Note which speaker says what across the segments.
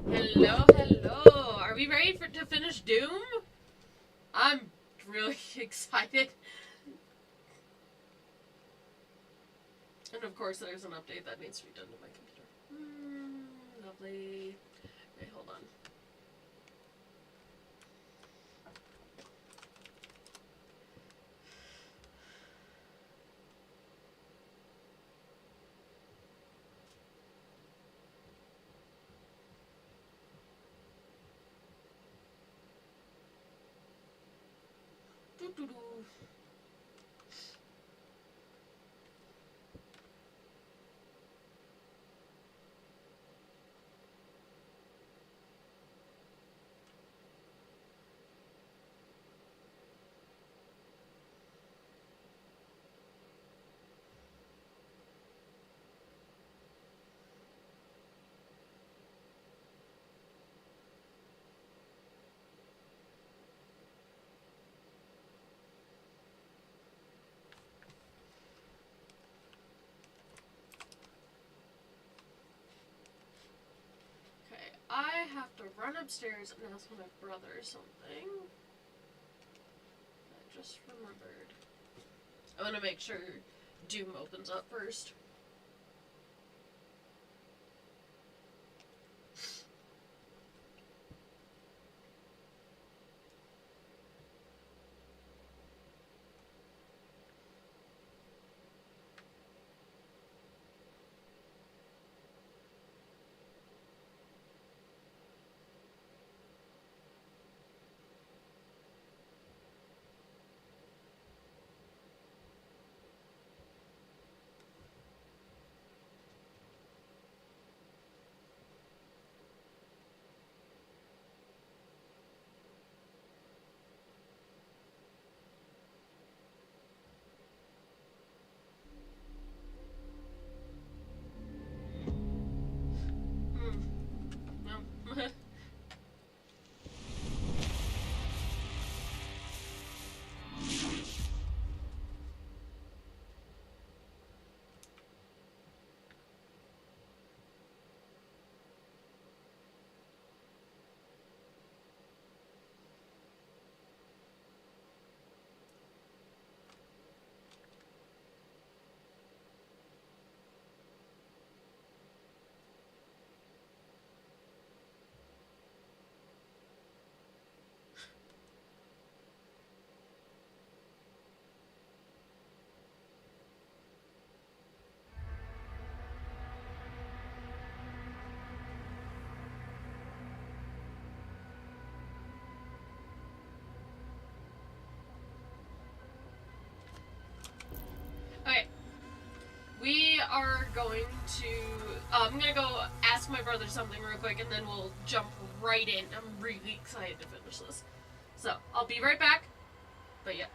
Speaker 1: Hello, hello. Are we ready to finish Doom? I'm really excited. And of course, there's an update that needs to be done to my computer. Lovely. Okay, hold on. Doo-doo-doo. Okay, I have to run upstairs and ask my brother something. I just remembered. I want to make sure Doom opens up first. No. Okay. We are going to. I'm gonna go ask my brother something real quick, and then we'll jump right in. I'm really excited to finish this. So I'll be right back. But yeah.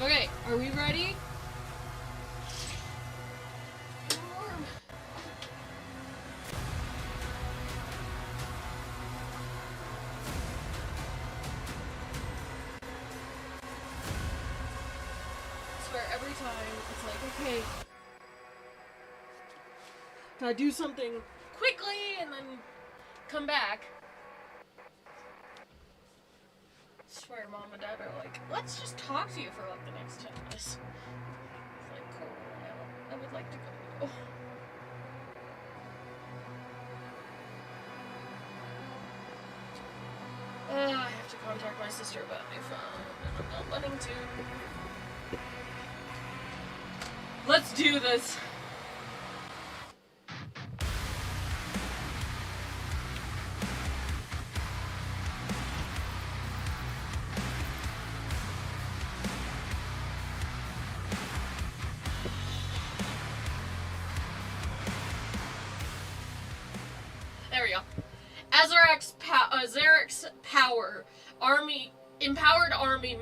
Speaker 1: Okay, are we ready? I swear every time it's like, okay, gotta do something quickly and then come back. I swear mom and dad are like, let's just talk to you for like the next 10 minutes. It's like, cool, I would like to go. I have to contact my sister about my phone, and I'm not wanting to. Let's do this! There we go. Azarek's empowered army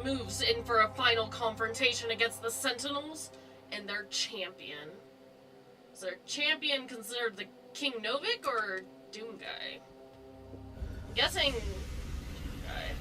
Speaker 1: moves in for a final confrontation against the Sentinels and their champion. Is their champion considered the King Novik or Doomguy? I'm guessing Doomguy.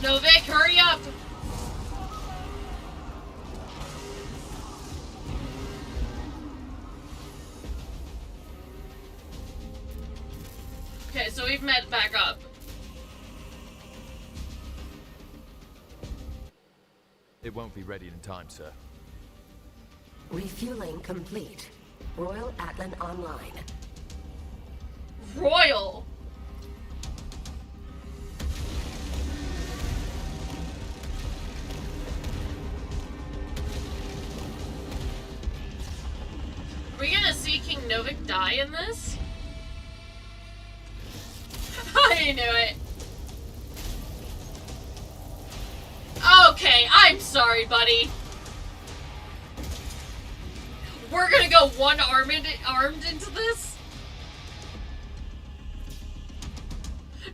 Speaker 1: Novik, hurry up! Okay, so we've met back up.
Speaker 2: It won't be ready in time, sir.
Speaker 3: Refueling complete. Royal Atlan online.
Speaker 1: Royal! Are we gonna see King Novik die in this? I knew it. Okay, I'm sorry, buddy. We're gonna go armed into this?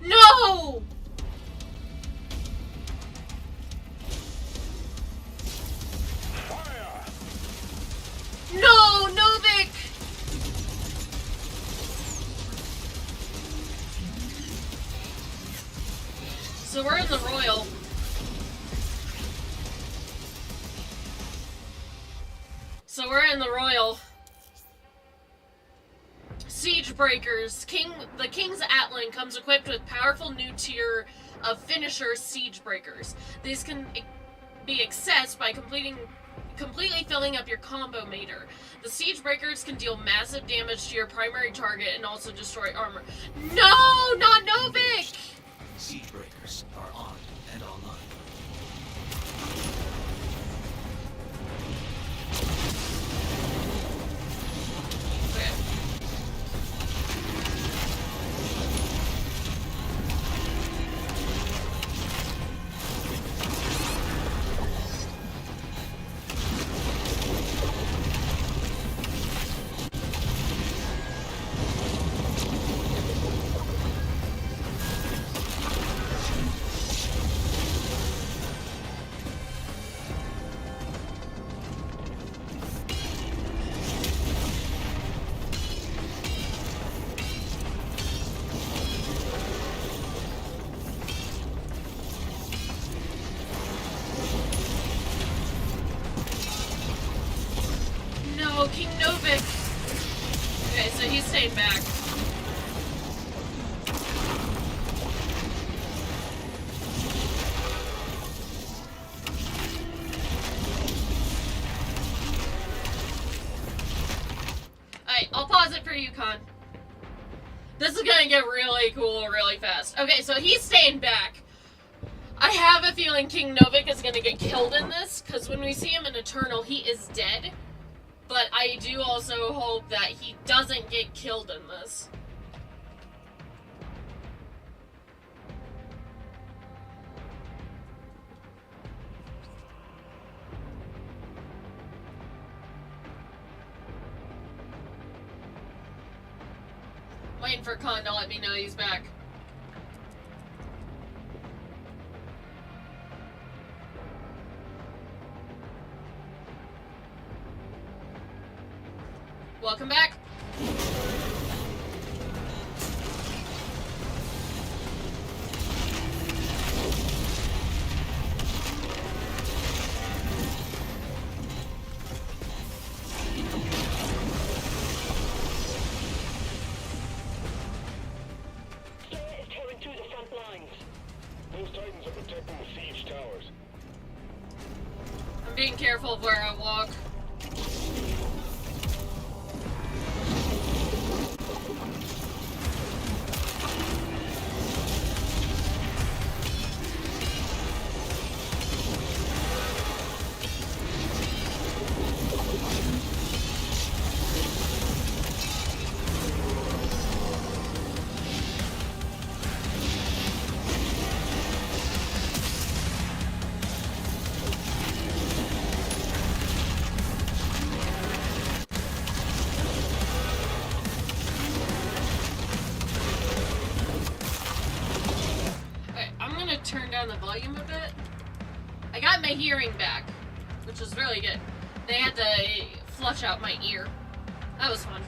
Speaker 1: No! No, Novik! So we're in the Royal. Siege Breakers. The King's Atlan comes equipped with powerful new tier of finisher Siege Breakers. These can be accessed by completely filling up your combo meter. The Siege Breakers can deal massive damage to your primary target and also destroy armor. No, not Novik!
Speaker 4: Siege Breakers are on and online.
Speaker 1: Okay. No, King Novik! Okay, so he's staying back. you, Khan. This is gonna get really cool really fast. Okay, so he's staying back. I have a feeling King Novik is gonna get killed in this, because when we see him in Eternal, he is dead. But I do also hope that he doesn't get killed in this. Waiting for Khan to let me know he's back. Welcome back. I'm being careful of where I walk. Turn down the volume a bit. I got my hearing back, which is really good. They had to flush out my ear. That was fun.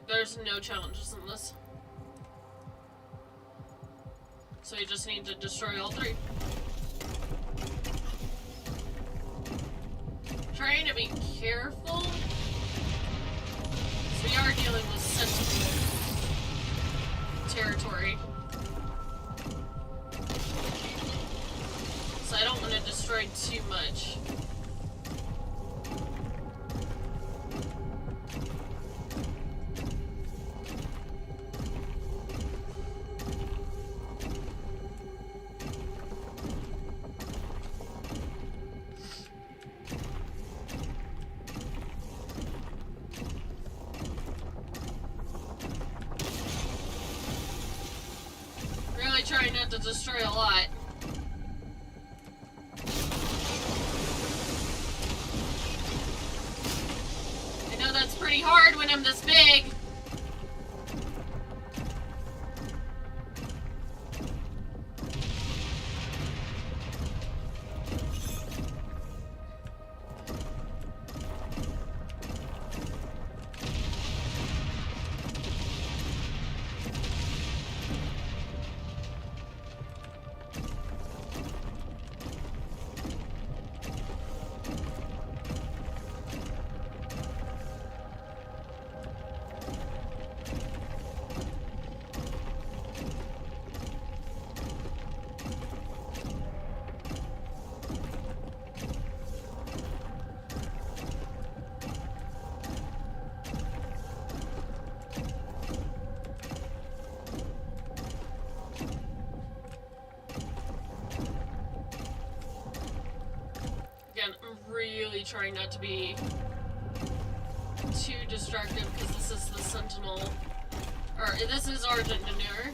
Speaker 1: There's no challenges in this. So you just need to destroy all three. Trying to be careful. So we are dealing with sensitive territory. So I don't want to destroy too much. Trying not to destroy a lot. I know that's pretty hard when I'm this big. Really trying not to be too destructive because this is the Sentinel, or this is Argent D'Nur.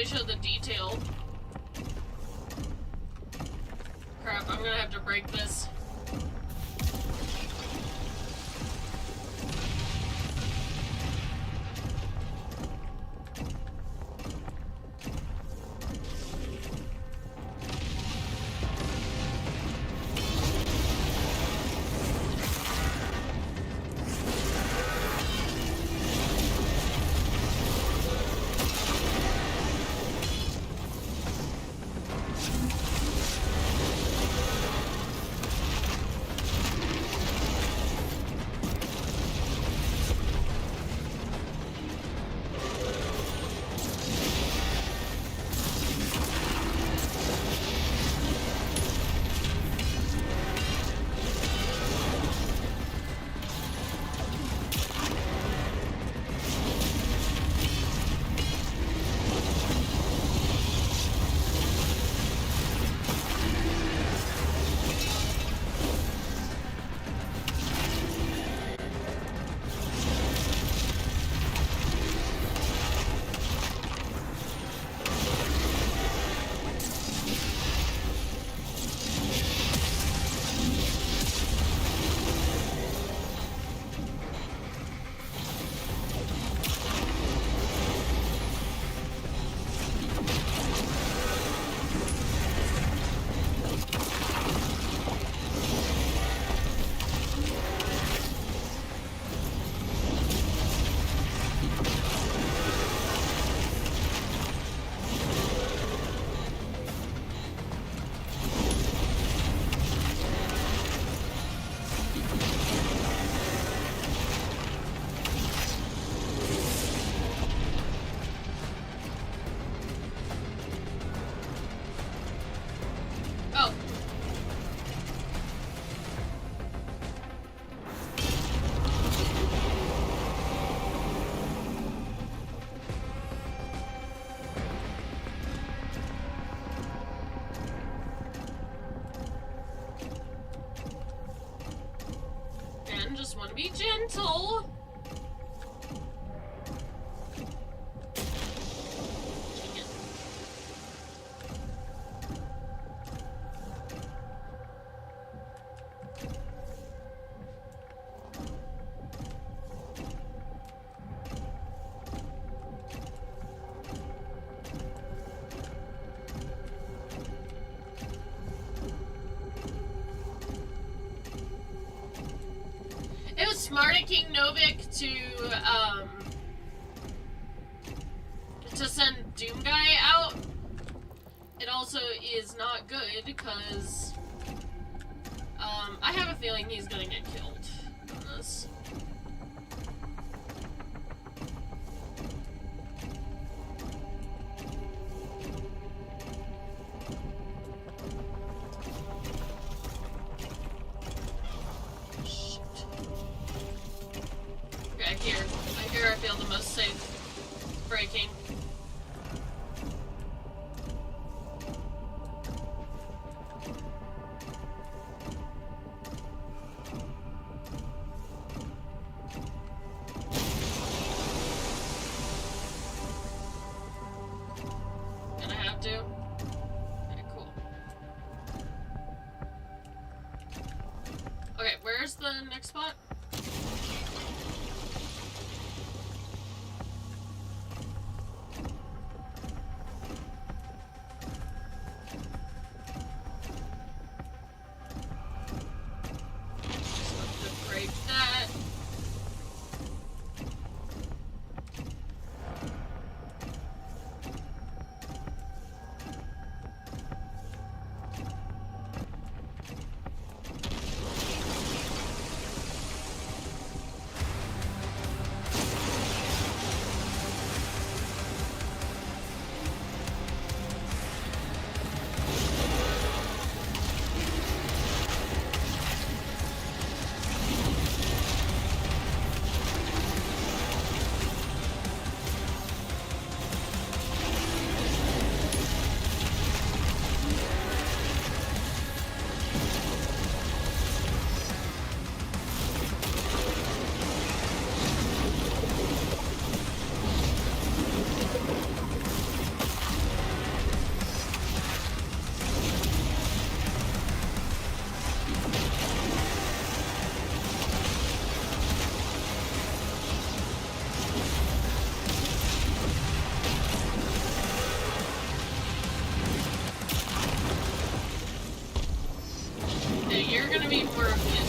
Speaker 1: really show the detail. Crap, I'm gonna have to break this. Oh. And just want to be gentle. It was smart of King Novik to send Doom Guy out. It also is not good because I have a feeling he's gonna get killed in this. Here I feel the most safe breaking. Gonna have to? Okay, cool. Okay, where's the next spot? gonna be more of the issue.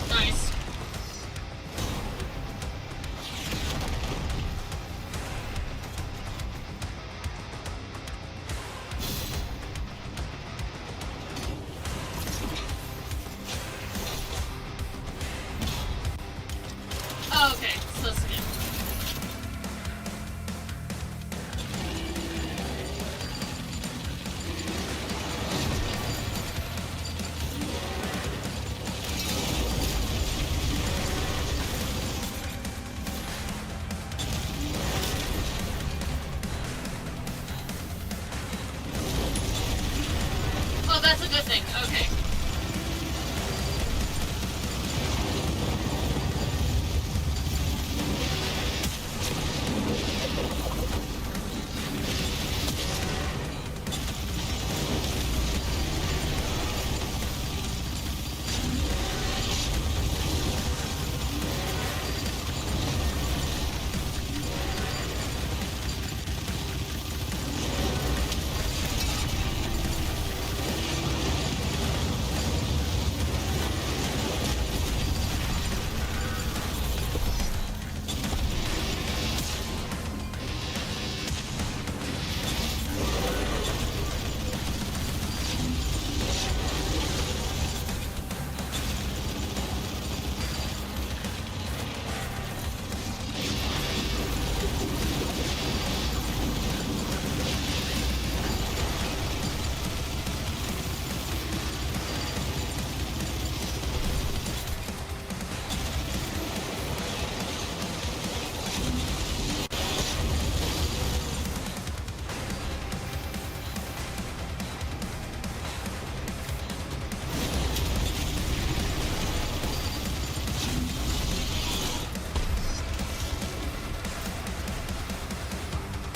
Speaker 1: Nice. Oh, okay, so that's good. Oh, that's a good thing. Okay.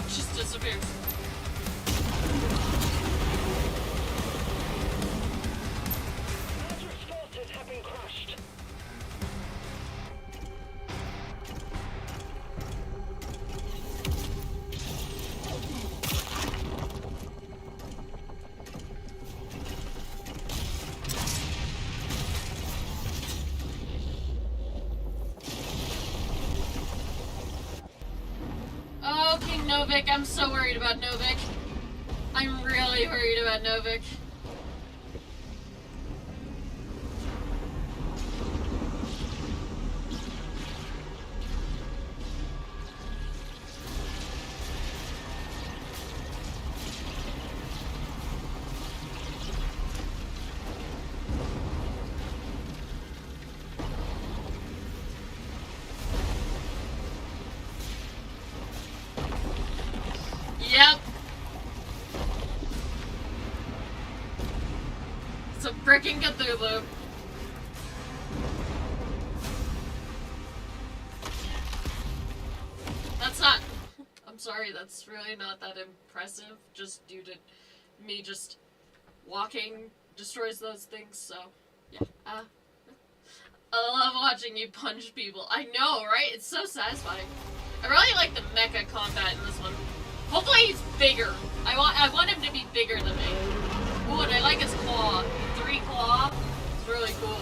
Speaker 1: Just disappears.
Speaker 5: Magic forces have been crushed.
Speaker 1: Oh, King Novik, I'm so worried about Novik. I'm really worried about Novik. Yep. It's a freaking Cthulhu. That's not... I'm sorry, that's really not that impressive, just due to me just walking destroys those things, so... Yeah. I love watching you punch people. I know, right? It's so satisfying. I really like the mecha combat in this one. Hopefully he's bigger. I want him to be bigger than me. Ooh, and I like his claw. 3 claw. It's really cool.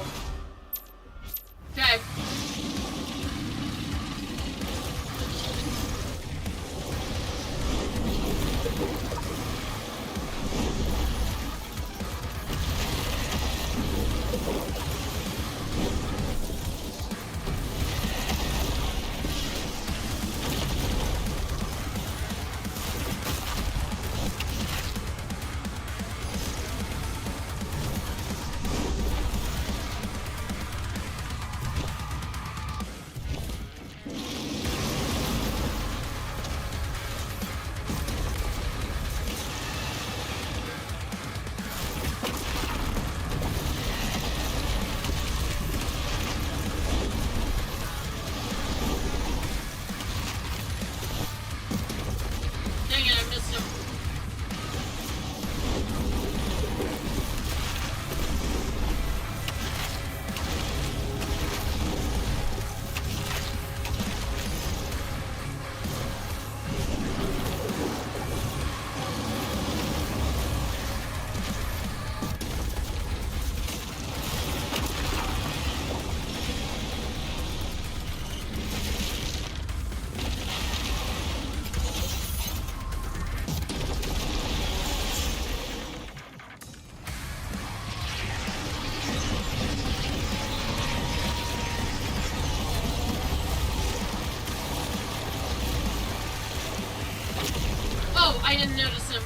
Speaker 1: I didn't notice him.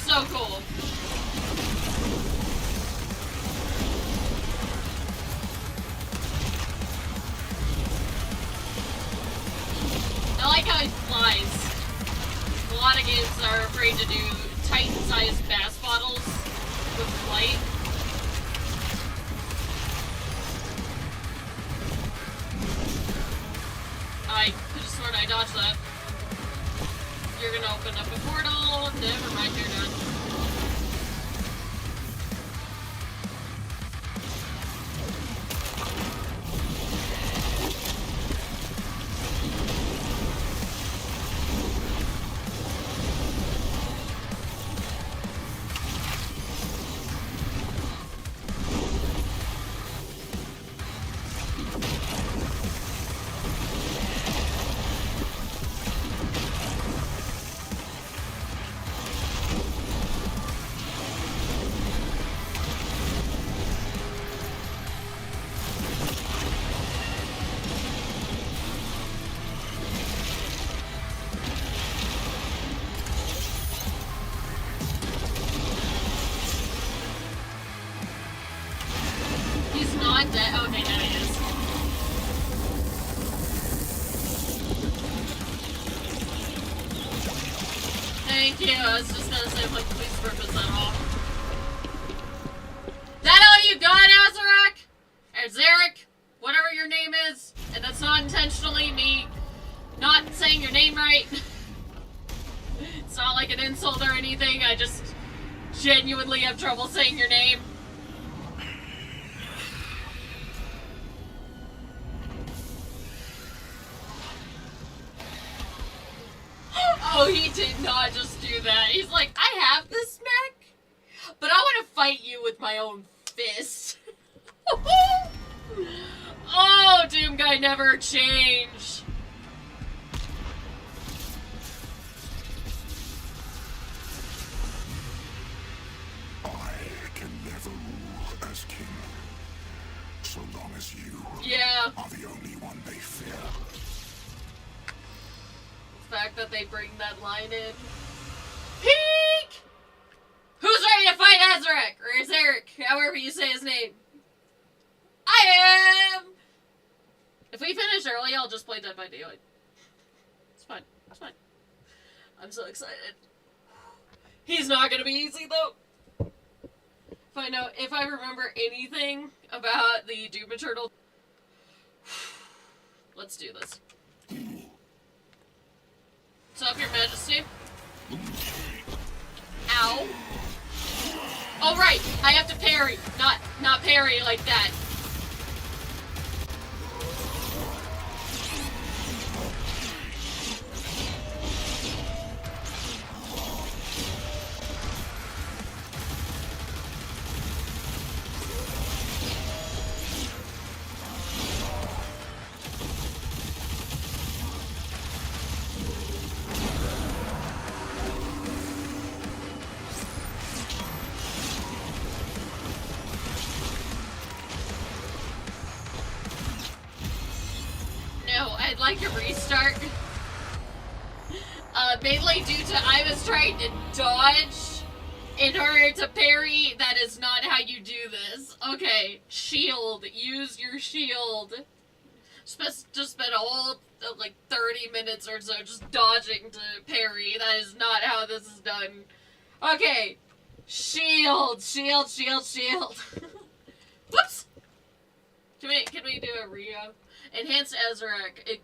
Speaker 1: So cool. I like how he flies. A lot of games are afraid to do Titan-sized bass bottles with flight. I could have sworn I dodged that. You're gonna open up a portal. Never mind, you're done. He's not dead. Okay, now he is. Thank you. I was just gonna say, like, police purpose at all. That all you got, Azarek? Or Zarek? Whatever your name is. And that's not intentionally me not saying your name right. It's not like an insult or anything. I just genuinely have trouble saying your name. Oh, he did not just do that. He's like, I have this mech, but I want to fight you with my own fist. Oh, Doom Guy never change.
Speaker 6: I can never rule as king, so long as you are the only one they fear.
Speaker 1: The fact that they bring that line in. Peek! Who's ready to fight Azarek? Or Azarek, however you say his name. I am! If we finish early, I'll just play Dead by Daylight. It's fine. It's fine. I'm so excited. He's not gonna be easy, though. If I remember anything about the Doom Eternal... Let's do this. What's up, Your Majesty? Ow. Oh, right. I have to parry. Not parry like that. I'd like a restart. Mainly due to I was trying to dodge in order to parry. That is not how you do this. Okay, shield. Use your shield. Just spent a whole, like, 30 minutes or so just dodging to parry. That is not how this is done. Okay. Shield. Shield, shield, shield. Whoops! Can we do a Rio? Enhance Azarek.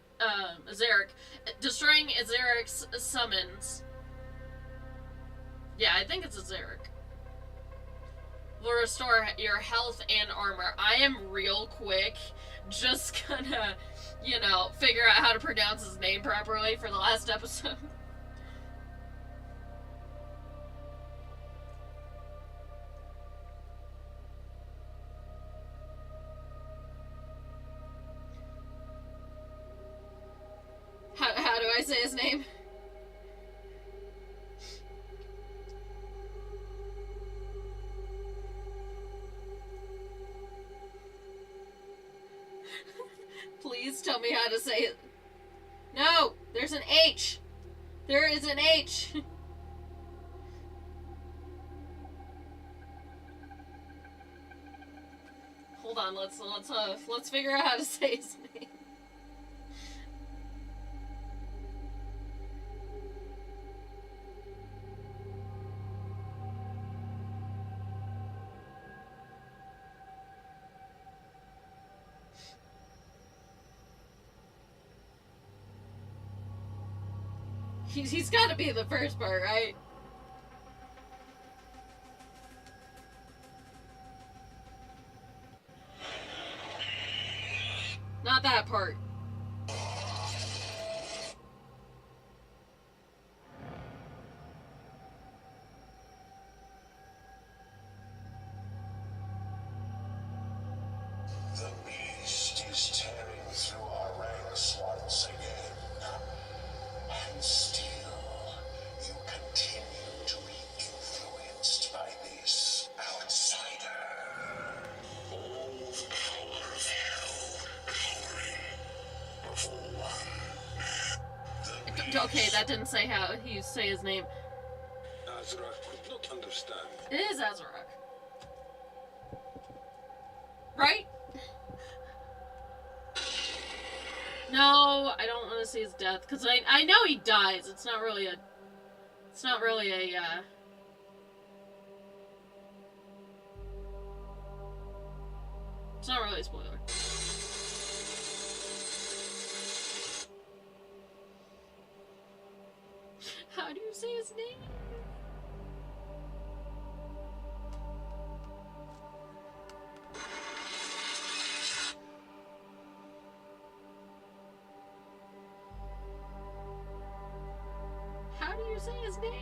Speaker 1: Azarek. Destroying Azarek's summons. Yeah, I think it's Azarek. Will restore your health and armor. I am real quick. just gonna, you know, figure out how to pronounce his name properly for the last episode. How do I say his name? Please tell me how to say it. No! There's an H! There is an H! Hold on, let's figure out how to say his name. He's got to be the first part, right? Not that part.
Speaker 6: The beast is tearing through our ranks once again. And still, you continue to be influenced by this outsider. All the power of hell cowering before one.
Speaker 1: Okay, that didn't say how he say his name.
Speaker 6: Azarak could not understand.
Speaker 1: It is Azarak. Right? No, I don't want to see his death, because I know he dies. It's not really a it's not really a spoiler. How do you say his name? How do you say his name?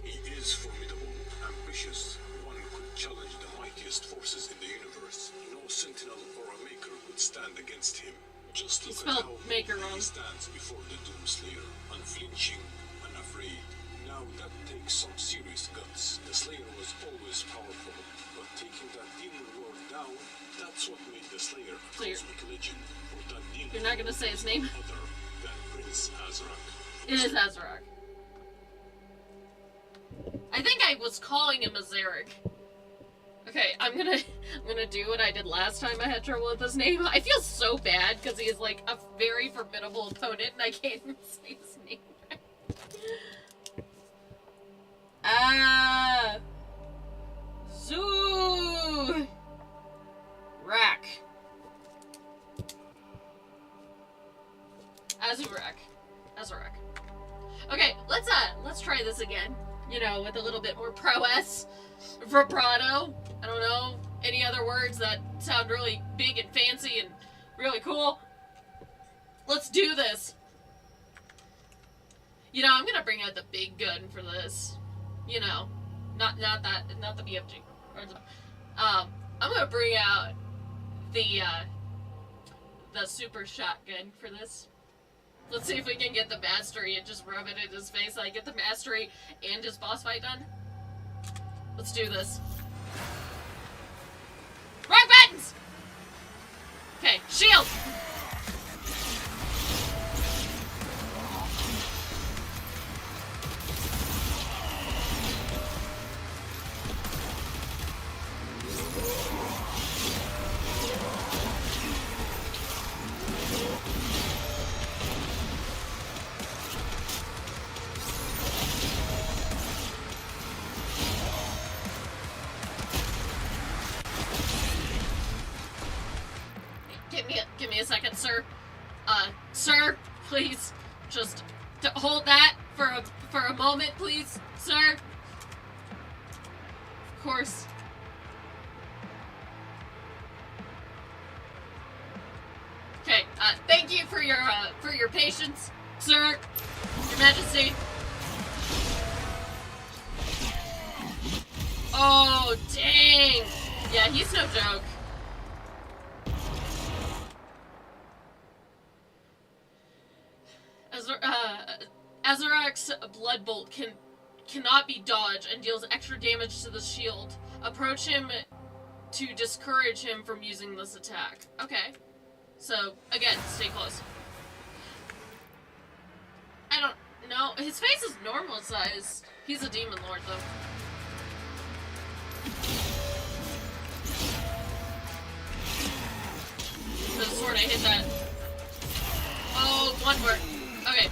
Speaker 6: He is formidable, ambitious. One could challenge the mightiest forces in the universe. No sentinel or a maker could stand against him. Just look at
Speaker 1: spelled
Speaker 6: how
Speaker 1: maker
Speaker 6: boldly
Speaker 1: wrong.
Speaker 6: he stands before the Doomslayer, unflinching, unafraid. Now that takes some serious guts. The Slayer was always powerful, but taking that demon lord down, that's what made the Slayer a
Speaker 1: So
Speaker 6: cosmic legend. For that demon
Speaker 1: You're not gonna say his name?
Speaker 6: other than Prince Azarak.
Speaker 1: It is Azarak. I think I was calling him Azaric. Okay, I'm gonna do what I did last time I had trouble with his name. I feel so bad because he is like a very formidable opponent and I can't even say his name right. Zoo Rack. Azarak. Okay, let's try this again. You know, with a little bit more prowess, vibrato. I don't know, any other words that sound really big and fancy and really cool. Let's do this. You know, I'm gonna bring out the big gun for this. You know, not the BFG. I'm gonna bring out the super shotgun for this. Let's see if we can get the mastery and just rub it in his face. I get the mastery and his boss fight done. Let's do this. Wrong buttons! Okay, shield! Give me a second, sir. Sir, please, just hold that for a moment, please, sir? Of course. Okay, thank you for your patience, sir, Your Majesty. Oh, dang! Yeah, he's no joke. Azarak's Blood Bolt cannot be dodged and deals extra damage to the shield. Approach him to discourage him from using this attack. Okay. So, again, stay close. I don't know. His face is normal size. He's a demon lord, though. The sword, I hit that. Oh, one more. Okay.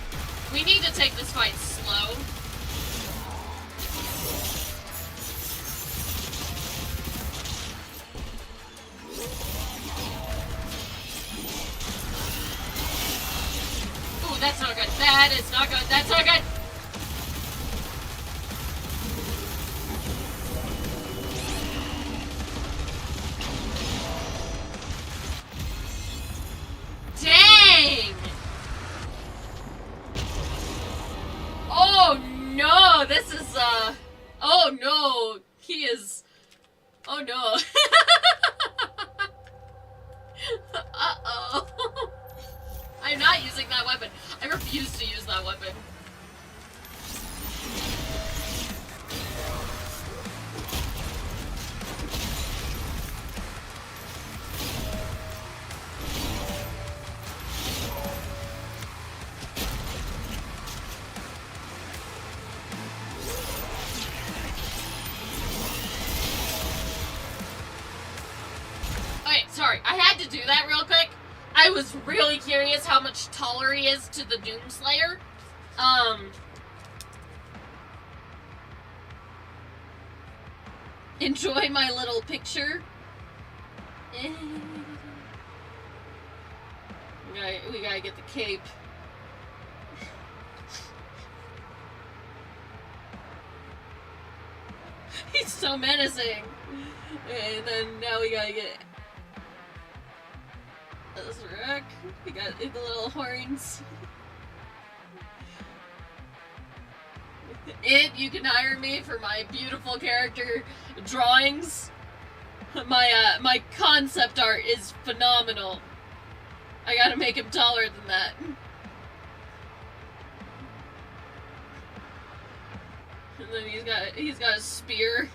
Speaker 1: We need to take this fight slow. Ooh, that's not good. That is not good. That's not good. Dang! Oh no, this is oh no, he is, oh no. Uh-oh. I'm not using that weapon. I refuse to use that weapon. Okay, sorry, I had to do that real quick. I was really curious how much taller he is to the Doomslayer. Enjoy my little picture. We gotta get the cape. He's so menacing. Okay, and then now we gotta get Azrak. We got the little horns. You can hire me for my beautiful character drawings. My concept art is phenomenal. I gotta make him taller than that. And then he's got a spear.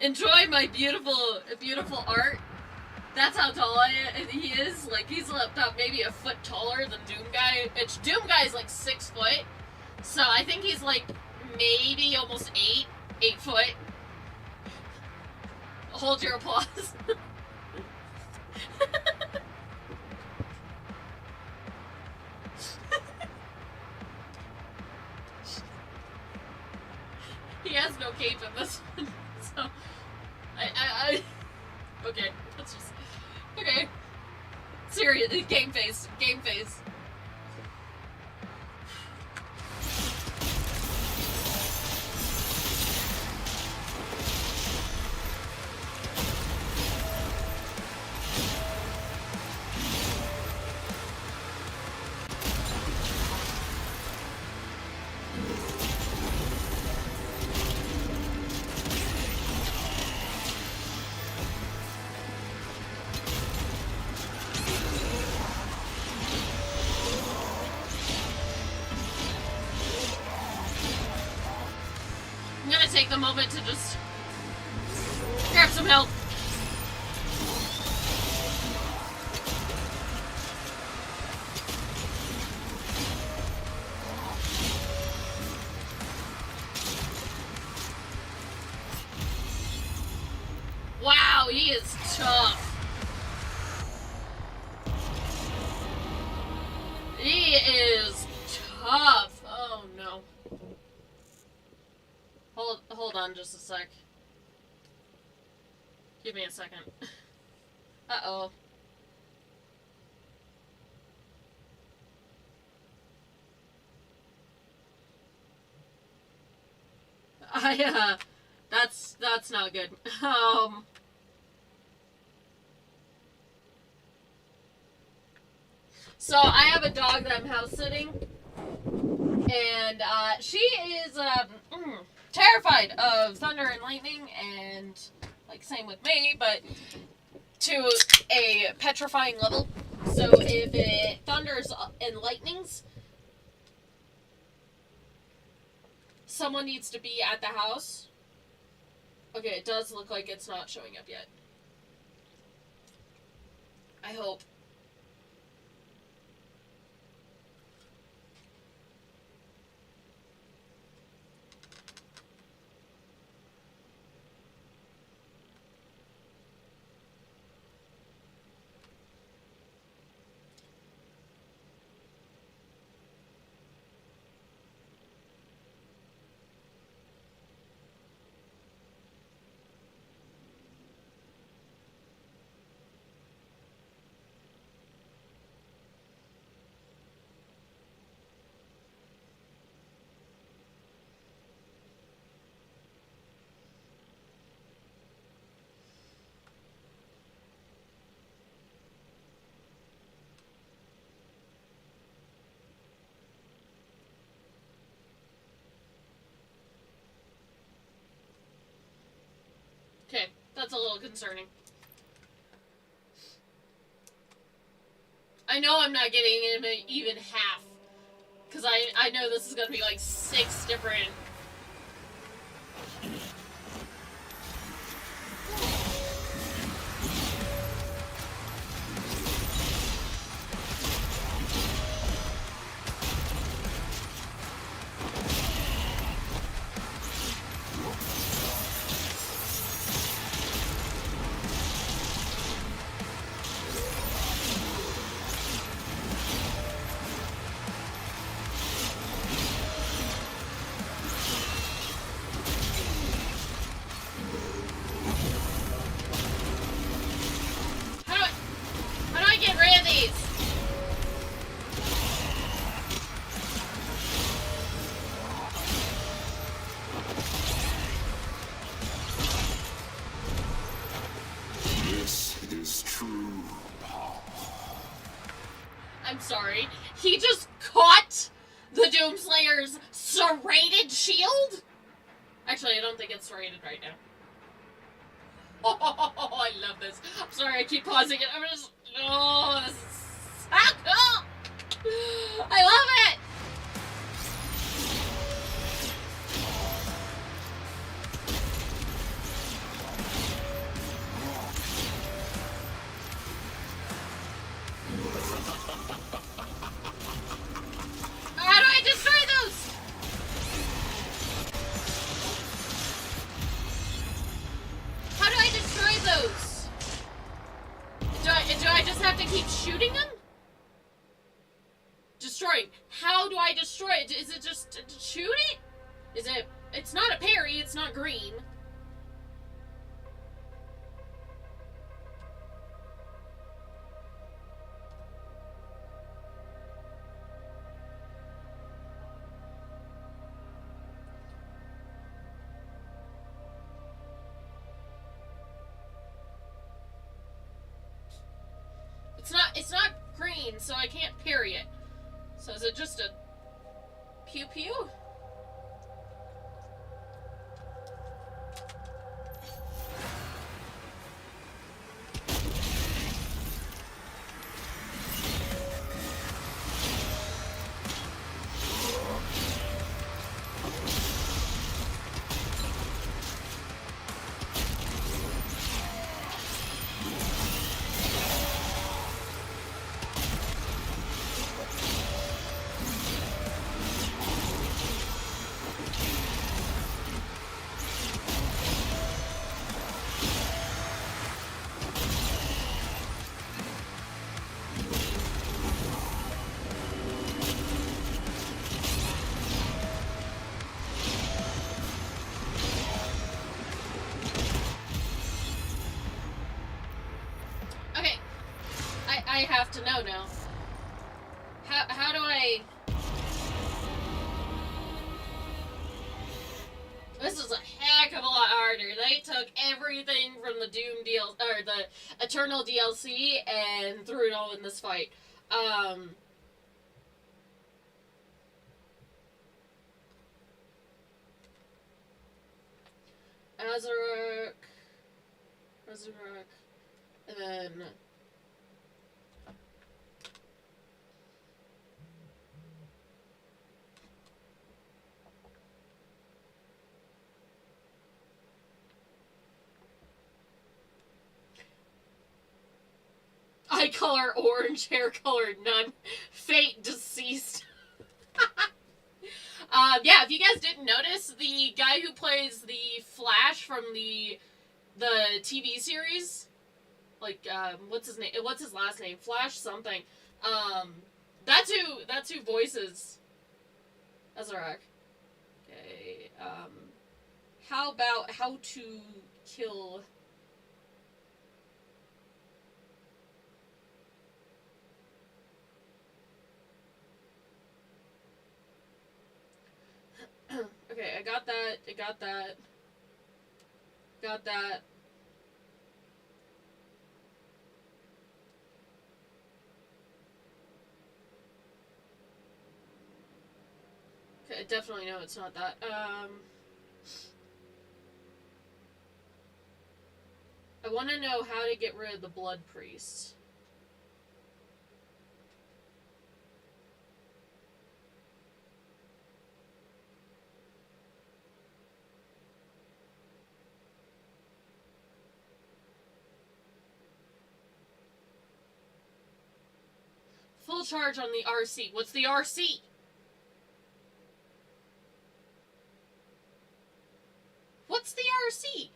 Speaker 1: Enjoy my beautiful art. That's how tall he is. Like, he's about maybe a foot taller than Doom Guy. Doom Guy is like 6 foot. So I think he's like maybe almost 8 foot. Hold your applause. He has no cape in this one, so okay, let's just, okay, serious, game face. I'm gonna take the moment to just grab some help. Wow, he is tough. Hold on just a sec. Give me a second. Uh-oh. That's not good. So I have a dog that I'm house sitting, and she is terrified of thunder and lightning, and like same with me, but to a petrifying level. So if it thunders and lightnings, someone needs to be at the house. Okay, it does look like it's not showing up yet. I hope. Okay, that's a little concerning. I know I'm not getting even half, because I know this is going to be like 6 different... How do I get rid of these?
Speaker 6: This is true power.
Speaker 1: I'm sorry. He just caught the Doomslayer's serrated shield? Actually, I don't think it's serrated right now. Oh, I love this. I'm sorry, I keep pausing it. I'm just... Oh, this is so cool! I love it! How do I destroy those? How do I destroy those? Do I just have to keep shooting them? Destroying. How do I destroy it? Is it just to shoot it? Is it... It's not a parry, it's not green. It's not green, so I can't parry it. So is it just a pew pew? have to know now. How do I... This is a heck of a lot harder. They took everything from the Doom or the Eternal DLC and threw it all in this fight. Azarok, and then... Eye color orange, hair color none, fate deceased. Yeah, if you guys didn't notice, the guy who plays the Flash from the TV series, like, what's his name? What's his last name? Flash something. That's who voices Azarok. Okay. How about how to kill? Okay, I got that. Got that. Okay, I definitely know it's not that. I want to know how to get rid of the Blood Priest. Full charge on the RC. What's the RC? What's the RC?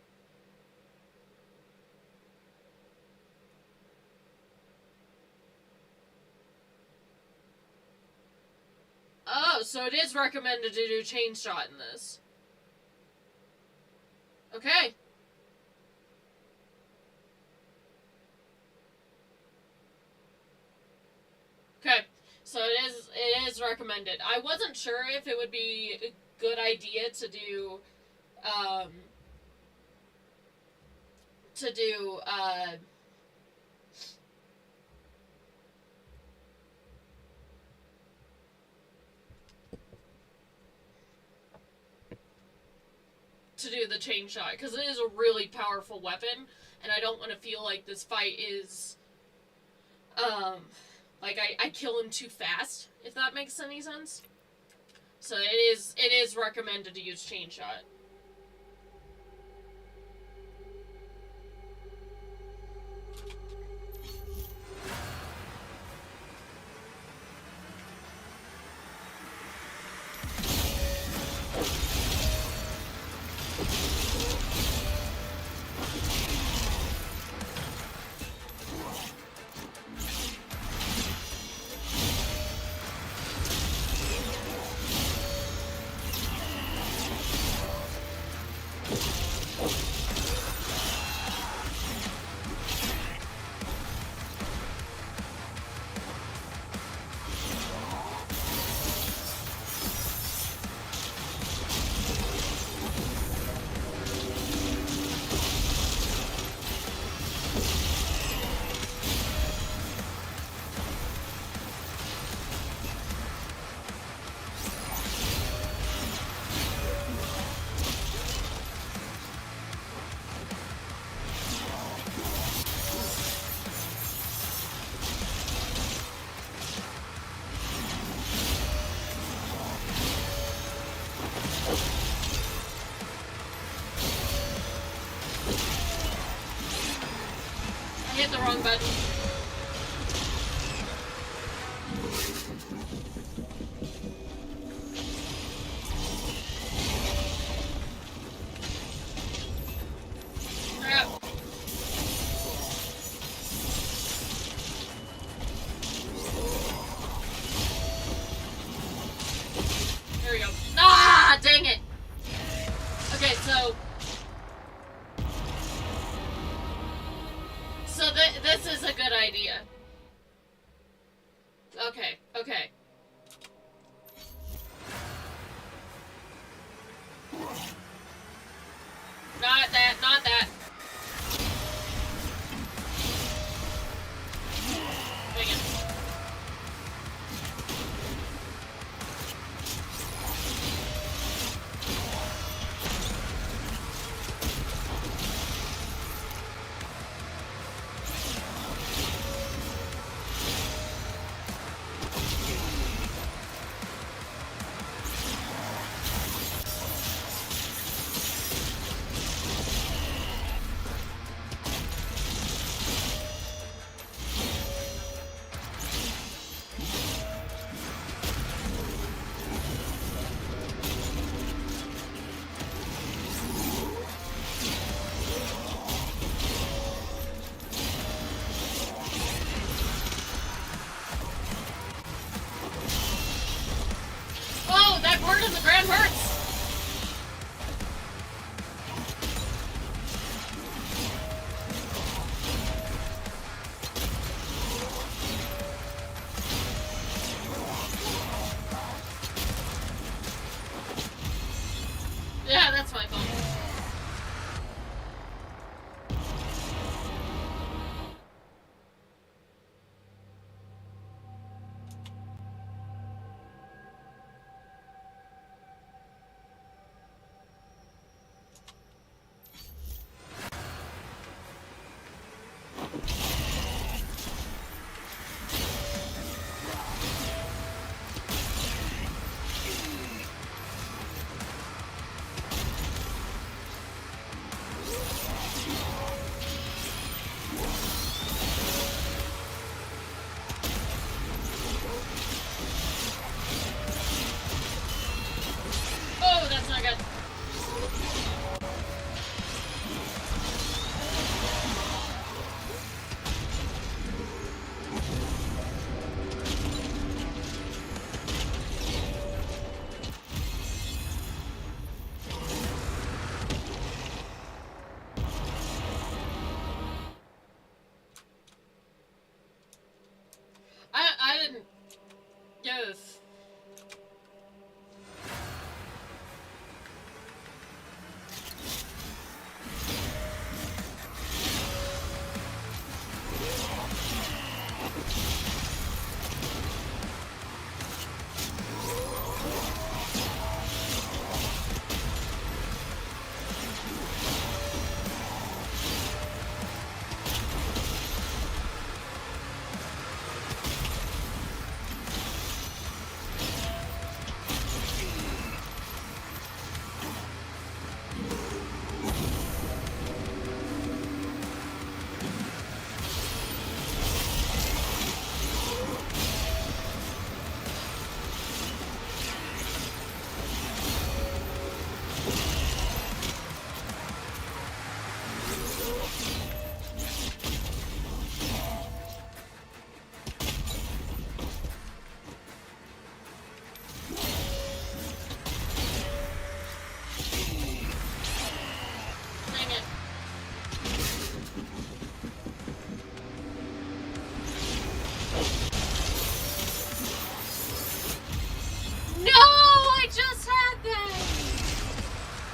Speaker 1: Oh, so it is recommended to do chain shot in this. Okay. Okay, so it is recommended. I wasn't sure if it would be a good idea to do, the chain shot, because it is a really powerful weapon, and I don't want to feel like this fight is, like I kill him too fast, if that makes any sense. So it is recommended to use chain shot. I hit the wrong button. Crap. There we go. Ah, dang it. Okay, so this is a good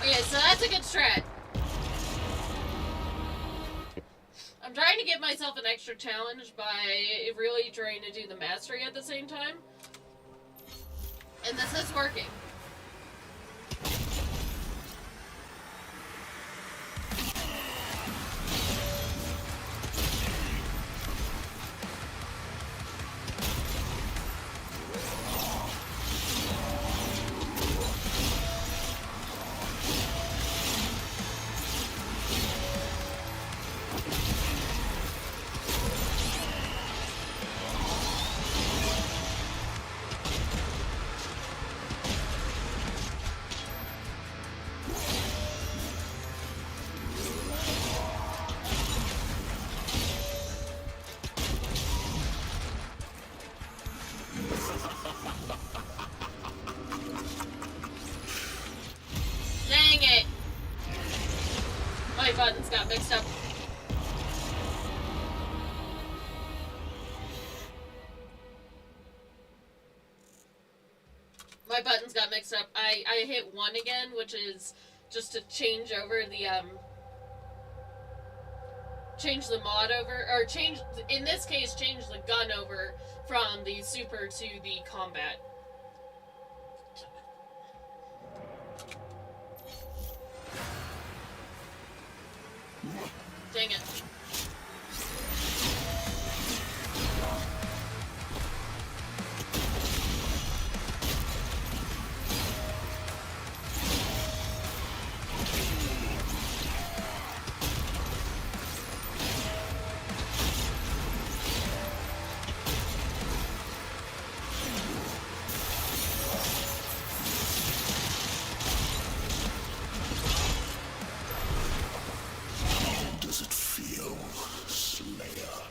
Speaker 1: Okay, so that's a good strat. I'm trying to give myself an extra challenge by really trying to do the mastery at the same time. And this is working. Dang it! My buttons got mixed up. My buttons got mixed up. I hit 1 again, which is just to change over the, change the mod over, or change, in this case, change the gun over from the super to the combat. Dang it.
Speaker 6: Does it feel, Slayer?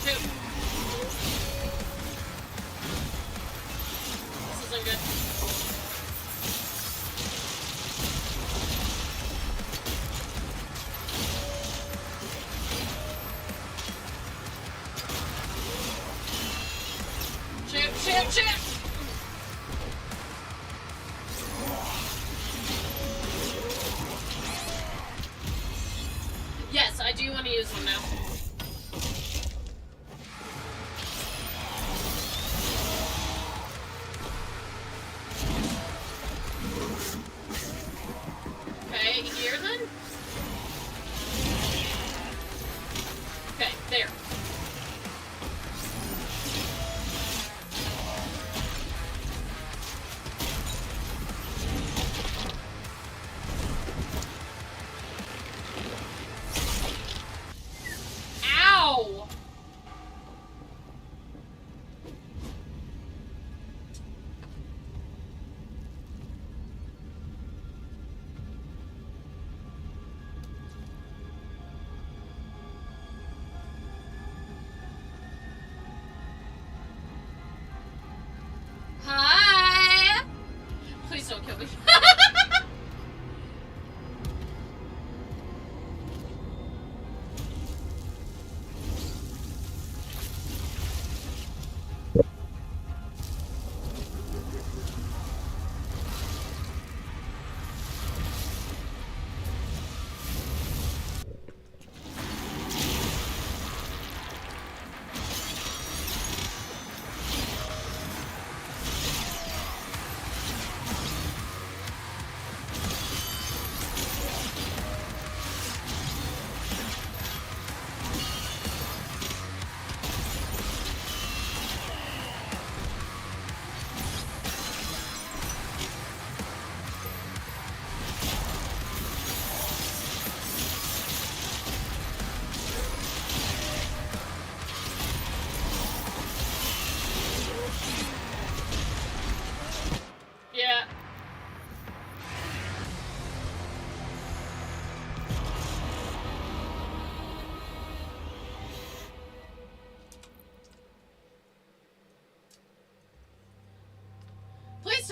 Speaker 1: Shoot. This isn't good. Shoot, shoot, shoot! Yes, I do want to use one now. Okay, here then? Okay, there.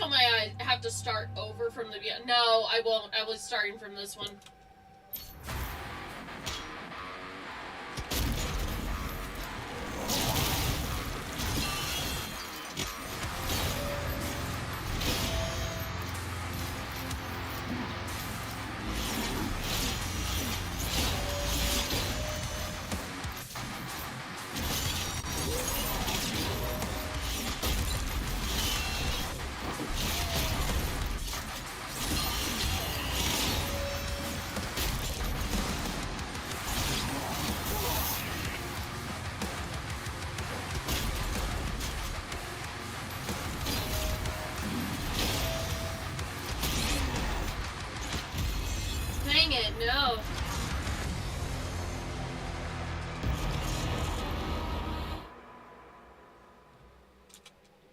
Speaker 1: tell me I have to start over from the beginning. No, I won't. I was starting from this one. Dang it, no.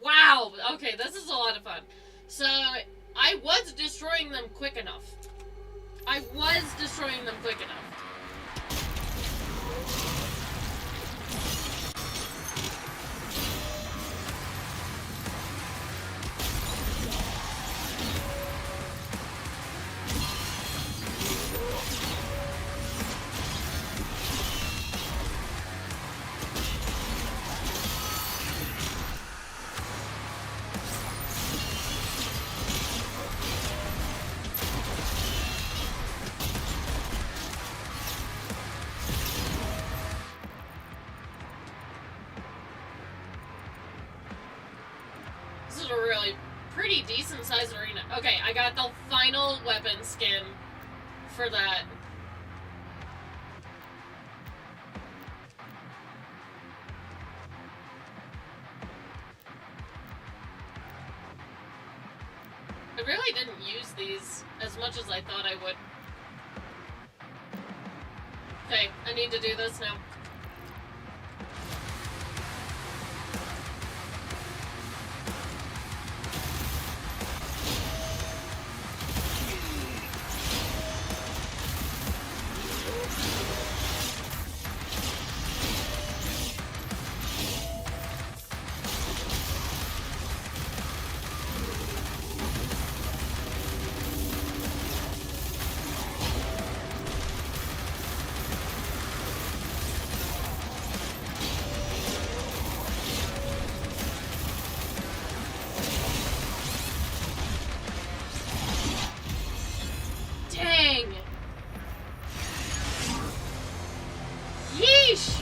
Speaker 1: Wow, okay, this is a lot of fun. So, I was destroying them quick enough. This is a really pretty decent sized arena. Okay, I got the final weapon skin for that. I really didn't use these as much as I thought I would. Okay, I need to do this now. Dang! Yeesh!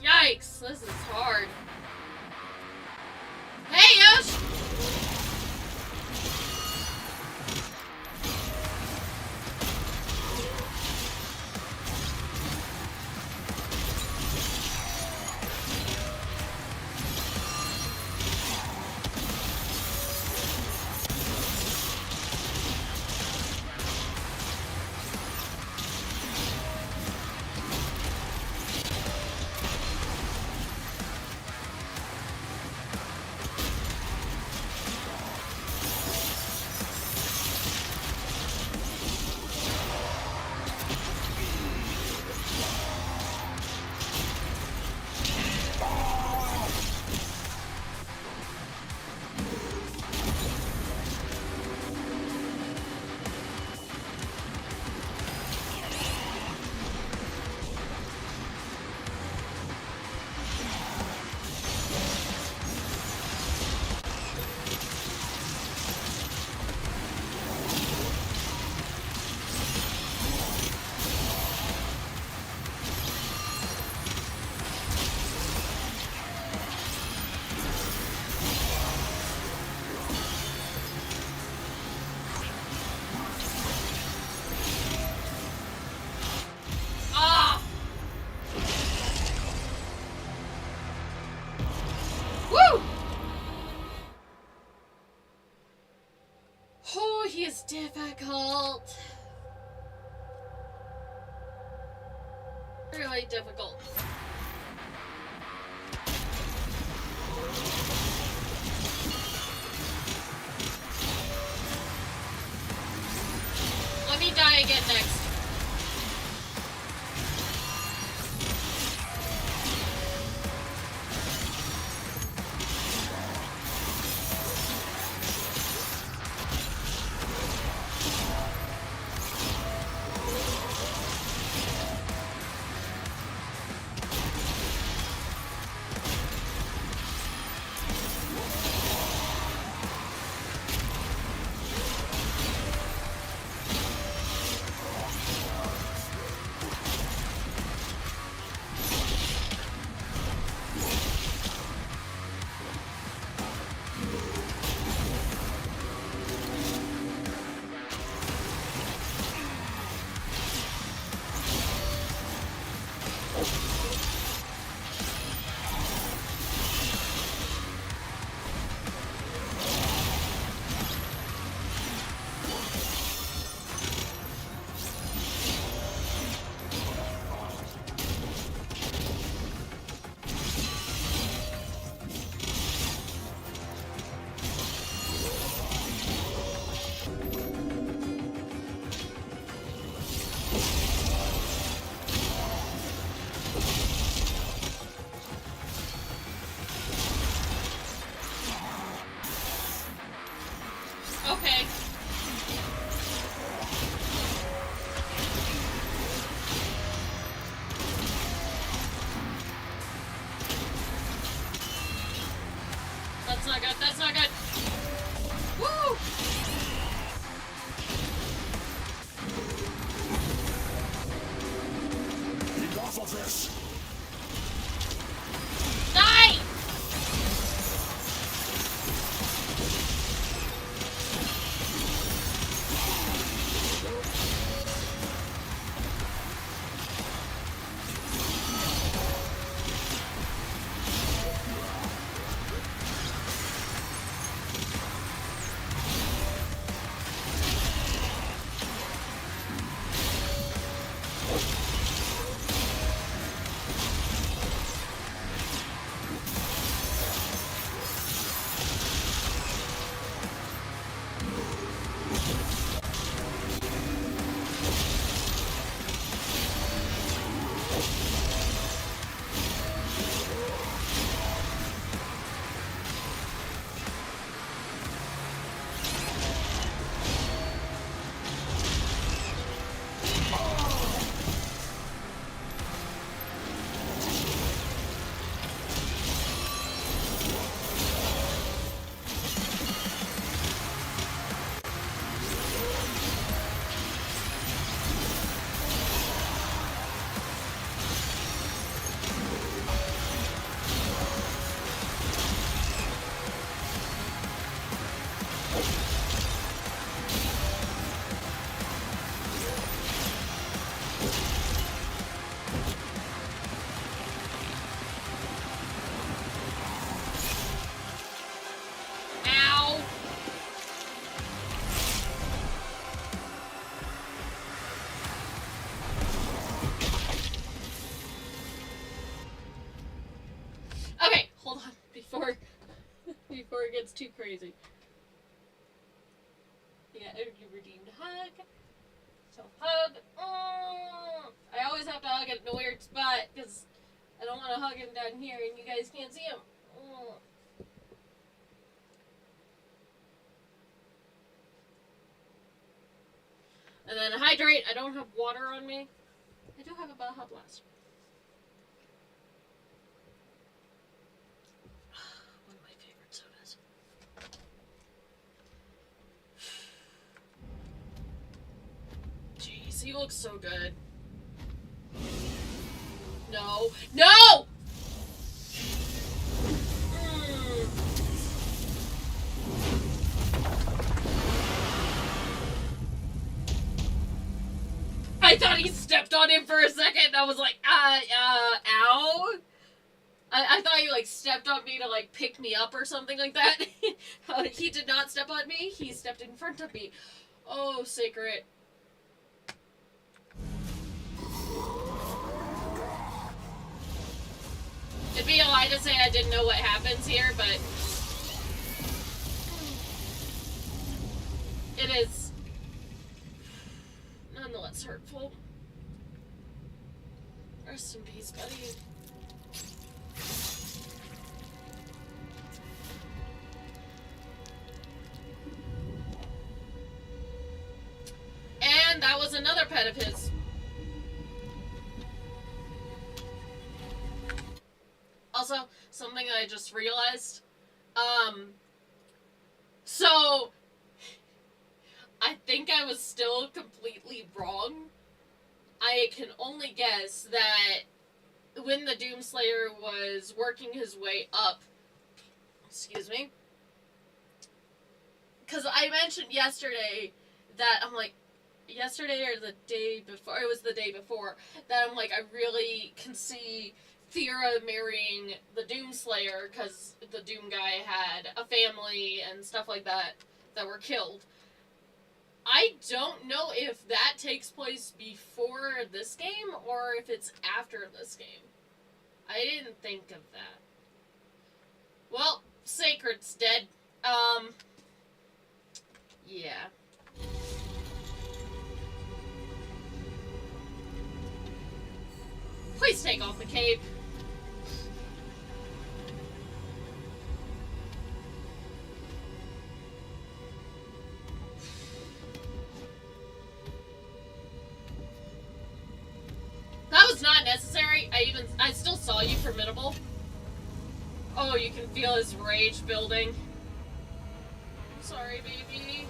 Speaker 1: Yikes, this is hard. Hey, Yosh! Difficult. Really difficult. Let me die again next. Okay. That's not good. That's not good. Woo!
Speaker 6: Enough of this!
Speaker 1: Die! Ow! Okay, hold on before it gets too crazy. Yeah, energy redeemed hug. Self hug. I always have to hug at a weird spot because I don't want to hug him down here and you guys can't see him. And then hydrate. I don't have water on me. I do have a Baja Blast. One of my favorite sodas. Jeez, he looks so good. No. No! I thought he stepped on him for a second. I was like, ow. I thought he, like, stepped on me to, like, pick me up or something like that. He did not step on me. He stepped in front of me. Oh, Sacred. It'd be a lie to say I didn't know what happens here, but it is nonetheless hurtful. Rest in peace, buddy. And that was another pet of his. Also, something I just realized. So I think I was still completely wrong. I can only guess that when the Doomslayer was working his way up, excuse me, because I mentioned yesterday that I'm like, yesterday or the day before, it was the day before, that I'm like, I really can see Thera marrying the Doomslayer because the Doom guy had a family and stuff like that that were killed. I don't know if that takes place before this game or if it's after this game. I didn't think of that. Well, Sacred's dead. Yeah. Please take off the cape. I still saw you, Formidable. Oh, you can feel his rage building. Sorry, baby.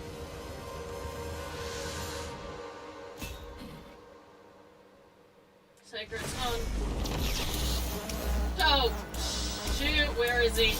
Speaker 1: Sacred Stone. Oh, shoot, where is he?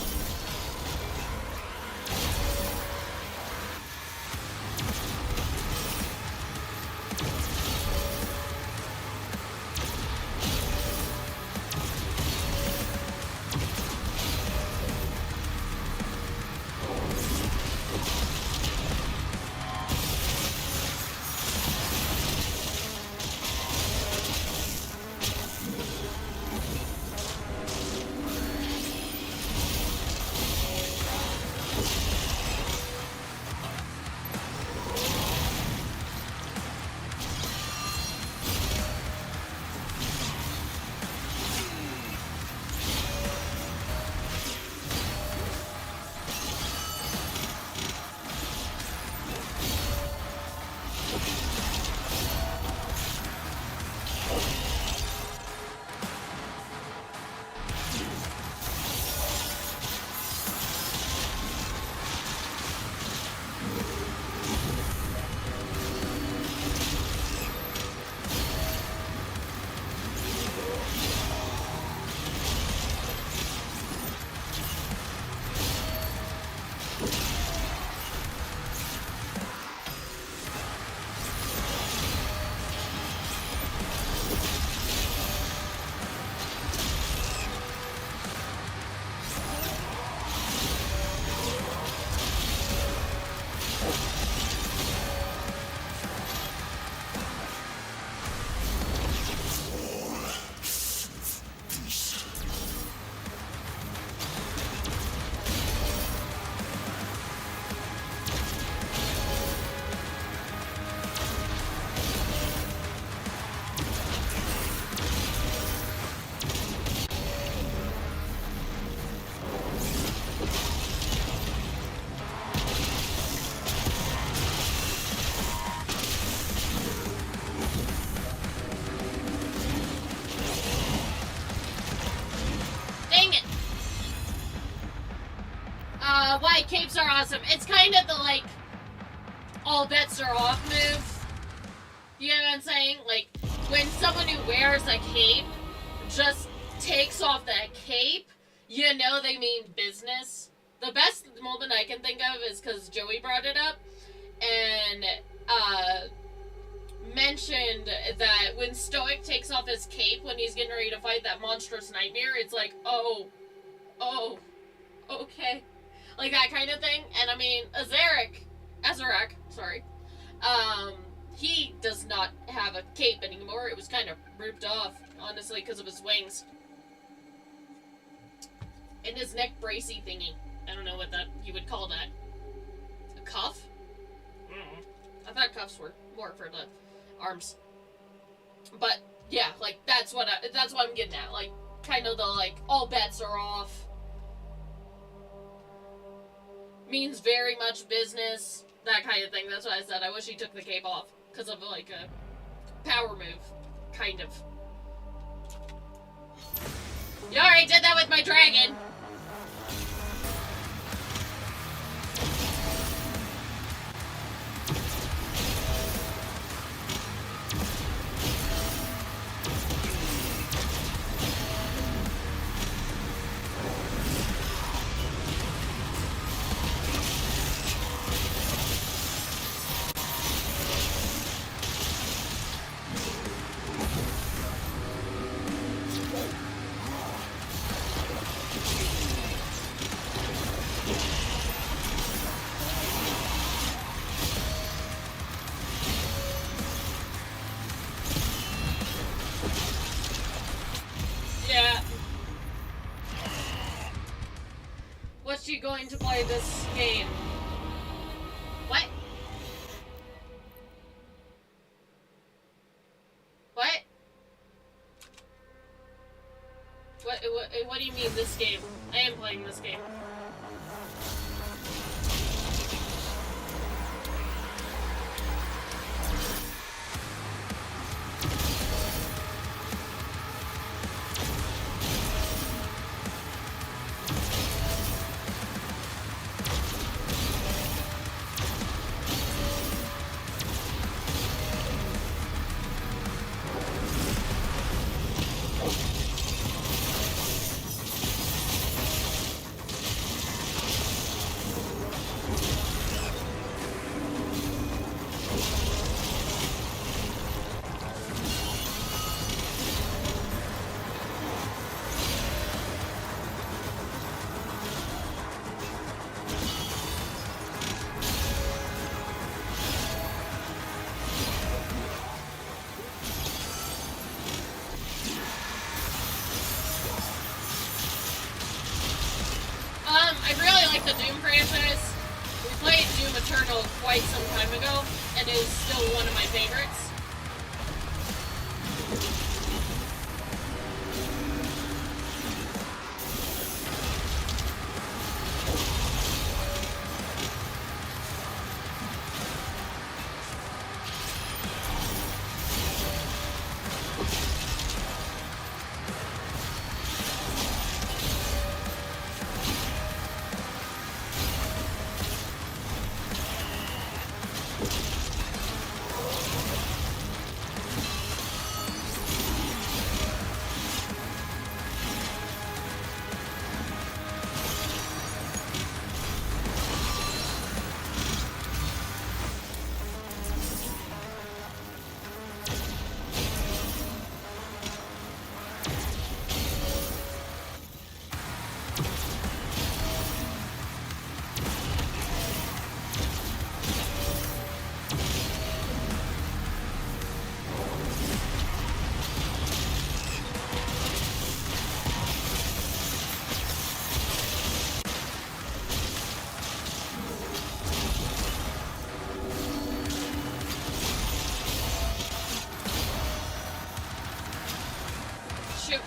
Speaker 1: White capes are awesome. It's kind of the, like, all bets are off move. You know what I'm saying? Like, when someone who wears a cape just takes off that cape, you know they mean business. The best moment I can think of is because Joey brought it up and mentioned that when Stoic takes off his cape when he's getting ready to fight that monstrous nightmare, it's like, oh, okay. Like that kind of thing. And I mean, Azarac, sorry. He does not have a cape anymore. It was kind of ripped off, honestly, because of his wings. And his neck bracey thingy. I don't know what that you would call that. A cuff? I thought cuffs were more for the arms. But yeah, like that's what I'm getting at. Like kind of the like all bets are off. Means very much business, that kind of thing. That's why I said I wish he took the cape off because of like a power move, kind of. You already did that with my dragon. What's she going to play this game? What? What? What do you mean this game? I am playing this game. I really like the Doom franchise. We played Doom Eternal quite some time ago, and it is still one of my favorites. Shoot.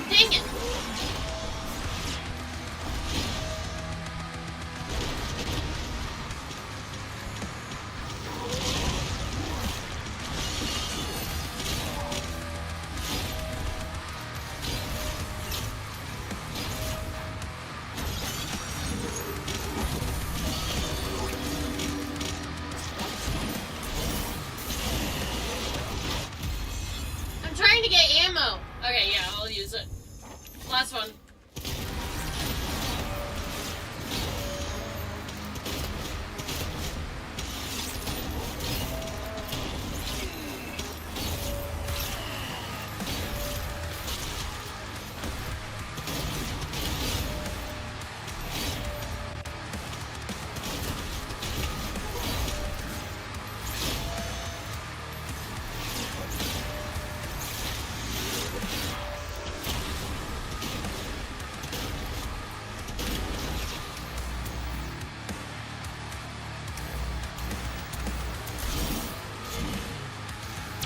Speaker 1: Dang it! I'm trying to get ammo. Okay, yeah, I'll use it. Last one.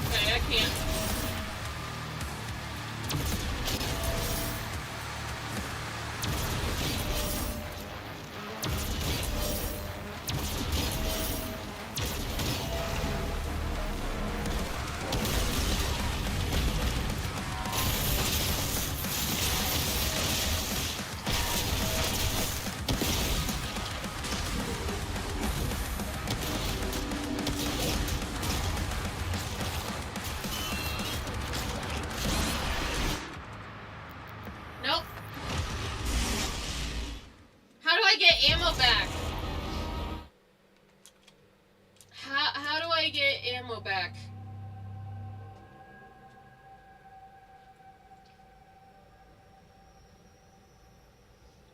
Speaker 1: Okay, I can't. Nope. How do I get ammo back? How do I get ammo back?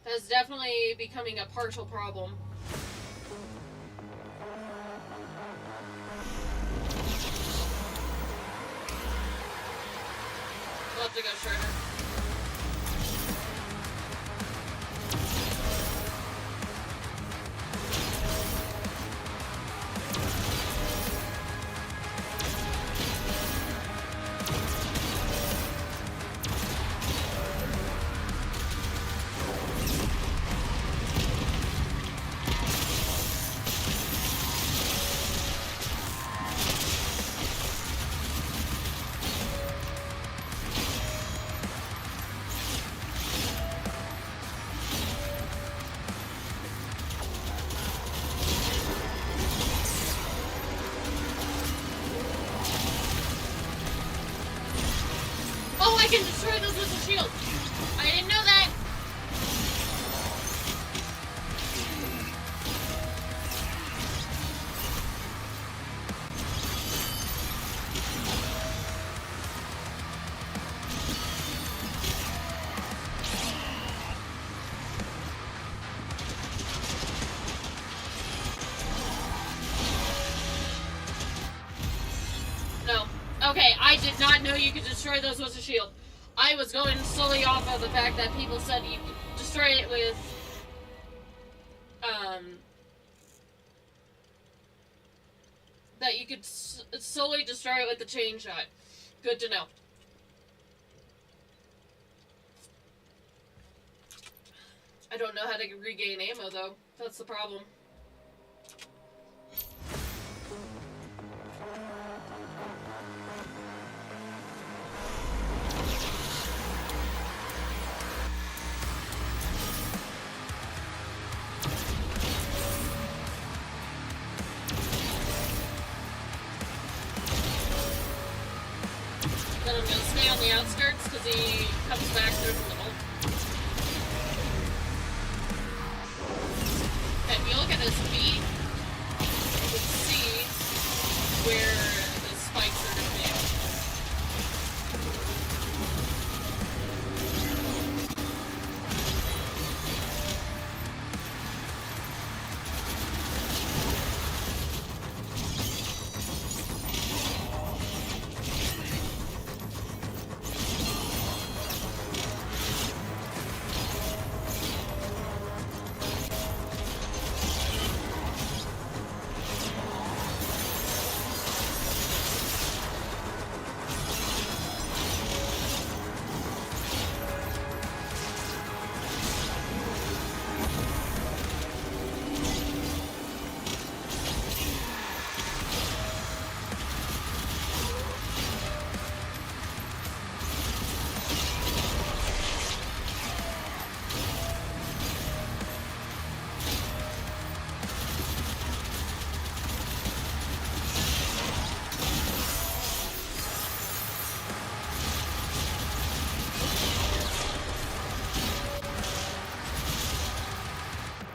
Speaker 1: That's definitely becoming a partial problem. We'll have to go shorter. Oh, I can destroy those with the shield. I didn't know that. I did not know you could destroy those with a shield. I was going solely off of the fact that people said you could destroy it with, that you could solely destroy it with the chain shot. Good to know. I don't know how to regain ammo, though. That's the problem. Then I'm gonna stay on the outskirts because he comes back through the middle. If you look at his feet, you can see where the spikes are going to be.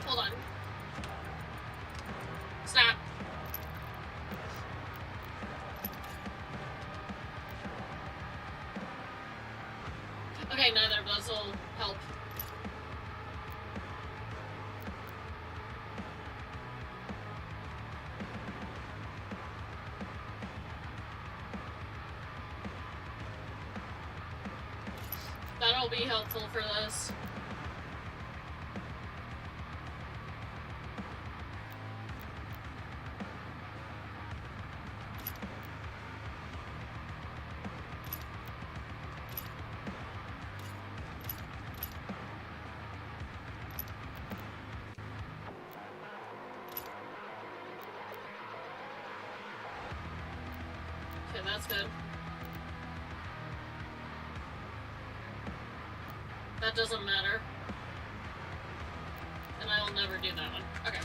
Speaker 1: Hold on. Stop. Okay, neither of those will help. That'll be helpful for this. Okay, that's good. That doesn't matter. And I will never do that one. Okay.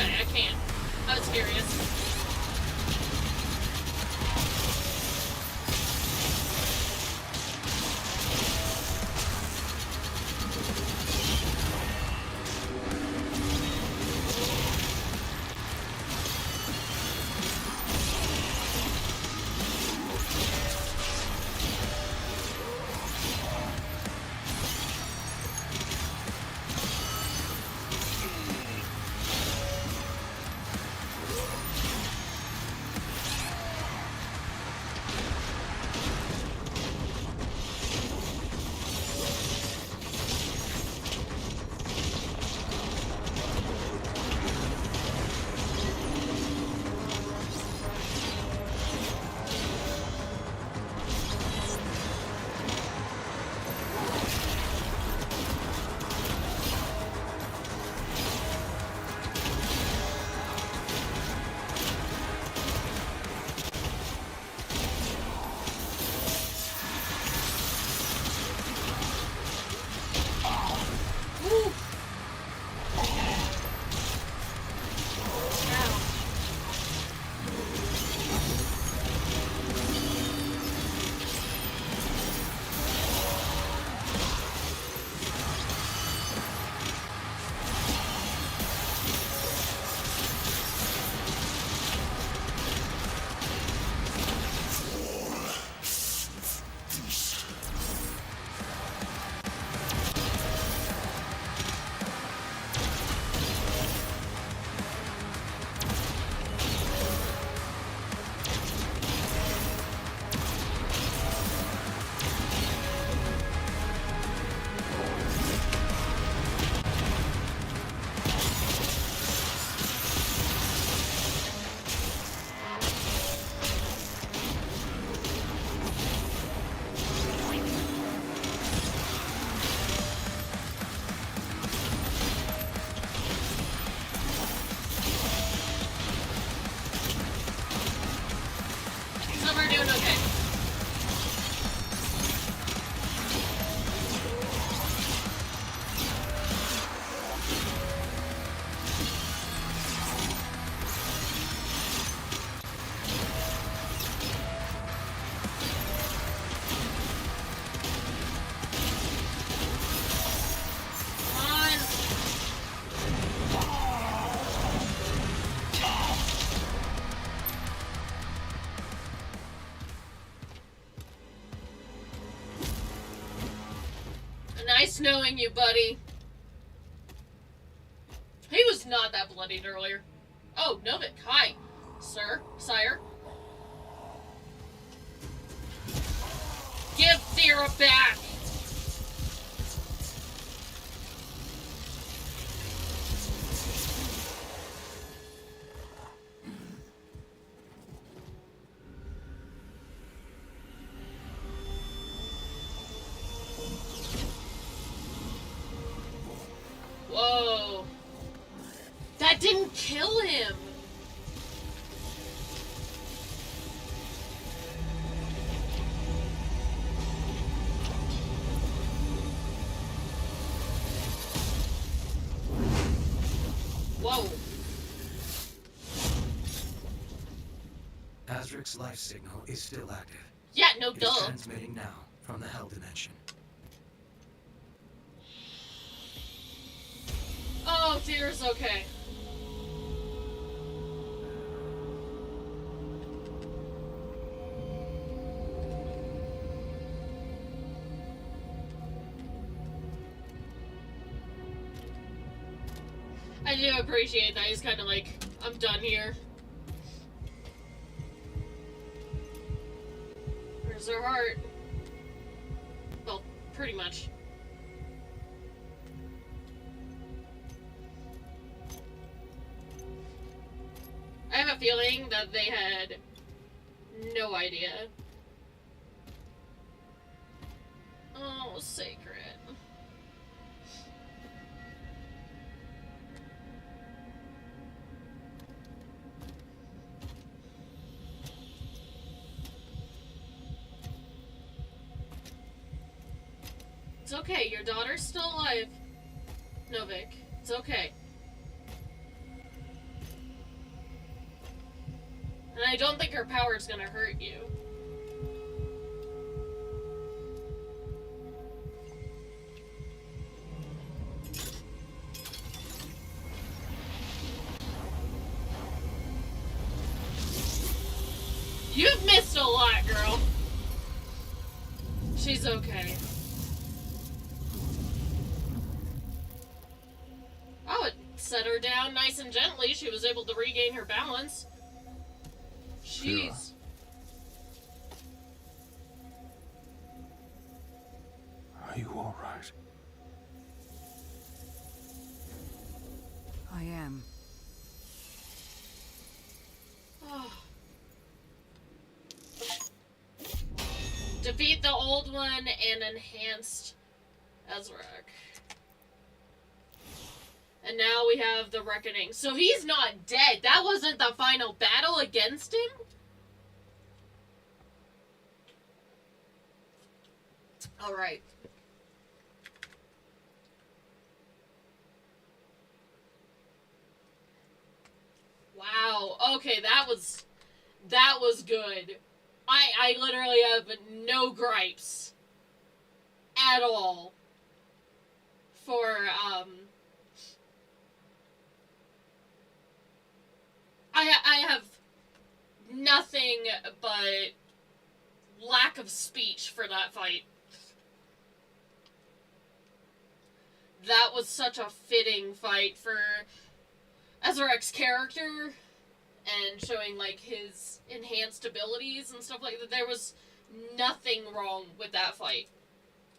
Speaker 1: Okay, I can't. I was curious. Nice knowing you, buddy. He was not that bloodied earlier. Oh, Novik, hi, sir, sire. Give Thera back! Whoa. That didn't kill him! Whoa.
Speaker 4: Azric's life signal is still active.
Speaker 1: Yeah, no
Speaker 4: It is
Speaker 1: duh.
Speaker 4: transmitting now from the Hell Dimension.
Speaker 1: Oh, Thera's okay. I do appreciate that. He's kind of like, I'm done here. Where's her heart? Well, pretty much. I have a feeling that they had no idea. Oh, sacred. It's okay, your daughter's still alive, Novik. It's okay. And I don't think her power's gonna hurt you. You've missed a lot, girl. She's okay. Oh, it set her down nice and gently. She was able to regain her balance. Jeez.
Speaker 6: Are you all right?
Speaker 7: I am.
Speaker 1: Oh. Defeat the old one and enhanced Azrak. And now we have the Reckoning. So he's not dead. That wasn't the final battle against him? Alright. Wow. Okay, that was good. I literally have no gripes at all for I have nothing but lack of speech for that fight. That was such a fitting fight for Azrak's character and showing like his enhanced abilities and stuff like that. There was nothing wrong with that fight.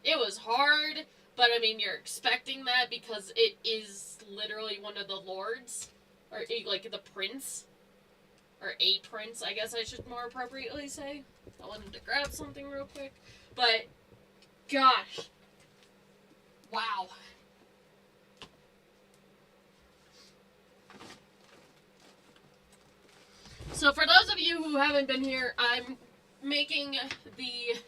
Speaker 1: It was hard, but I mean you're expecting that because it is literally one of the lords, or like the prince, or a prince, I guess I should more appropriately say. I wanted to grab something real quick, but gosh, wow. So for those of you who haven't been here, I'm making the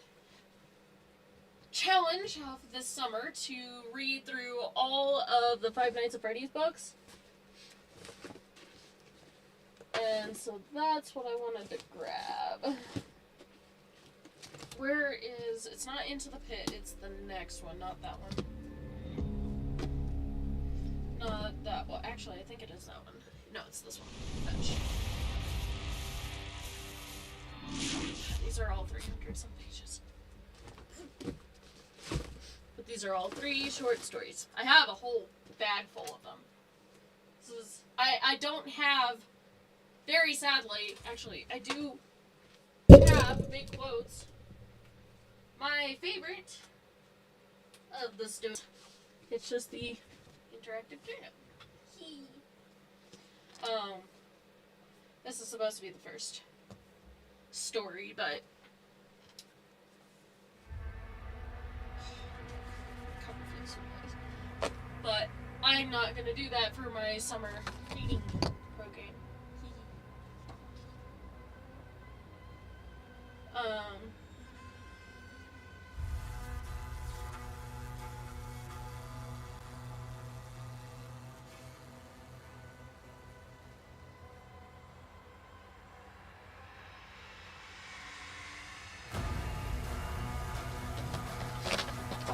Speaker 1: challenge of this summer to read through all of the Five Nights at Freddy's books. And so that's what I wanted to grab. Where is... It's not Into the Pit, it's the next one, not that one. Not that one. Actually, I think it is that one. No, it's this one. Fetch. These are all 300 some pages. But these are all 3 short stories. I have a whole bag full of them. I don't have, very sadly, actually, I do have, big quotes, my favorite of the stories. It's just the interactive jam. This is supposed to be the first story, but I'm not gonna do that for my summer reading program.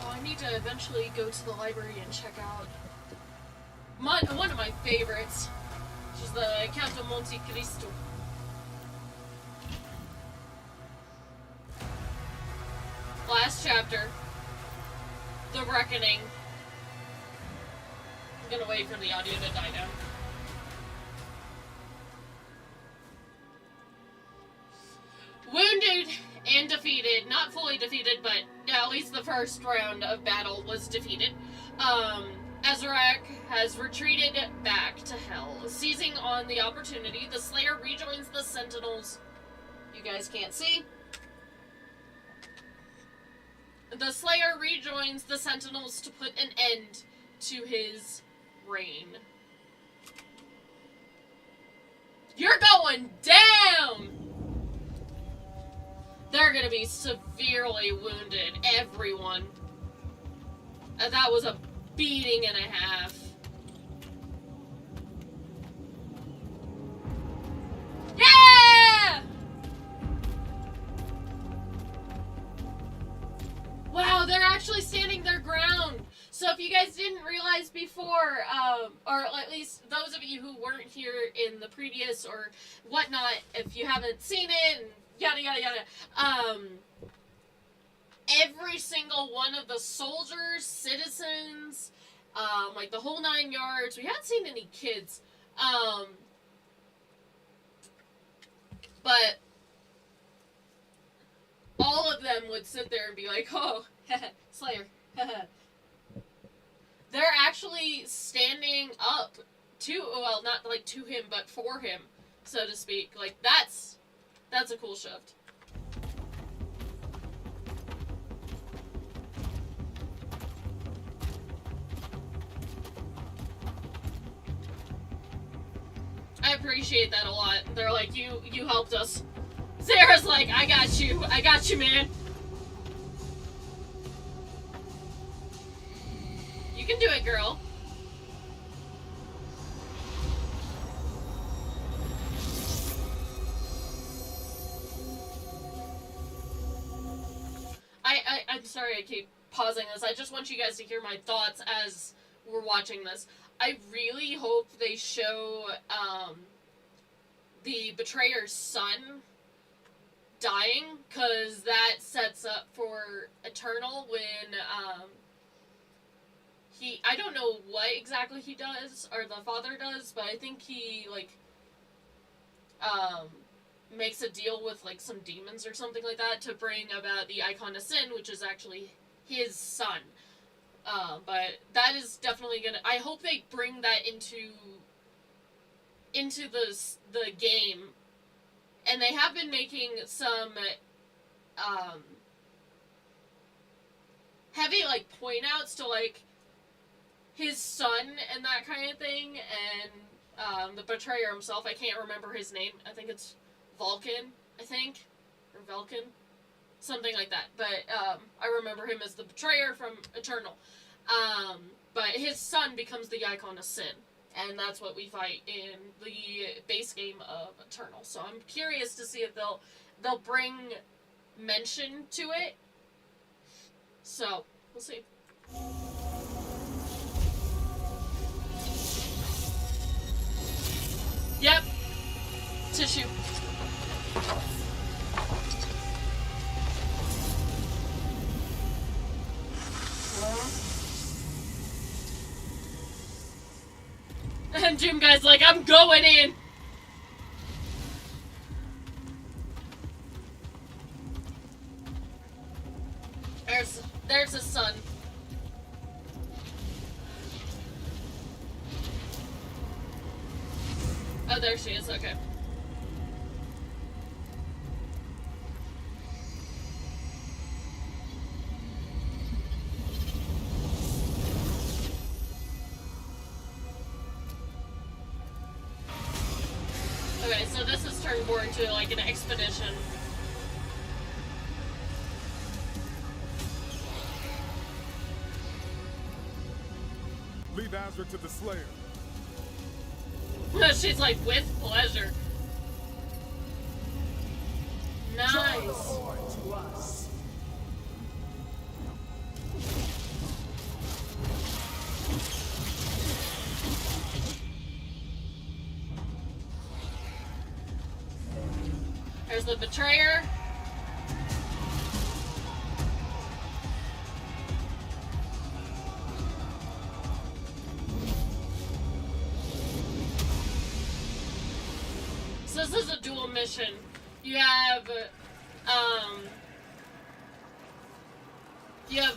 Speaker 1: I need to eventually go to the library and check out one of my favorites, which is the Count of Monte Cristo. Last chapter, The Reckoning. I'm gonna wait for the audio to die down. Wounded and defeated, not fully defeated, but at least the first round of battle was defeated. Azarak has retreated back to Hell. Seizing on the opportunity, the Slayer rejoins the Sentinels. You guys can't see. The Slayer rejoins the Sentinels to put an end to his reign. You're going down! They're gonna be severely wounded, everyone. That was a beating and a half. Yeah! Wow, they're actually standing their ground. So if you guys didn't realize before, or at least those of you who weren't here in the previous or whatnot, if you haven't seen it, and yada yada yada, every single one of the soldiers, citizens, like the whole 9 yards. We haven't seen any kids, but all of them would sit there and be like, "Oh, Slayer." They're actually standing up to, well, not like to him, but for him, so to speak. Like that's a cool shift. I appreciate that a lot. They're like, you helped us. Sarah's like, I got you, man. You can do it, girl. I'm sorry I keep pausing this. I just want you guys to hear my thoughts as we're watching this. I really hope they show the betrayer's son dying, because that sets up for Eternal when I don't know what exactly he does, or the father does, but I think he, like, makes a deal with, like, some demons or something like that to bring about the Icon of Sin, which is actually his son. But that is definitely gonna, I hope they bring that into the game. And they have been making some, heavy, like, point outs to, like, his son and that kind of thing, and, the betrayer himself. I can't remember his name. I think it's Vulcan, or Velkin, something like that. But, I remember him as the betrayer from Eternal. But his son becomes the Icon of Sin. And that's what we fight in the base game of Eternal. So I'm curious to see if they'll bring mention to it. So, we'll see. Yep. Tissue. And Doom Guy's like, I'm going in! There's his son. Oh, there she is, okay. Okay, so this has turned more into like an expedition.
Speaker 7: Leave Azra to the Slayer.
Speaker 1: She's like, with pleasure. Nice.
Speaker 7: To us.
Speaker 1: There's the betrayer. So this is a dual mission. You have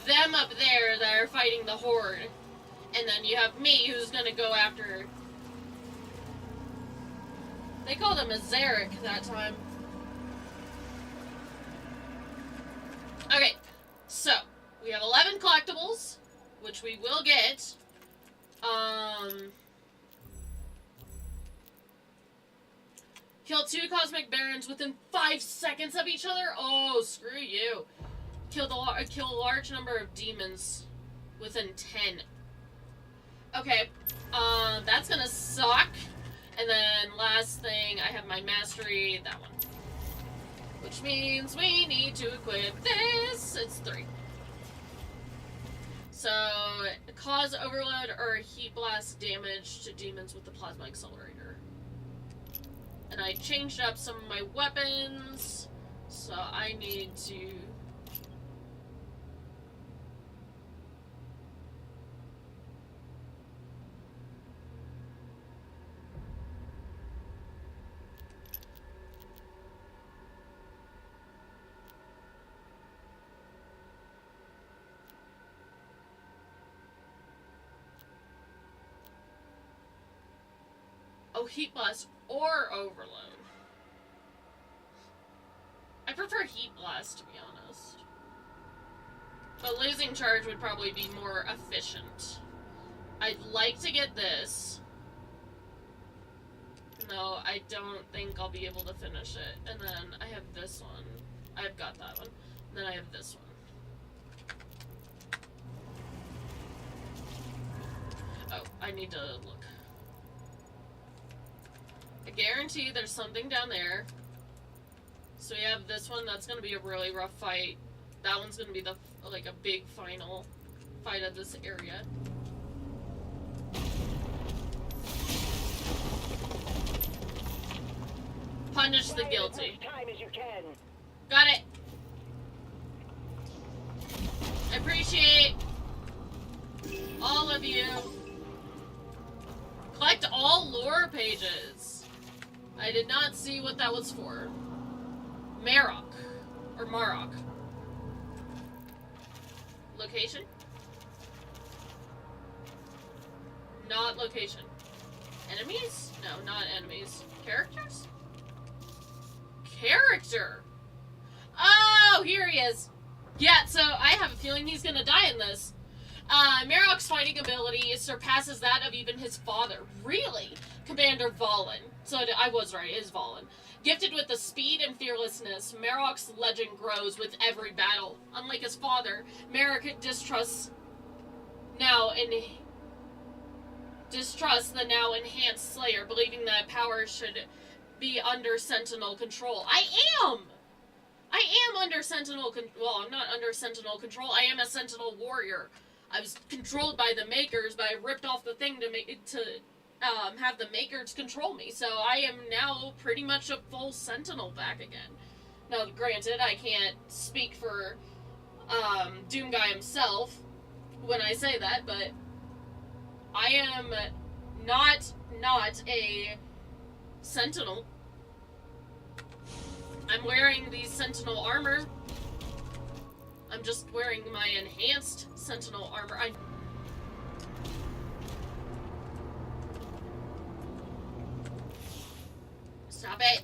Speaker 1: them up there that are fighting the Horde, and then you have me who's gonna go after. They called him a Zarek that time. Okay, so we have 11 collectibles, which we will get. Kill 2 Cosmic Barons within 5 seconds of each other? Oh, screw you. Kill a large number of demons within 10. Okay, that's gonna suck. And then last thing, I have my mastery, that one. Which means we need to equip this. It's 3. So, cause overload or heat blast damage to demons with the plasma accelerator. And I changed up some of my weapons, so I need to... Oh, heat blast or overload. I prefer heat blast, to be honest. But losing charge would probably be more efficient. I'd like to get this. No, I don't think I'll be able to finish it. And then I have this one. I've got that one. And then I have this one. Oh, I need to look. I guarantee there's something down there. So we have this one. That's going to be a really rough fight. That one's going to be the like a big final fight of this area. Punish the guilty.
Speaker 5: Time as you can.
Speaker 1: Got it. I appreciate all of you. Collect all lore pages. I did not see what that was for. Marok. Or Marok. Location? Not location. Enemies? No, not enemies. Characters? Character! Oh, here he is. Yeah, so I have a feeling he's gonna die in this. Marok's fighting ability surpasses that of even his father. Really? Commander Valen. So I was right, it is Valen. Gifted with the speed and fearlessness, Marok's legend grows with every battle. Unlike his father, Marok distrusts the now enhanced Slayer, believing that power should be under Sentinel control. I am under Sentinel well, I'm not under Sentinel control. I am a Sentinel warrior. I was controlled by the Makers, but I ripped off the thing to have the Makers control me. So I am now pretty much a full Sentinel back again. Now, granted, I can't speak for Doom Guy himself when I say that, but I am Not a sentinel. I'm wearing the sentinel armor. I'm just wearing my enhanced sentinel armor. Stop it.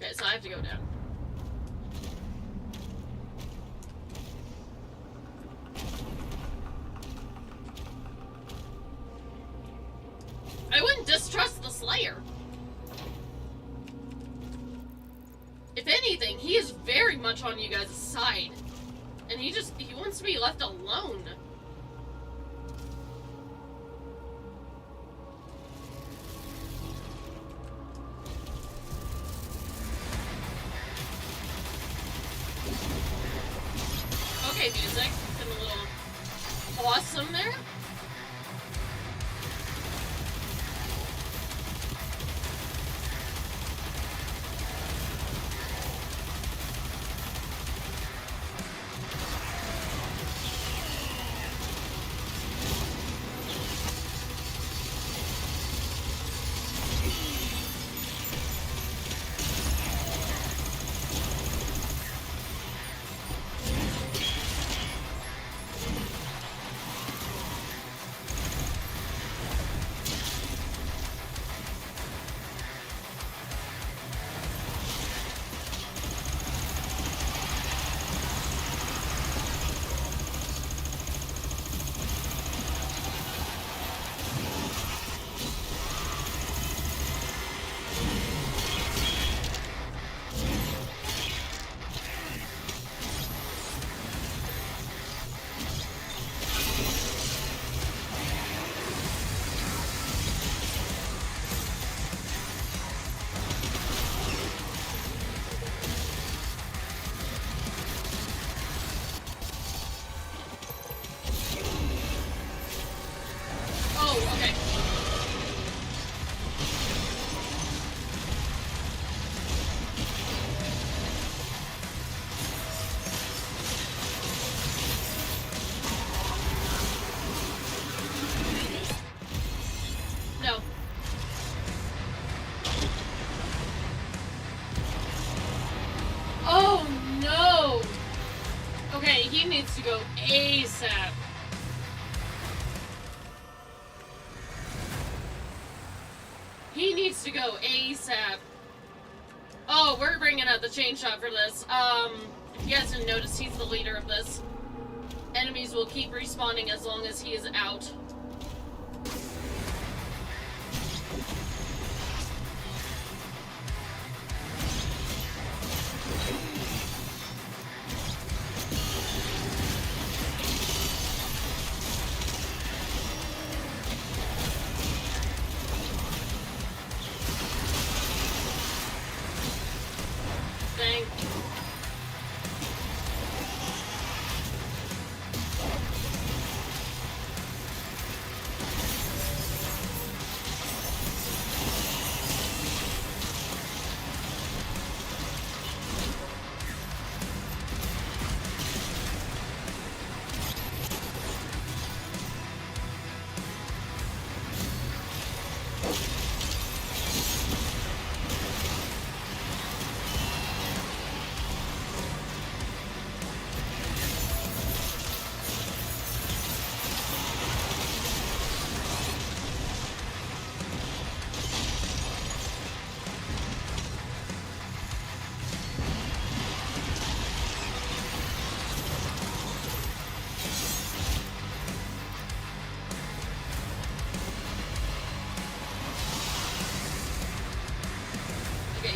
Speaker 1: Okay, so I have to go down. I wouldn't distrust the Slayer. If anything, he is very much on you guys' side. And he wants to be left alone. Okay, music. Been a little awesome there. Needs to go ASAP. He needs to go ASAP. Oh, we're bringing out the chain shot for this. If you guys didn't notice, he's the leader of this. Enemies will keep respawning as long as he is out.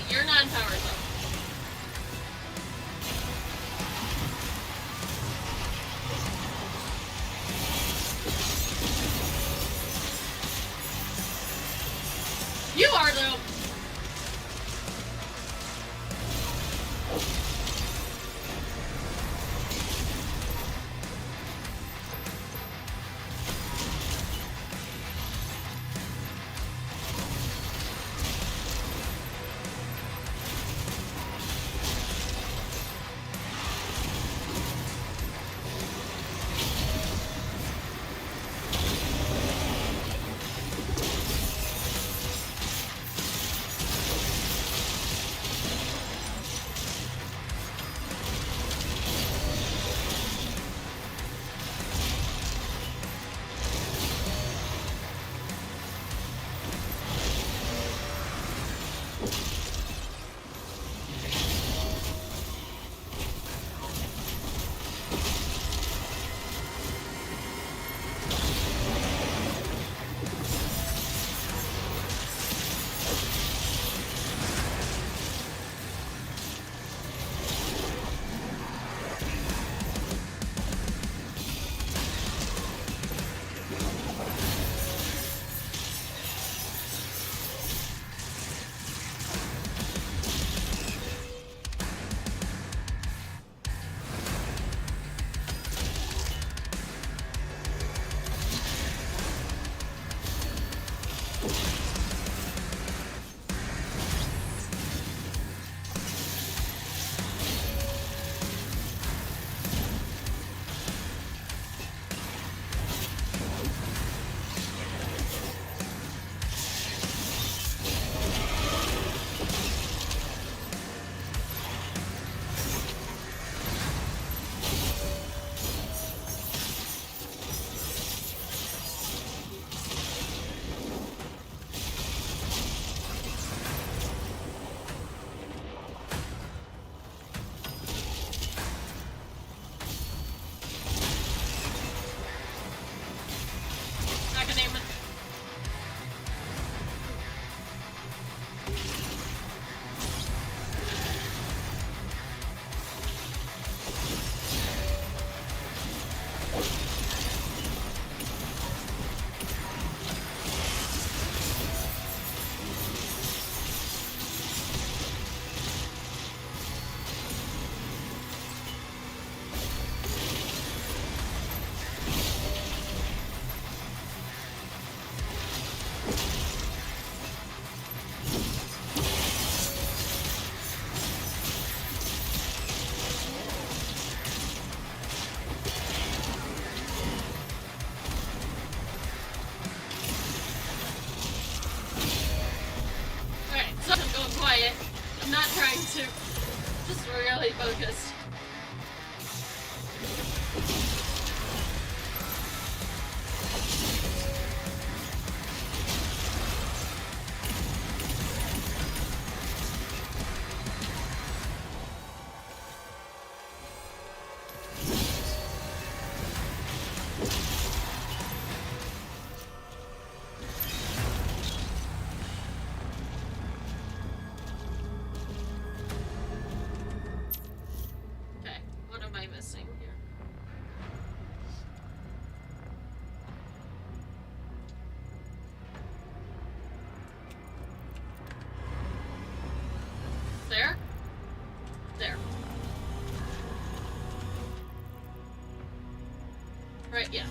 Speaker 1: You're not powered though. You are though. too. Just really focused. Okay, what am I missing here? There? There. Right, yeah.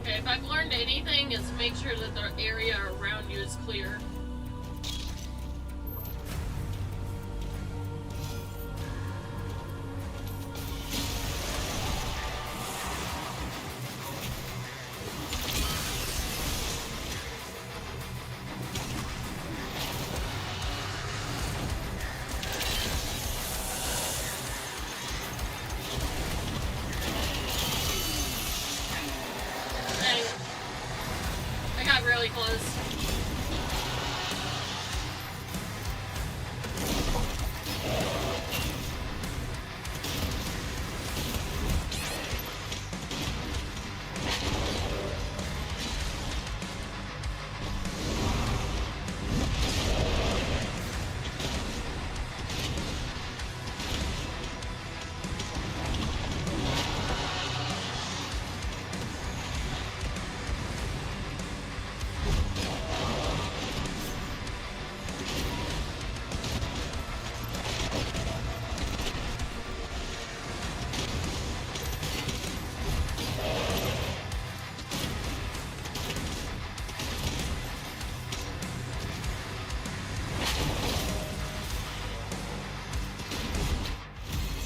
Speaker 1: Okay, if I've learned anything, it's make sure that the area around you is clear. Dang. I got really close.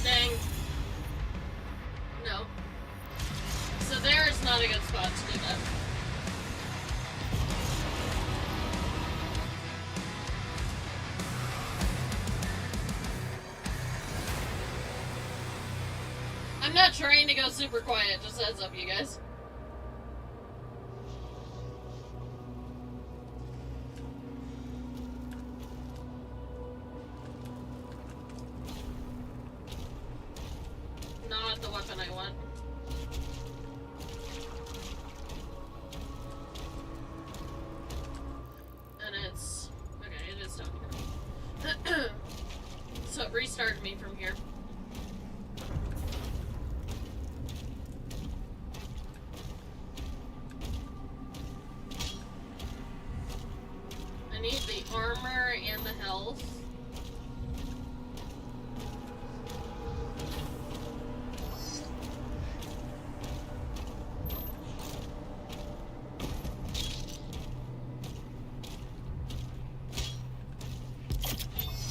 Speaker 1: Dang. No. So there is not a good spot to do that. I'm not trying to go super quiet, just heads up, you guys. Not the weapon I want. And it's... okay, it is down here. So it restarted me from here. I need the armor and the health.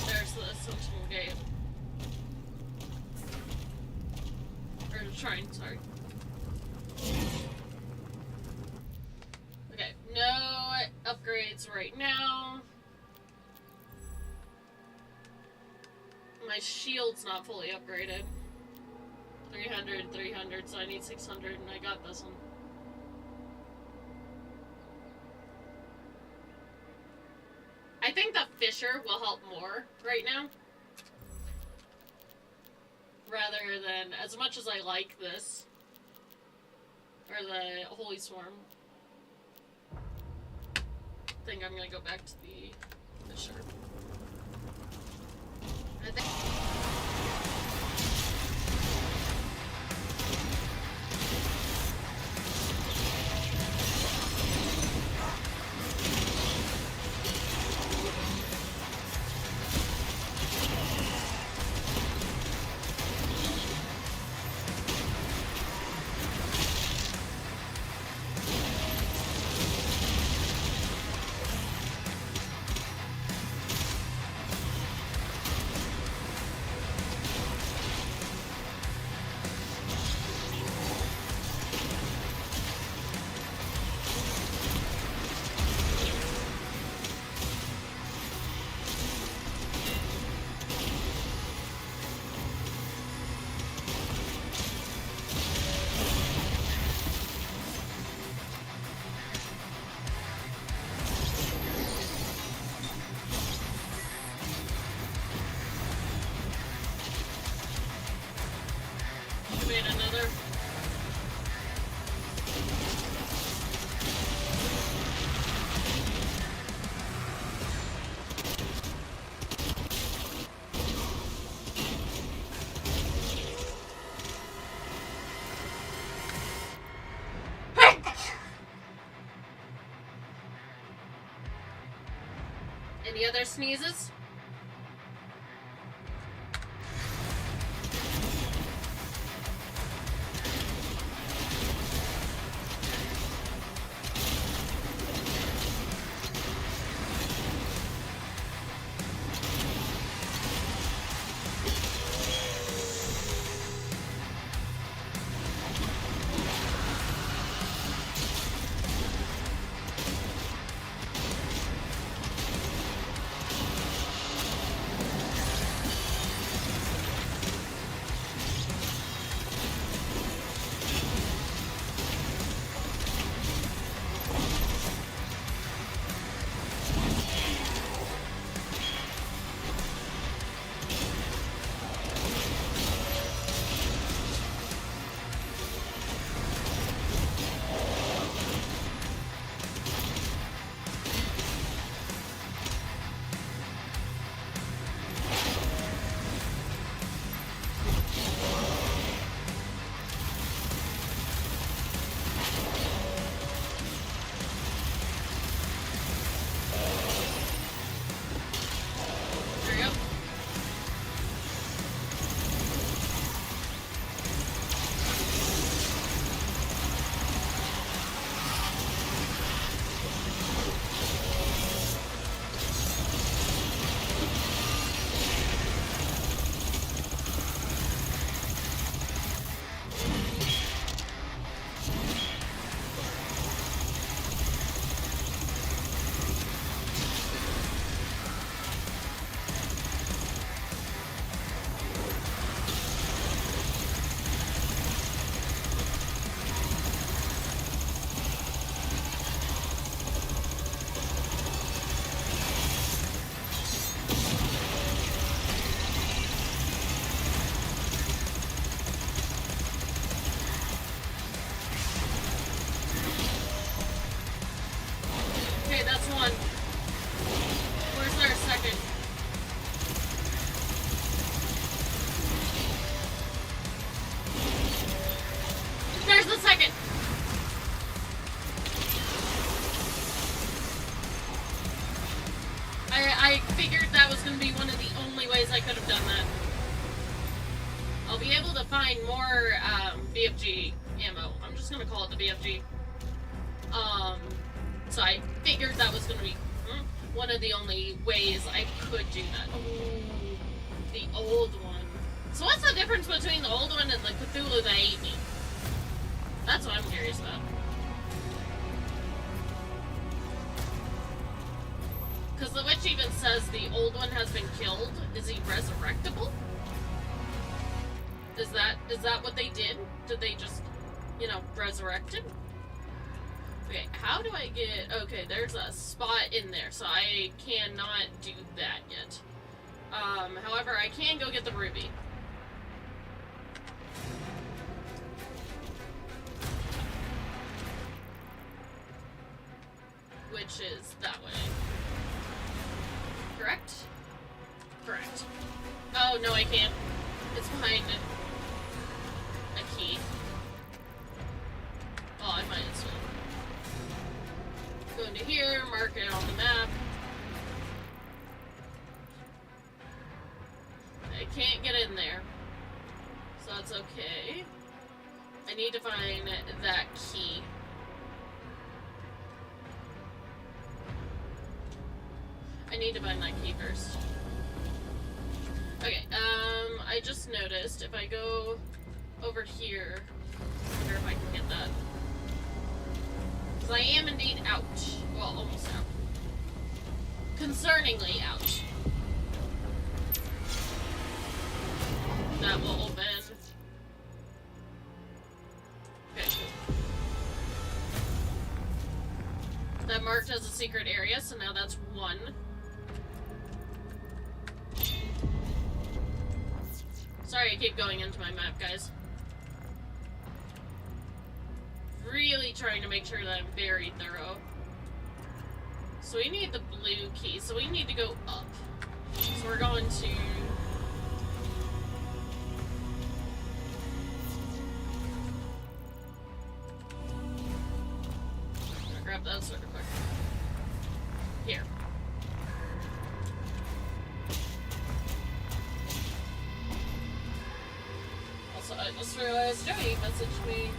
Speaker 1: There's the Sentinel Gate. Or the Shrine, sorry. Okay, no upgrades right now. My shield's not fully upgraded. 300, 300, so I need 600, and I got this one. I think the Fisher will help more right now. Rather than, as much as I like this, or the Holy Swarm, I think I'm gonna go back to the Fisher. I think. Any other sneezes? There we go. Okay, that's one. Where's our second? There's the second! I figured that was going to be one of the only ways I could have done that. I'll be able to find more BFG ammo. I'm just going to call it the BFG. So I figured that was going to be one of the only ways I could do that. Ooh, the old one. So what's the difference between the old one and the Cthulhu that ate me? That's what I'm curious about. Because the witch even says the old one has been killed. Is he resurrectable? Is that what they did? Did they just, you know, resurrect him? Okay, how do I get... Okay, there's a spot in there, so I cannot do that yet. However, I can go get the ruby. Which is that way. Correct? Correct. Oh, no, I can't. It's behind a key. Oh, I might as well. Go into here, mark it on the map. I can't get in there. So that's okay. I need to find that key. I need to find that key first. Okay, I just noticed if I go over here, I wonder if I can get that. Because I am indeed out. Well, almost out. Concerningly out. That will open. Okay, cool. That marked as a secret area, so now that's one. Sorry, I keep going into my map, guys. Really trying to make sure that I'm very thorough. So we need the blue key, so we need to go up. So we're going to... I'm gonna grab that sort of quick. Here. just realized Joey messaged me.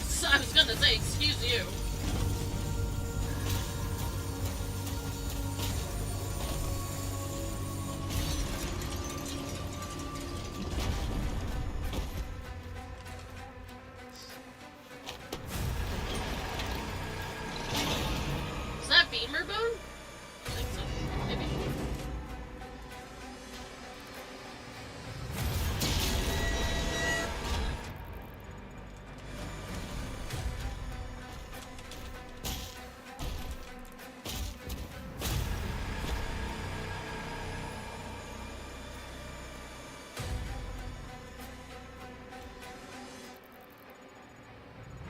Speaker 1: So I was gonna say, excuse you. Is that Beamer Bone? I think so. Maybe.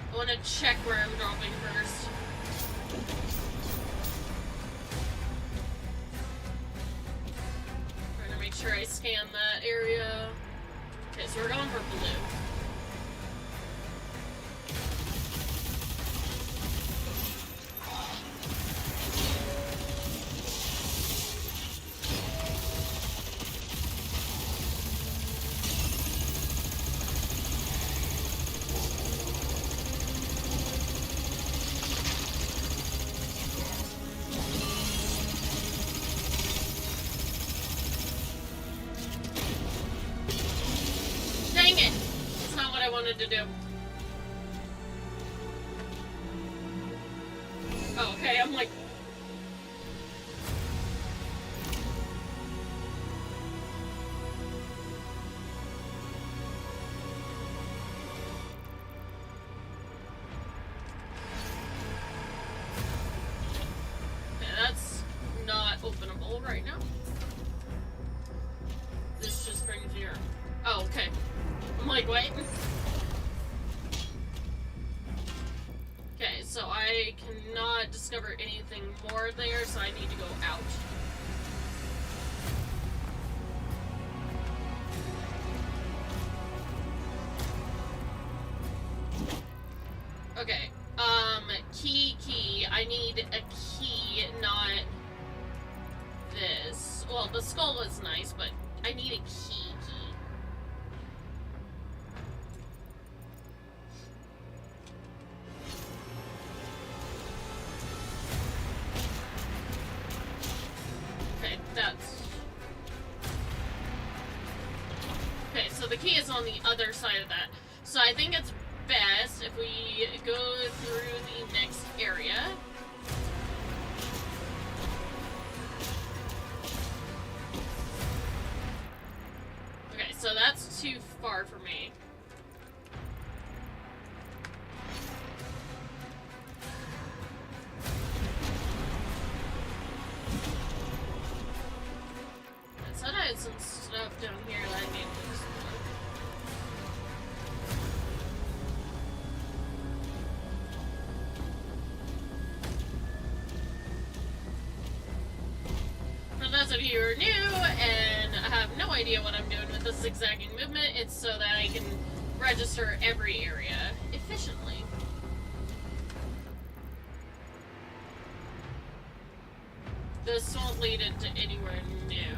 Speaker 1: I want to check where I'm dropping first. Trying to make sure I scan that area. Okay, so we're going for blue. Dang it! That's not what I wanted to do. Oh, okay, I'm like... Okay, that's not openable right now. This just brings your... Oh, okay. I'm like, wait. Okay, so I cannot discover anything more there, so I need to go out. Okay, key. I need a key, not this. Well, the skull is nice, but I need a key. Okay, that's... Okay, so the key is on the other side of that. So I think it's best if we go through the next area. Okay, so that's too far for me. I said I had some stuff down here that I need to explore. For those of you who are new and have no idea what I'm doing with this zigzagging movement, it's so that I can register every area efficiently. This won't lead into anywhere new.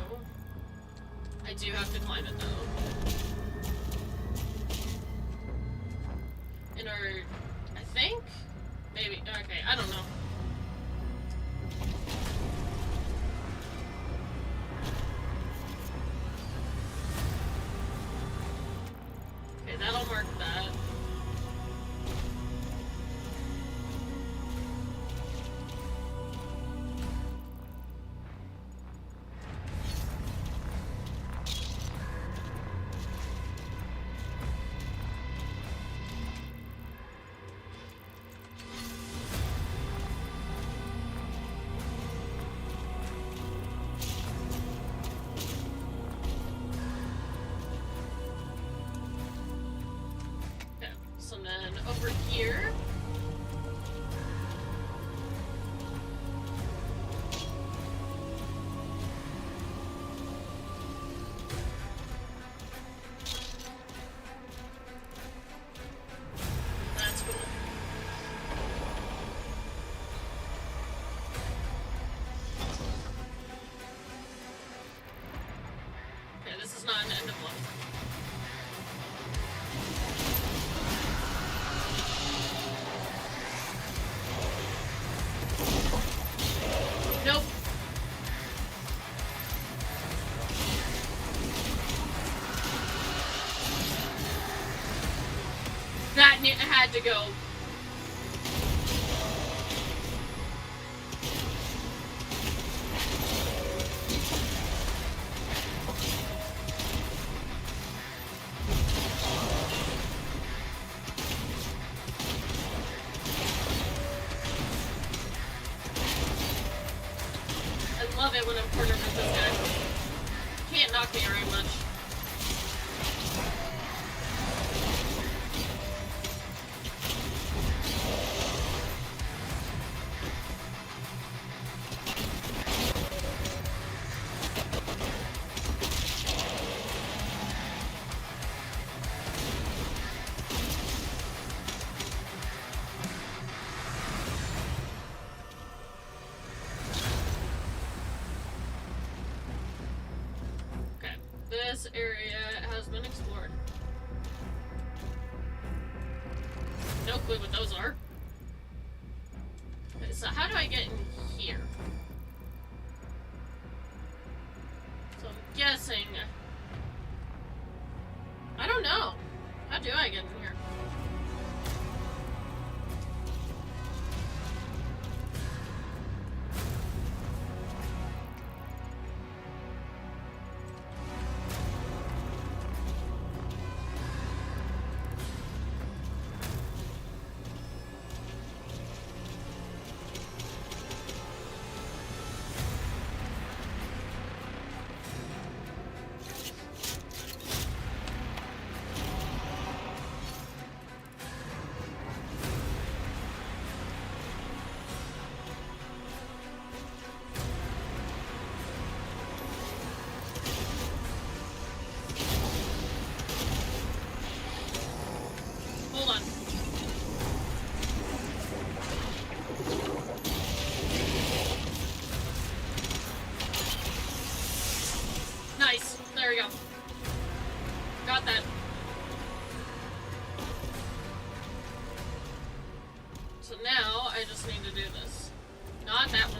Speaker 1: I do have to climb it though. In order, I think? Maybe, okay, I don't know. Okay, that'll mark that. Okay, so then over here. That's cool. on, end of level. Nope. That had to go. I love it when I'm cornered with this guy. Can't knock me around much. This area has been explored. No clue what those are. Okay, so how do I get in here? So I'm guessing... I don't know. How do I get in here? Hold on. Nice. There we go. Got that. So now I just need to do this. Not that one.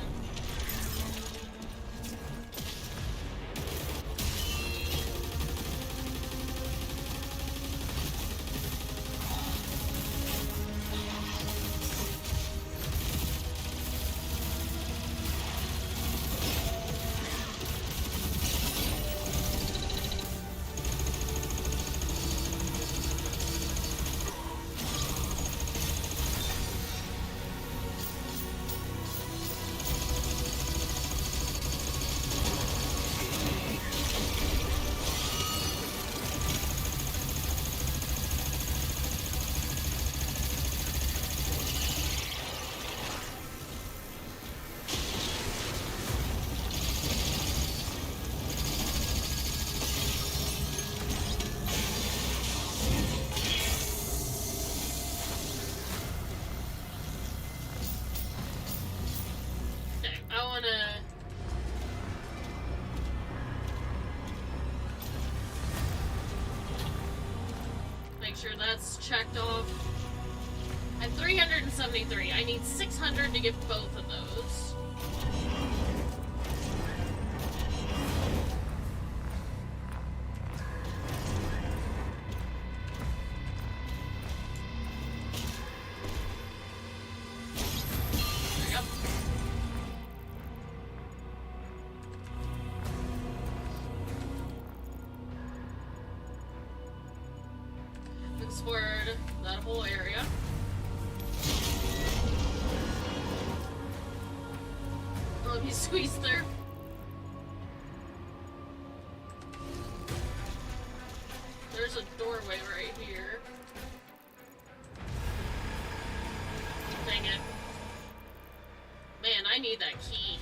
Speaker 1: Make sure that's checked off. At 373, I need 600 to get both of those. There we go. Explored that whole area. Let me squeeze through. There's a doorway right here. Dang it. Man, I need that key.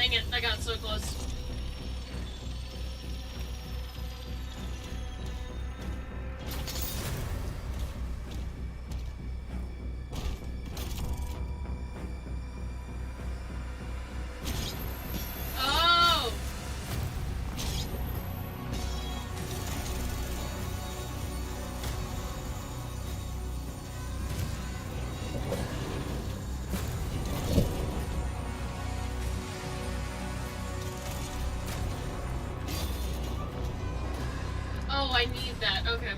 Speaker 1: Dang it, I got so close. Oh! Oh, I need that. Okay.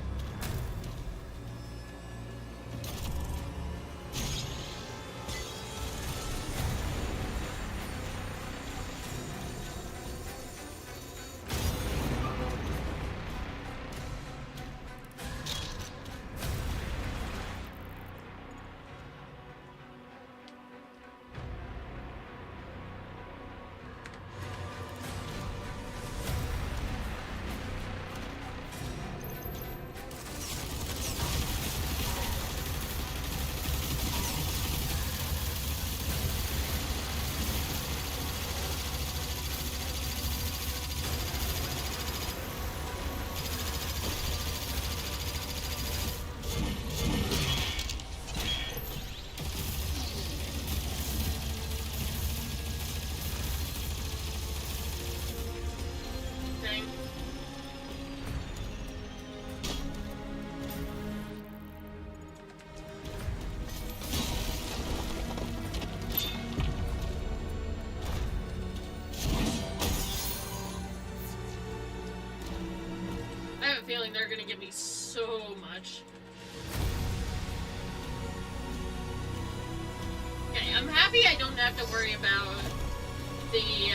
Speaker 1: Dang. I have a feeling they're gonna give me so much. Okay, I'm happy I don't have to worry about the,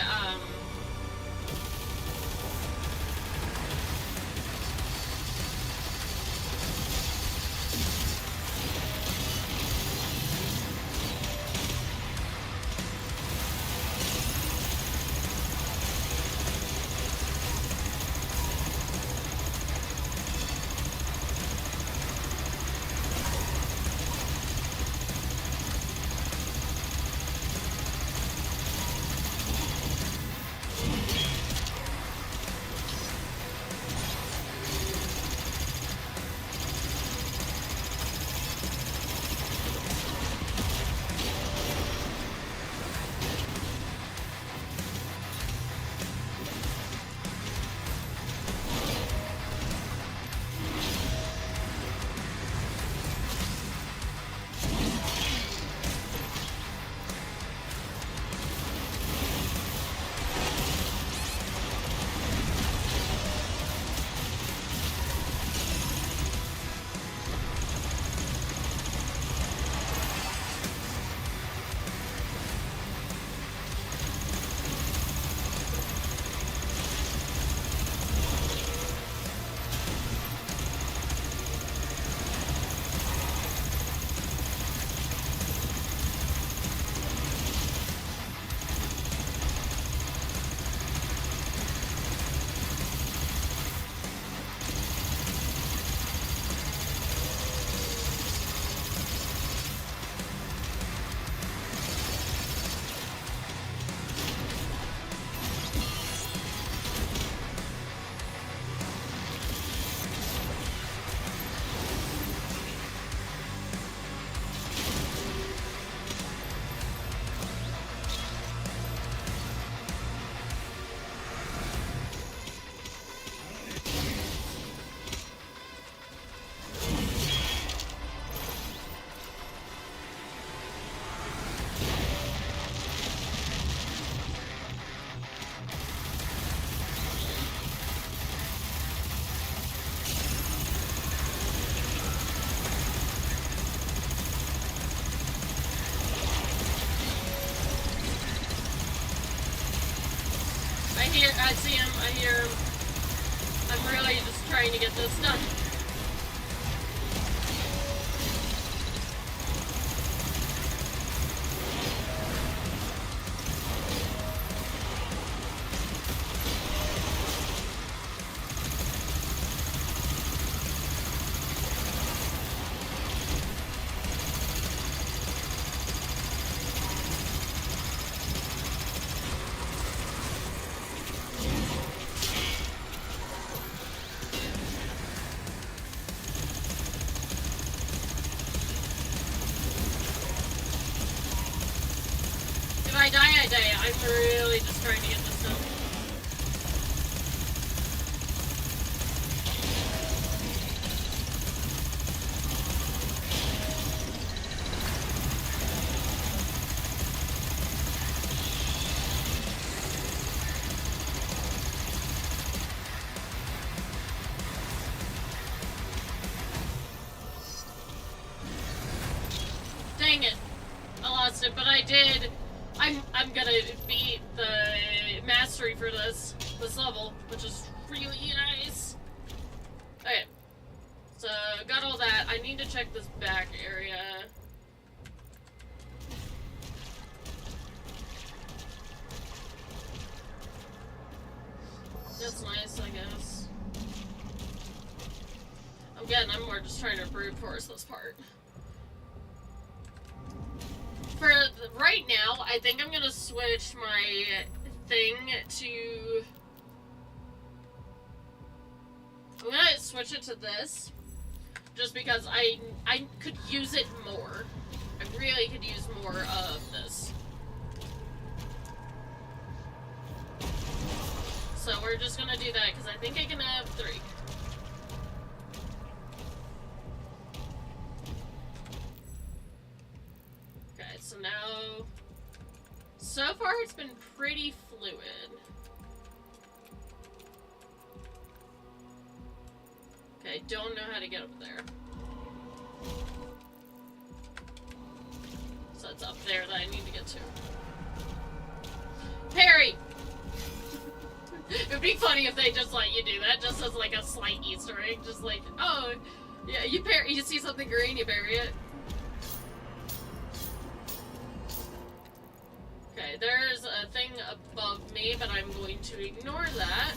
Speaker 1: I see him, I hear him. I'm really just trying to get this done. my day. I'm really just trying to get this done. Dang it. I lost it, but I did. I'm gonna beat the mastery for this level, which is really nice. Okay. So, got all that. I need to check this back area. That's nice, I guess. Again, I'm more just trying to brute force this part. For right now, I think I'm gonna switch my thing to... I'm gonna switch it to this. Just because I could use it more. I really could use more of this. So we're just gonna do that, because I think I can have 3. Okay, so now... So far it's been pretty fluid. Okay, I don't know how to get up there. So it's up there that I need to get to. Parry! It would be funny if they just let you do that, just as like a slight Easter egg. Just like, oh, yeah, you see something green, you parry it. Okay, there's a thing above me, but I'm going to ignore that.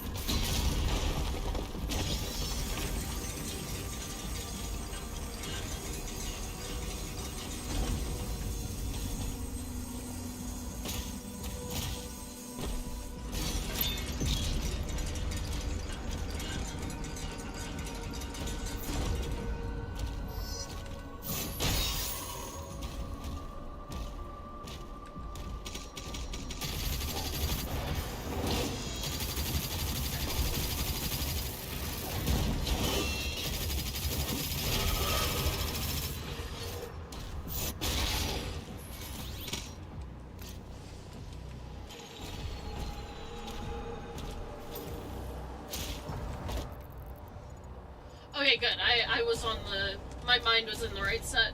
Speaker 1: Okay, good. I was on the... My mind was in the right set.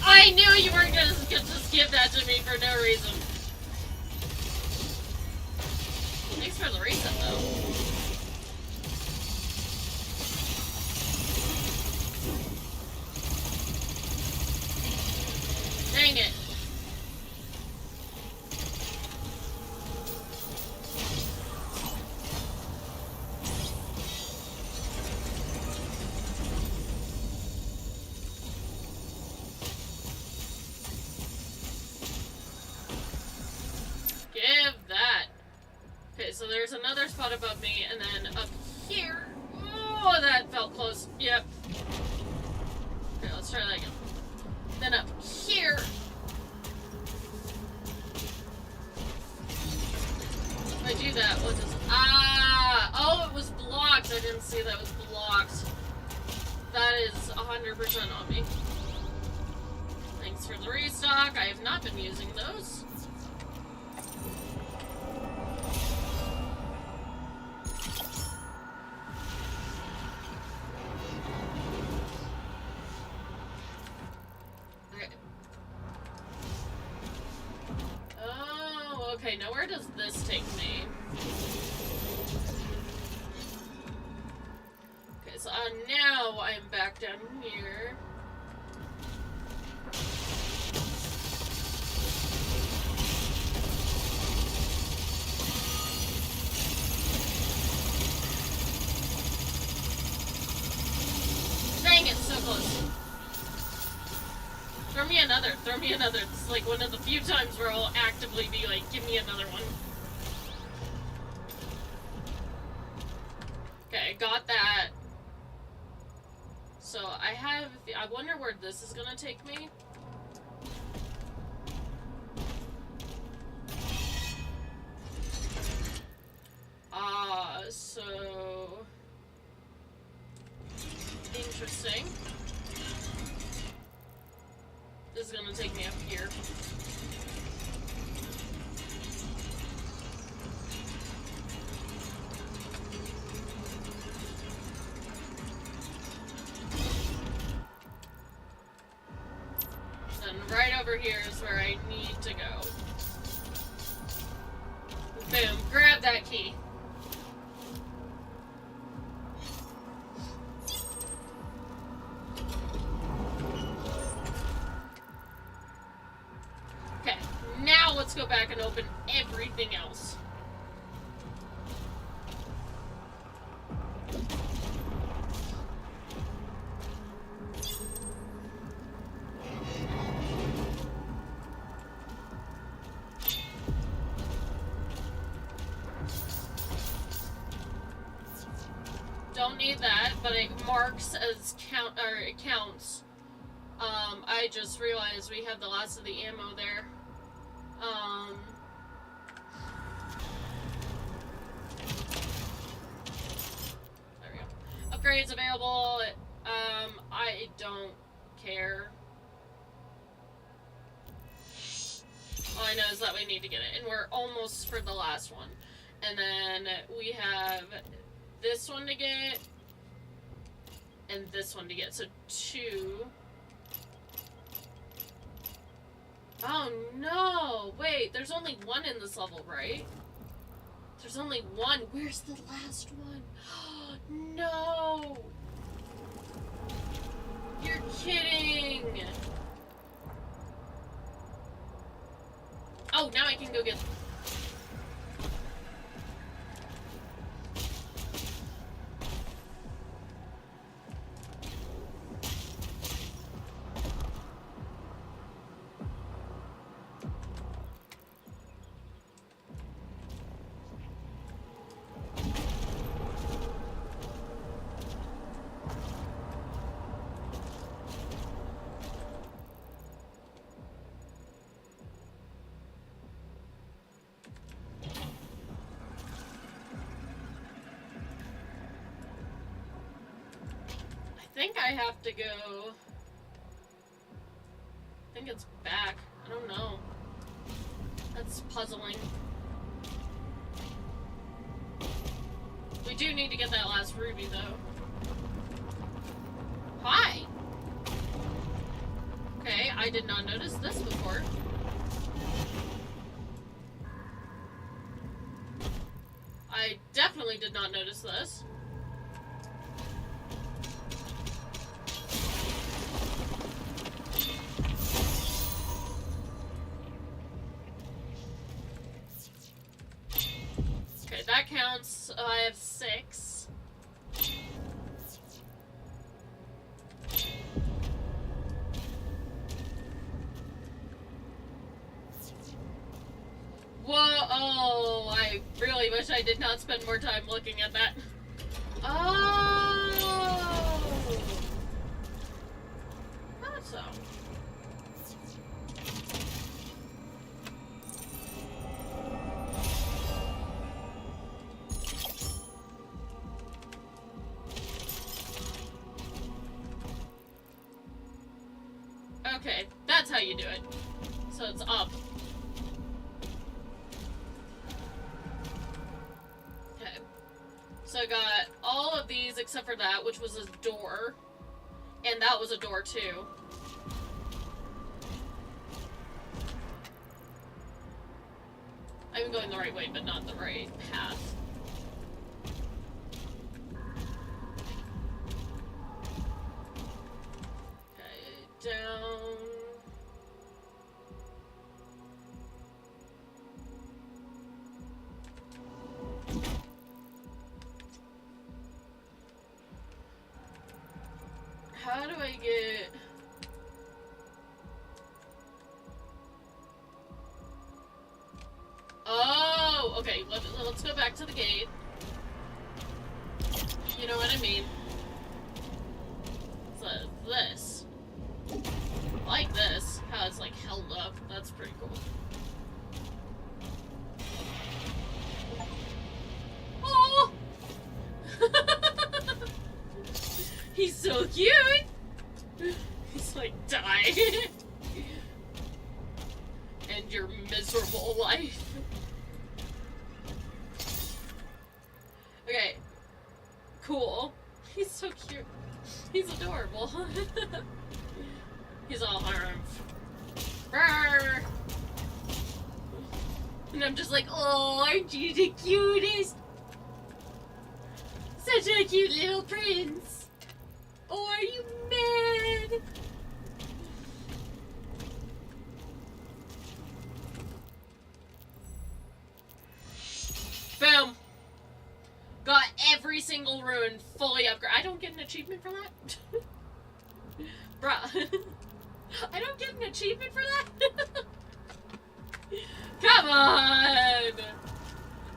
Speaker 1: I knew you weren't gonna just give that to me for no reason. Thanks for the reset, though. Dang it. So there's another spot above me, and then up here. Oh, that felt close. Yep. Okay, let's try that again. Then up here. If I do that, what does... Ah! Oh, it was blocked. I didn't see that was blocked. That is 100% on me. Thanks for the restock. I have not been using those. Okay, now where does this take me? Okay, so now I'm back down here. Dang it, so close. Throw me another, throw me another. It's like one of the few times where I'll actively be like, give me another one. Okay, I got that. So I have, I wonder where this is gonna take me. interesting. This is gonna take me up here. And right over here is where I need to go. Boom, grab that key. Okay, now let's go back and open everything else. Don't need that, but it marks as count, or it counts. I just realized we have the last of the ammo there. There we go. Upgrades available. I don't care. All I know is that we need to get it, and we're almost for the last one. And then we have this one to get, and this one to get. So 2. Oh no! Wait, there's only 1 in this level, right? There's only 1. Where's the last one? No! You're kidding! Oh, now I can go get... I think I have to go... I think it's back. I don't know. That's puzzling. We do need to get that last ruby, though. Hi! Okay, I did not notice this before. I definitely did not notice this. Okay, that counts. I have 6. Whoa! Oh, I really wish I did not spend more time looking at that. Oh! Not so. Okay, that's how you do it. So it's up. Okay. So I got all of these except for that, which was a door. And that was a door too. I'm going the right way, but not the right path. Okay, down. How do I get... Oh, okay, let's go back to the gate. You know what I mean. So, this. Like this. How it's like held up. That's pretty cool. Oh! He's so cute! He's like, die. And your miserable life. Okay. Cool. He's so cute. He's adorable. He's all harmed. Brr. And I'm just like, oh, aren't you the cutest? Such a cute little prince. Oh, are you mad? Boom. Got every single rune fully upgraded. I don't get an achievement for that? Bruh. I don't get an achievement for that? Come on!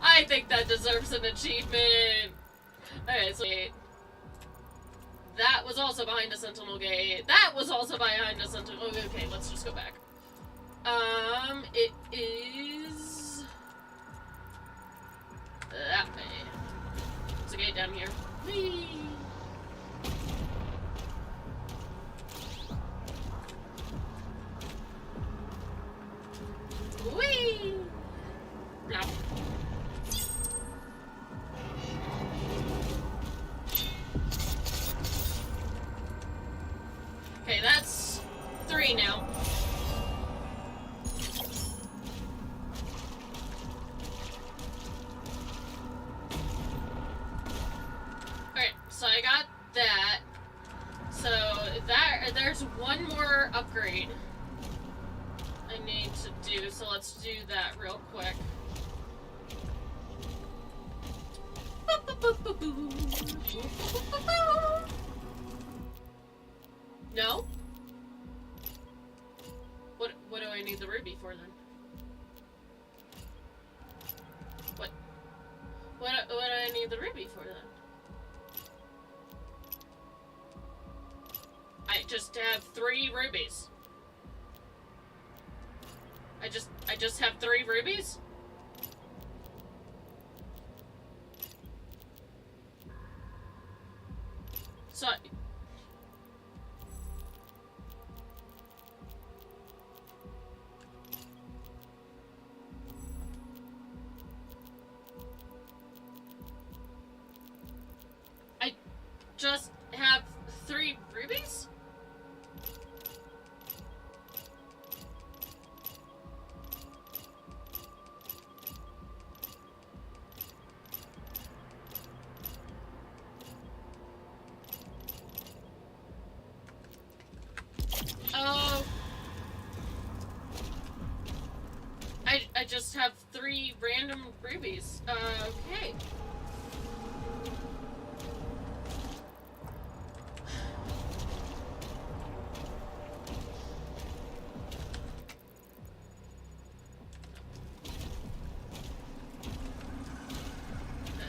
Speaker 1: I think that deserves an achievement. Alright, so that was also behind a sentinel gate. That was also behind a sentinel. Okay, let's just go back. It is that way. There's a gate down here. Whee! Whee! No. Okay, that's 3 now. Alright, so I got that. So there's one more upgrade I need to do, so let's do that real quick. No? What do I need the ruby for then? What do I need the ruby for then? I just have 3 rubies. I just have 3 rubies? So I just have 3 rubies? Oh. I just have 3 random rubies. Okay.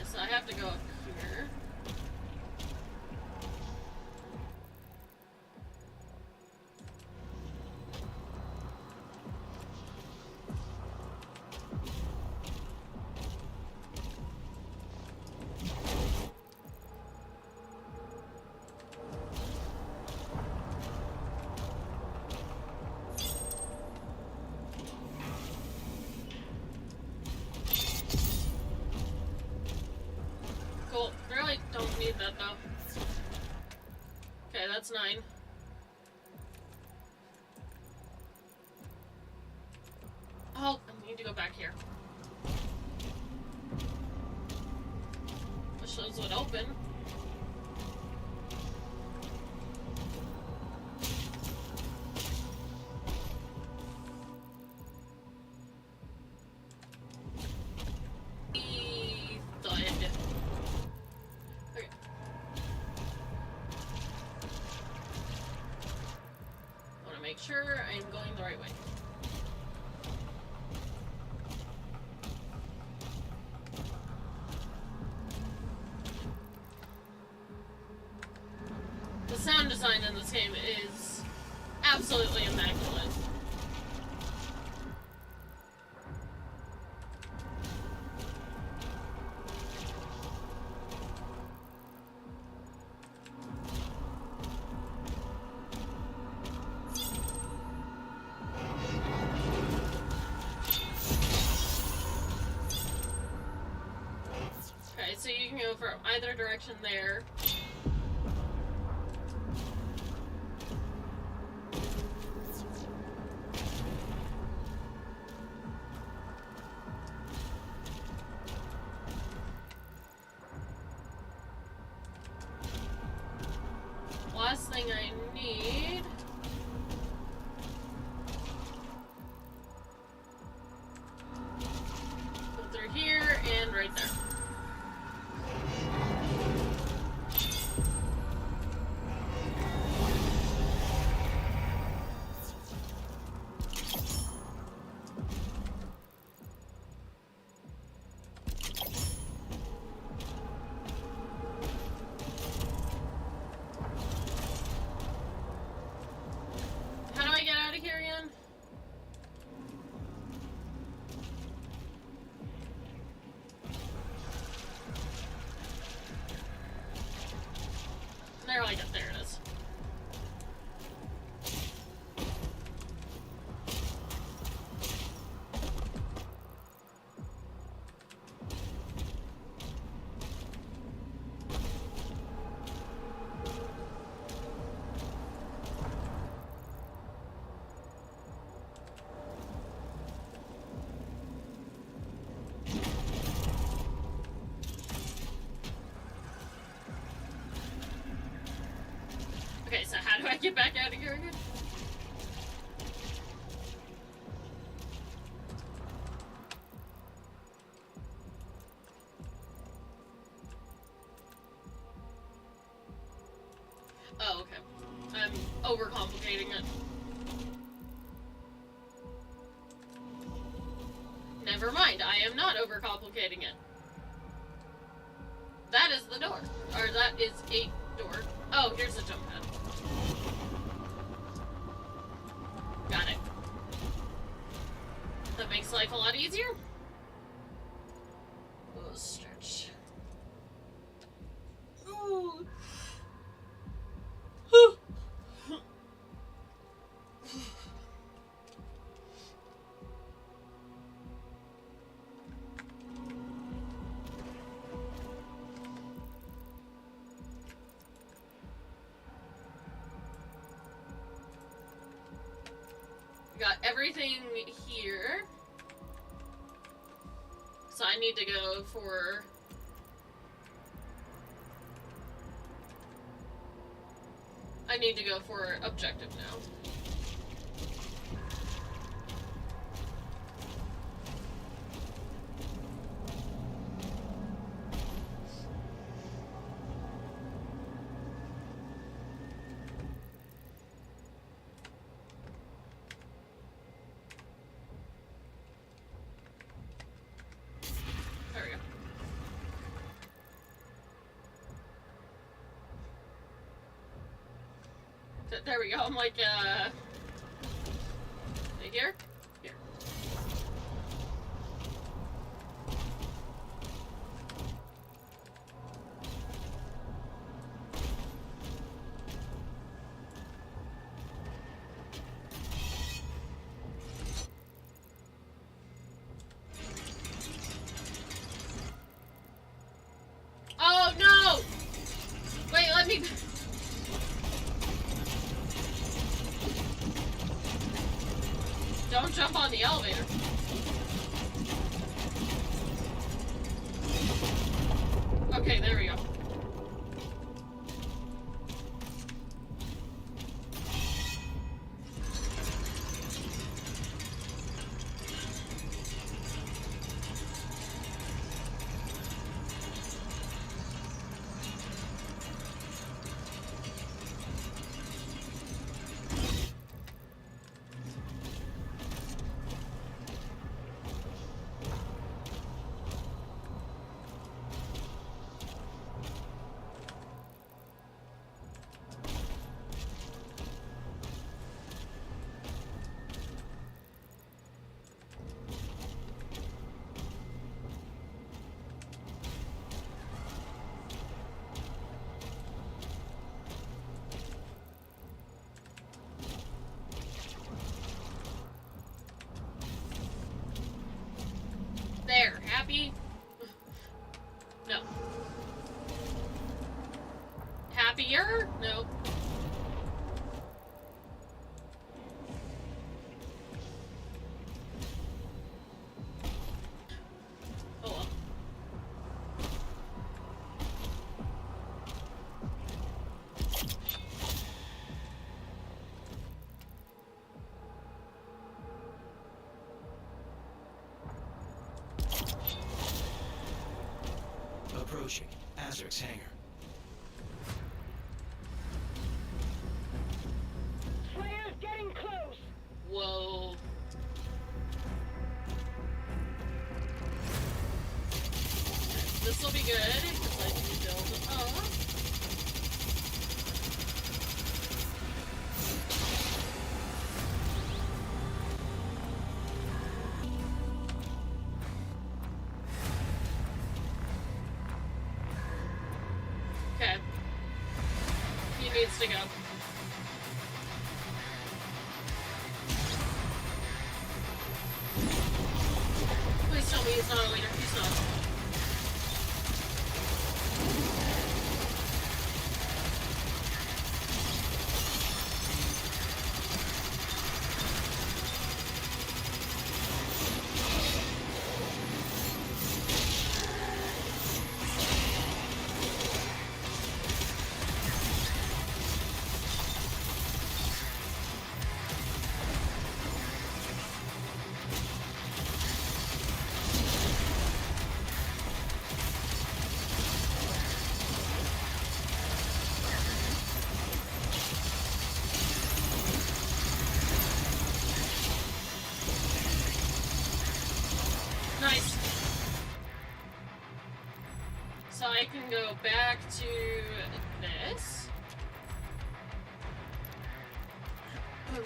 Speaker 1: So I have to go up here. Cool. Really don't need that though. Okay, that's 9. Oh, I need to go back here. Wish those would open. Thud. Okay. I want to make sure I'm going the right way. The sound design in this game is absolutely immaculate. can go from either direction there. Last thing I need. Go through here and right there. How do I get out of here again? There I go. There it is. Okay, so how do I get back out of here again? Oh, okay. I'm overcomplicating it. Never mind, I am not overcomplicating it. That is the door. Or that is a door. Oh, here's the jump pad. Got it. That makes life a lot easier. Oh, stretch. Ooh. Got everything here. So I need to go for... I need to go for objective now. There we go. There we go. I'm like, here? Here. Oh no! Wait, let me. Don't jump on the elevator. Okay, there we go. happier? Nope. Oh well.
Speaker 4: Approaching Azric's hangar.
Speaker 5: Slayer's getting close.
Speaker 1: Whoa. This will be good because I can build up. Okay. He needs to go. Please tell me he's not a leader. He's not. Nice. So I can go back to this. Cool.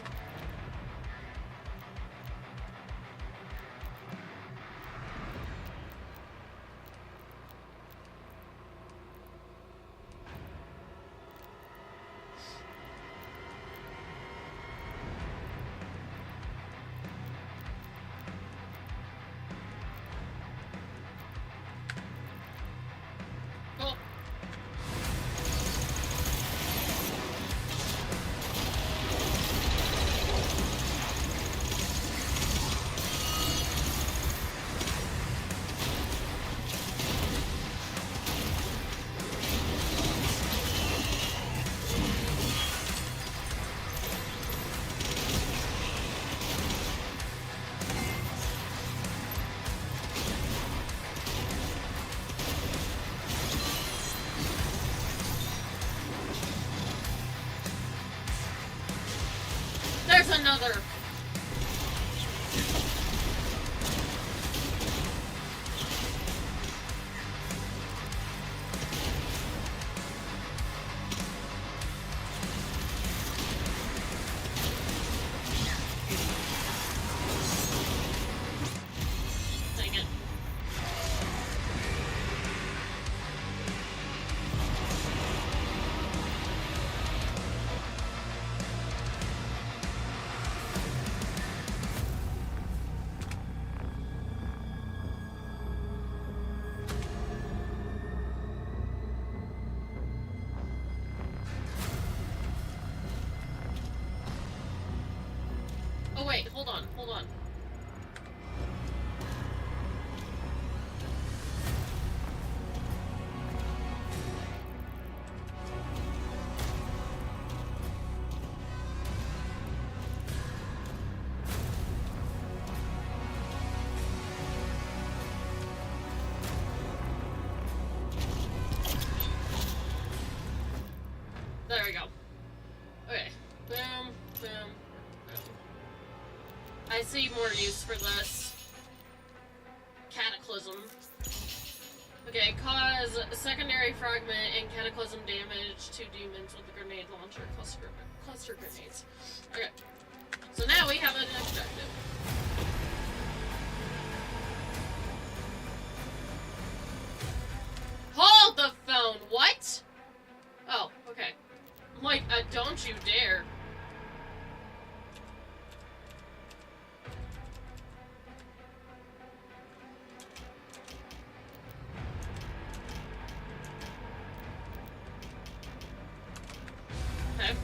Speaker 1: There's another. Dang it. Oh wait, hold on, hold on. There we go. Okay. Boom, boom, boom. I see more use for this. Cataclysm. Okay, cause secondary fragment and cataclysm damage to demons with the grenade launcher cluster grenades. Okay. So now we have an objective. Hold the phone! What? Oh, okay. I'm like, don't you dare. Okay.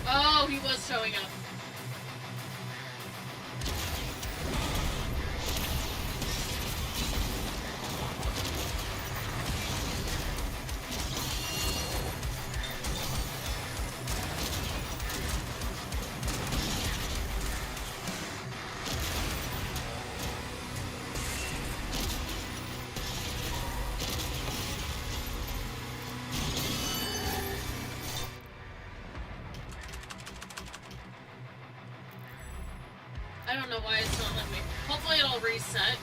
Speaker 1: Oh, he was showing up. I don't know why it's not letting me. Hopefully it'll reset.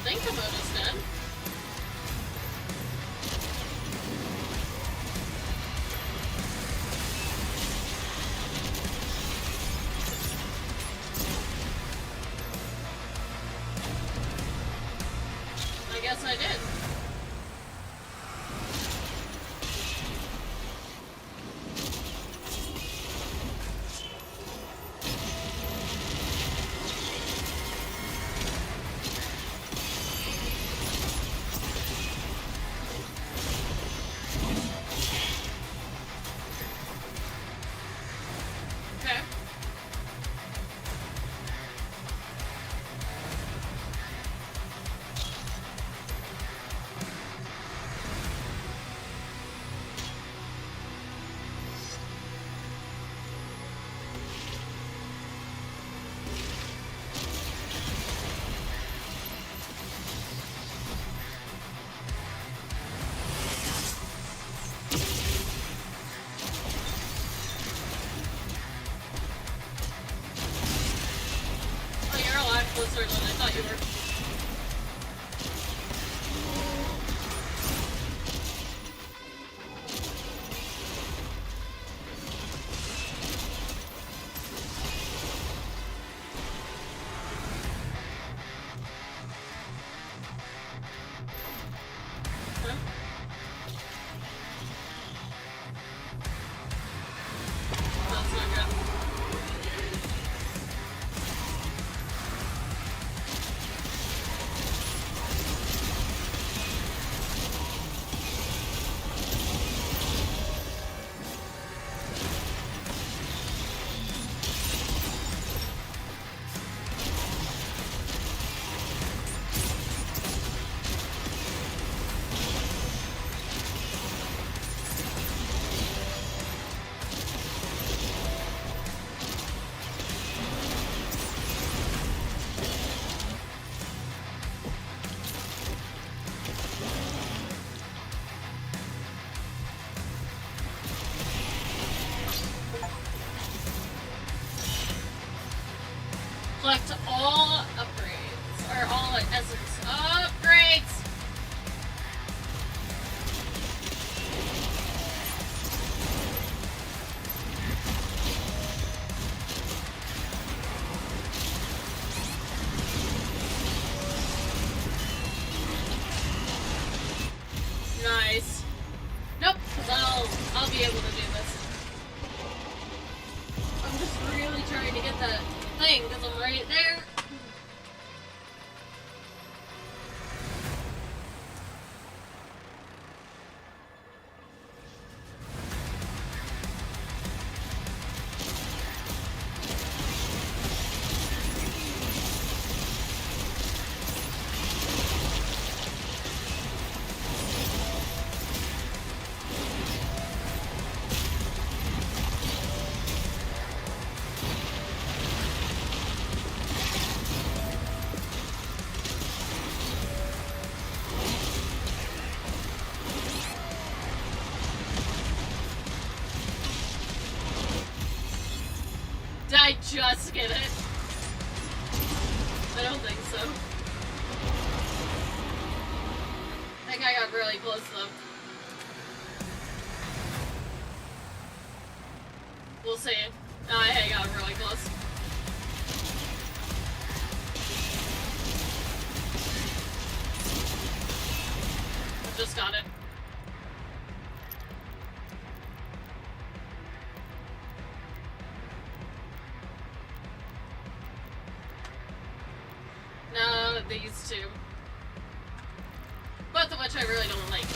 Speaker 1: think Komodo's dead. I guess I did. Okay. Oh, you're a lot closer than I thought you were. Huh? That's not good. Collect all upgrades, or all essence upgrades. Nice. Nope, because I'll be able to do this. I'm just really trying to get that thing because I'm right there. Did I just get it? I don't think so. I think I got really close though. We'll see. I got really close. I just got it. No, these two. Both of which I really don't like.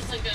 Speaker 1: isn't good.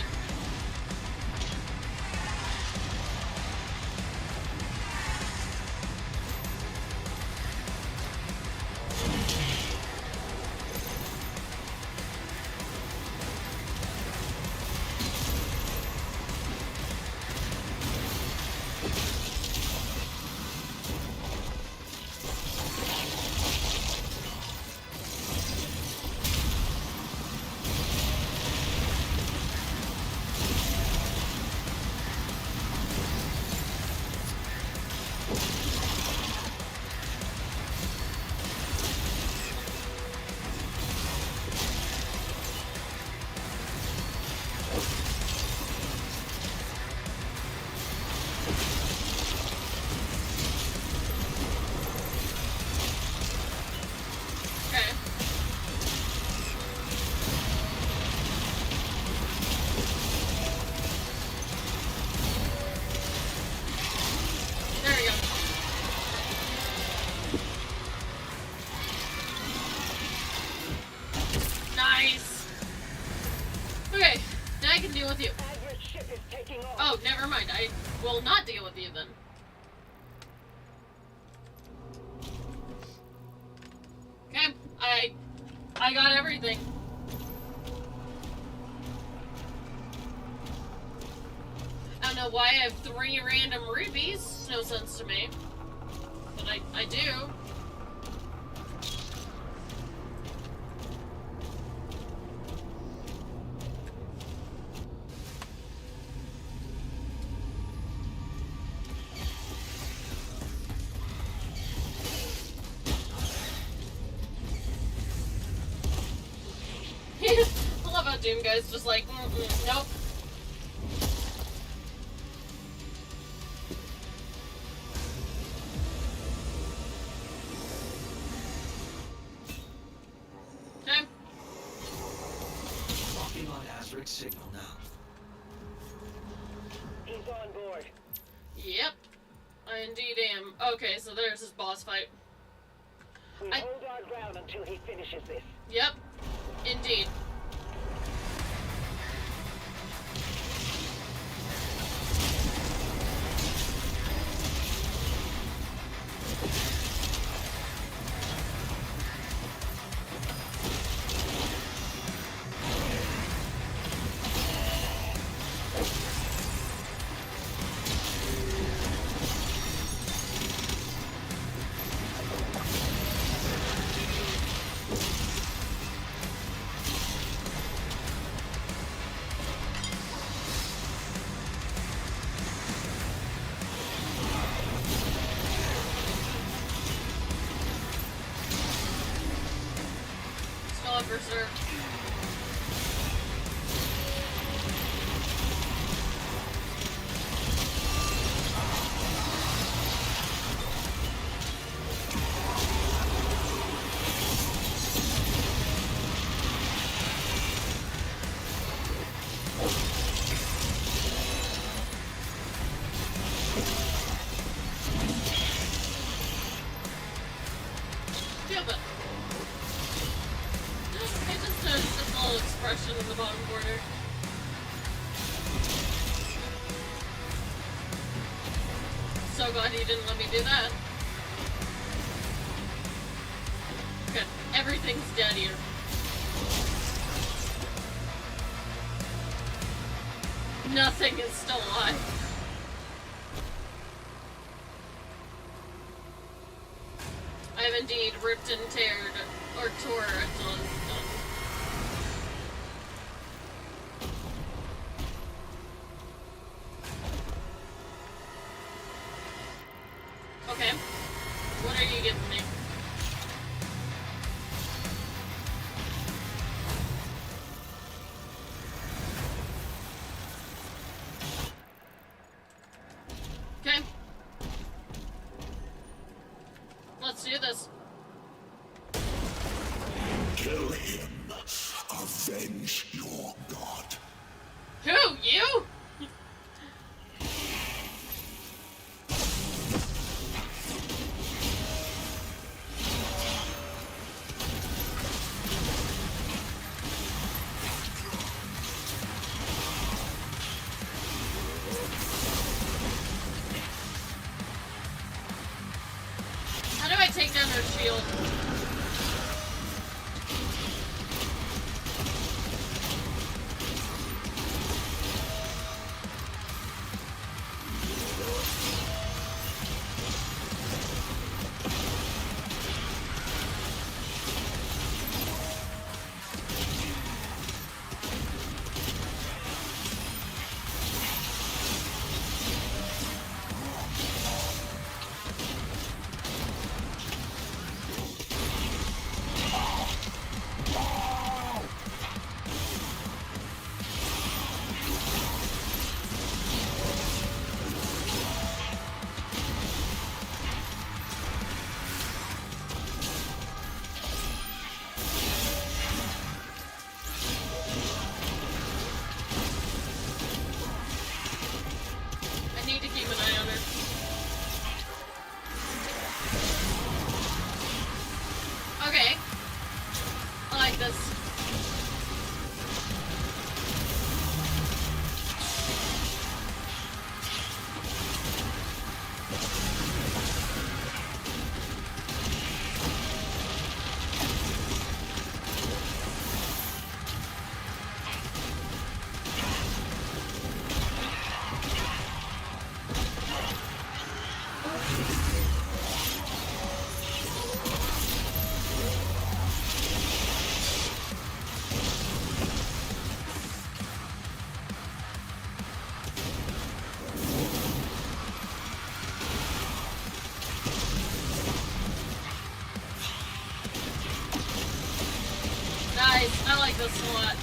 Speaker 1: Okay. There we go. Nice. Okay, now I can deal with you.
Speaker 5: Azra's ship is taking off.
Speaker 1: Oh, never mind. I will not deal with you then. Okay, I got everything. I don't know why I have 3 random rupees. No sense to me. But I do. I love how Doom Guy's just like, nope. Okay.
Speaker 4: Locking on Azric's signal now.
Speaker 5: He's on board.
Speaker 1: Yep. I indeed am. Okay, so there's his boss fight.
Speaker 5: We
Speaker 1: I-
Speaker 5: hold our ground until he finishes this.
Speaker 1: Yep. Indeed. Still up Berserk. Feel it. I just noticed this little expression in the bottom corner. So glad he didn't let me do that. Good. Everything's dead here. Nothing is still alive. I have indeed ripped and teared, or tore until it's done. Okay. What are you giving me? Okay. Let's do this.
Speaker 8: Kill him. Avenge your god.
Speaker 1: Who? You? shield. I need to keep an eye on her. Okay. I like this. Nice. I like this a lot.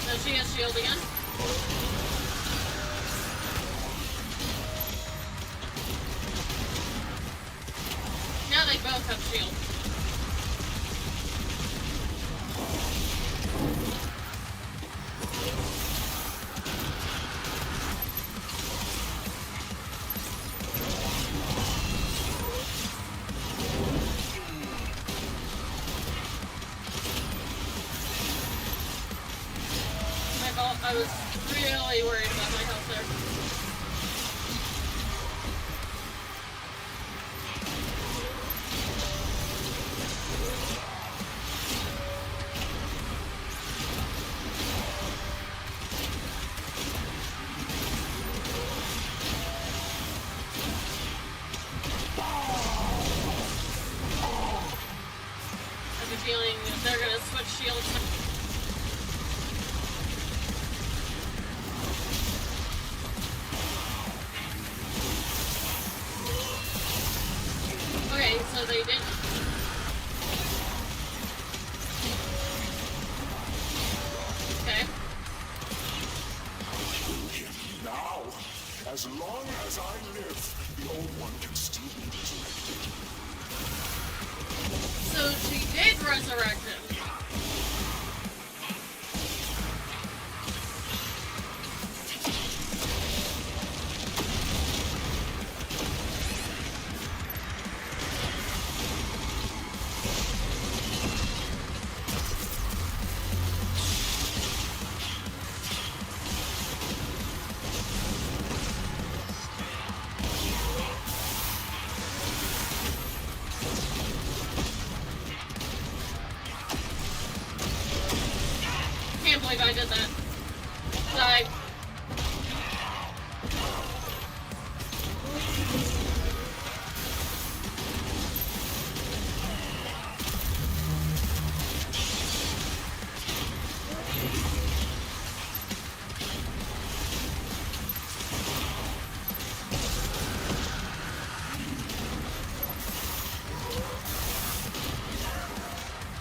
Speaker 1: So she has shield again. Now they both have shield. I was really worried about my health there. I have a feeling that they're gonna switch shields. Okay, so they didn't. Okay.
Speaker 8: Now, as long as I live, the old one can still be resurrected.
Speaker 1: So she did resurrect him. Can't believe I did that. Die.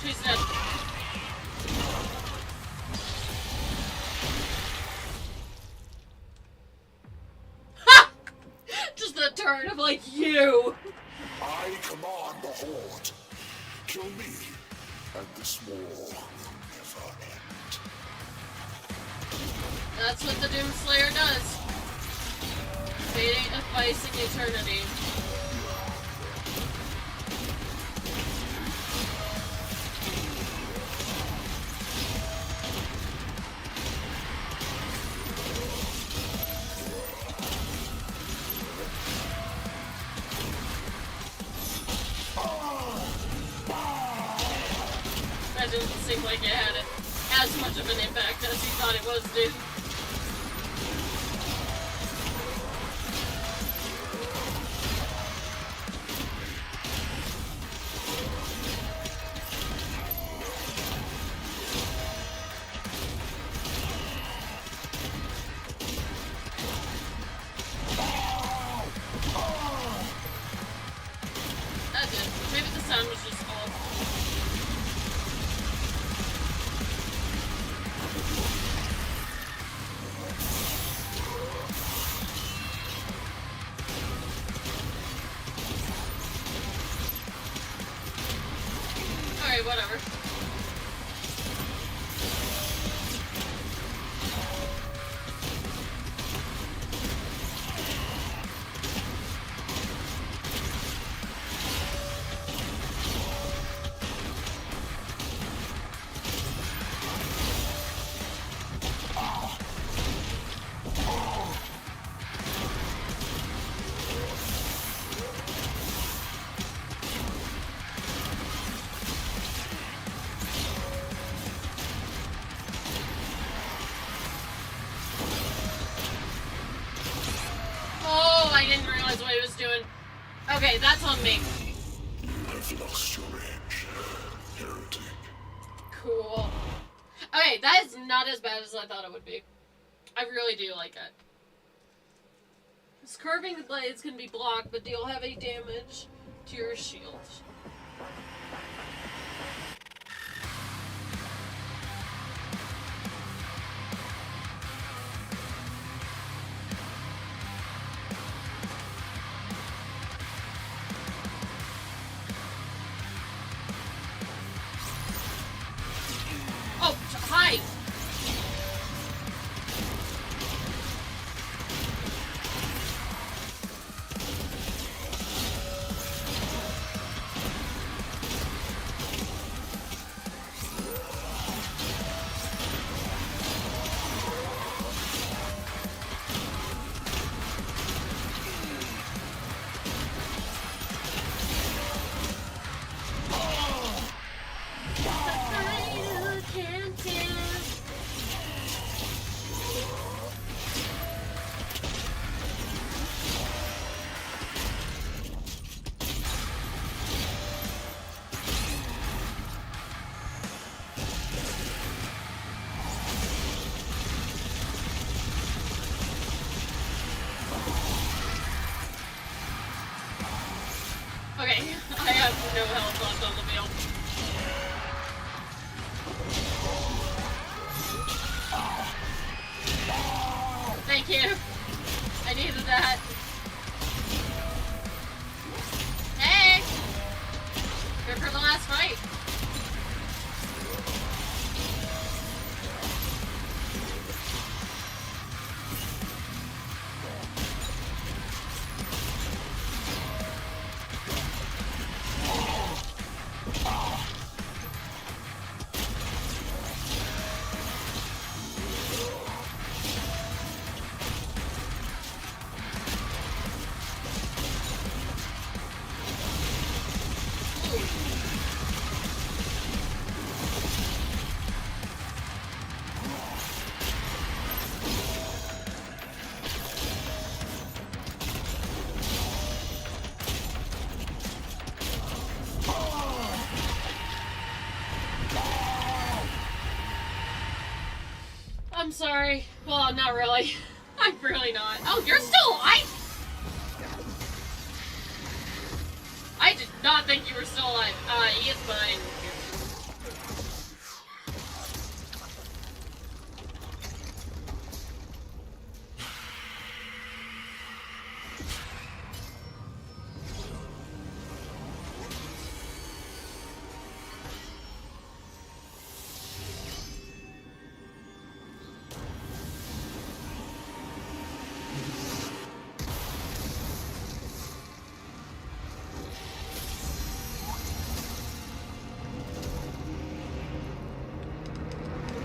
Speaker 1: She's dead. Just the turn of like you.
Speaker 8: I command the Horde. Kill me, and this war will never end.
Speaker 1: That's what the Doomslayer does. Fading and facing eternity. didn't seem like it had as much of an impact as he thought it was, dude. That did. Maybe the sound was just off. Alright, whatever. Oh, I didn't realize what he was doing. Okay, that's on me.
Speaker 8: You have lost your edge, heretic.
Speaker 1: Cool. Okay, that is not as bad as I thought it would be. I really do like it. His curving blades can be blocked, but deal heavy damage to your shield. Oh, hi! Okay, I have no health left on the field. Thank you. I needed that. Hey! Here for the last fight. I'm sorry. Well, not really. I'm really not. Oh, you're still alive? I did not think you were still alive. He is mine.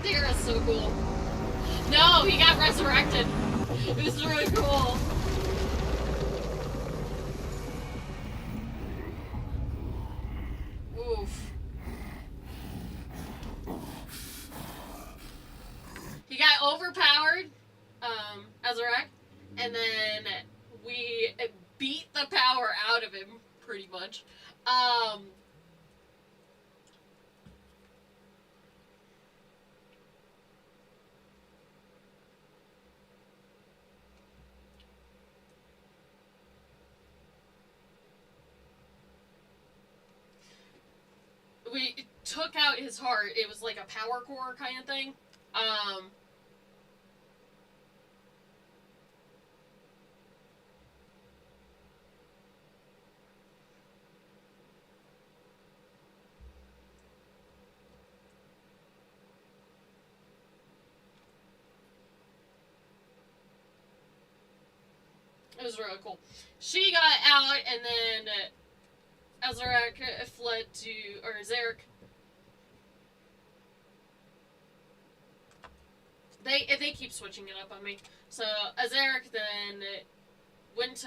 Speaker 1: Dara's so cool. No, he got resurrected. It was really cool. Oof. and then we beat the power out of him, pretty much. We took out his heart. It was like a power core kind of thing. It was really cool. She got out, and then Azaric fled to, or Zarek. They keep switching it up on me. So Azaric then went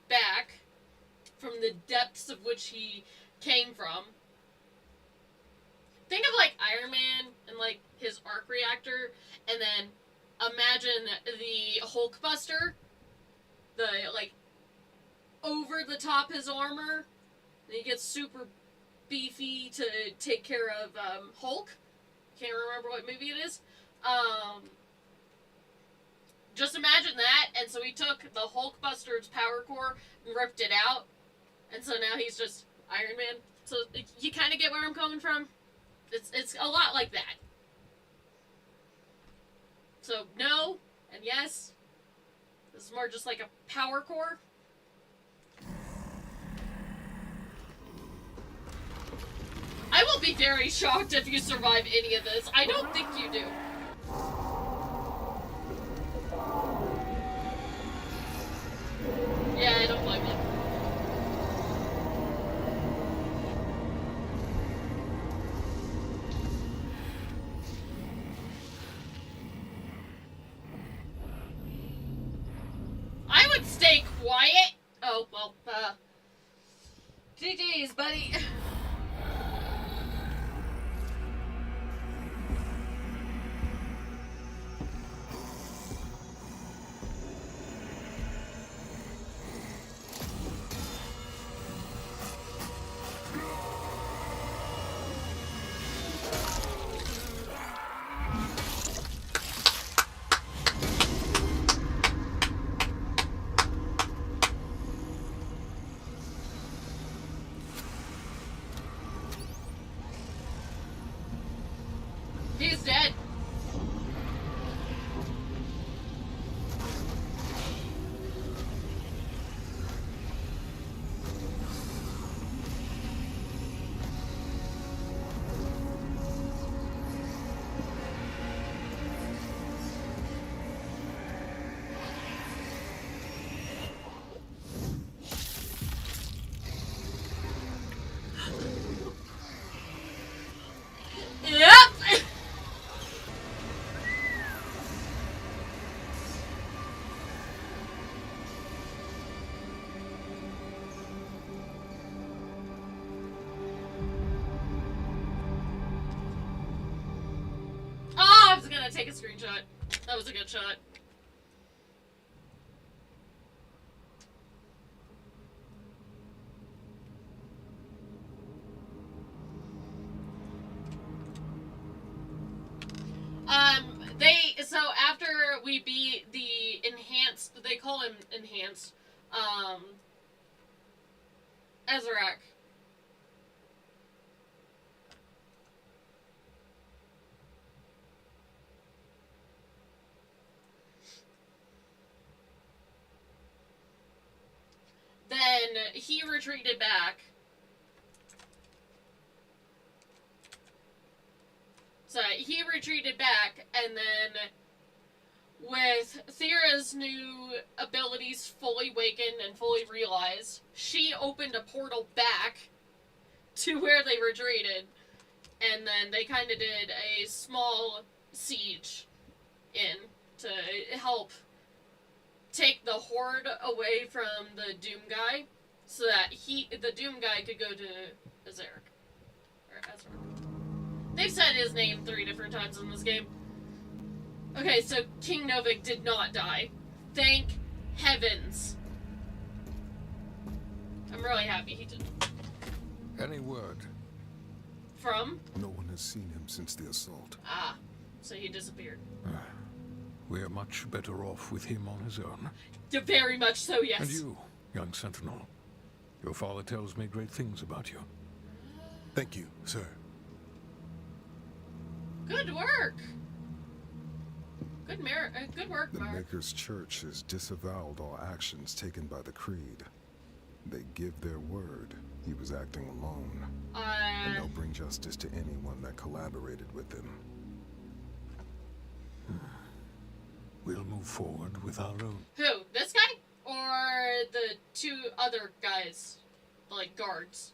Speaker 1: back from the depths of which he came from. Think of like Iron Man and like his arc reactor, and then imagine the Hulkbuster, the like over the top his armor. And he gets super beefy to take care of Hulk. Can't remember what movie it is. Just imagine that, and so he took the Hulkbuster's power core and ripped it out, and so now he's just Iron Man. So you kind of get where I'm coming from. It's a lot like that. So no and yes. This is more just like a power core. I will be very shocked if you survive any of this. I don't think you do. Yeah, I don't blame you. I would stay quiet. Oh, well, GG's, buddy. He's dead. Yep. Oh, I was gonna take a screenshot. That was a good shot. So after we beat the enhanced, they call him enhanced, Azaric. Then he retreated back. So he retreated back, and then with Thera's new abilities fully wakened and fully realized, she opened a portal back to where they retreated, and then they kind of did a small siege in to help take the Horde away from the Doom guy, so that the Doom guy could go to Azaric. Or Azaric. They've said his name 3 different times in this game. Okay, so King Novik did not die. Thank Heavens. I'm really happy he didn't.
Speaker 8: Any word?
Speaker 1: From?
Speaker 7: No one has seen him since the assault.
Speaker 1: Ah, so he disappeared.
Speaker 8: We are much better off with him on his own.
Speaker 1: Very much so, yes.
Speaker 8: And you, young sentinel. Your father tells me great things about you.
Speaker 7: Thank you, sir.
Speaker 1: Good work. Good work,
Speaker 7: The
Speaker 1: Mark.
Speaker 7: Maker's Church has disavowed all actions taken by the Creed. They give their word he was acting alone, and they'll bring justice to anyone that collaborated with him.
Speaker 8: We'll move forward with our own.
Speaker 1: Who? This guy? Or the two other guys? Like, guards?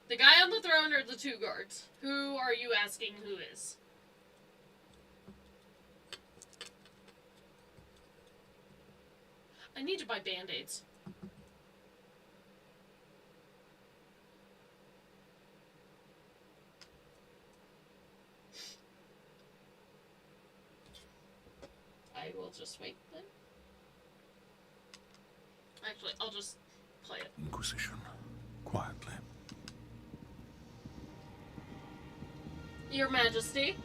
Speaker 1: The guy on the throne or the two guards? Who are you asking who is? I need to buy Band-Aids. I will just wait then. Actually, I'll just play it.
Speaker 8: Inquisition. Quietly.
Speaker 1: Your Majesty.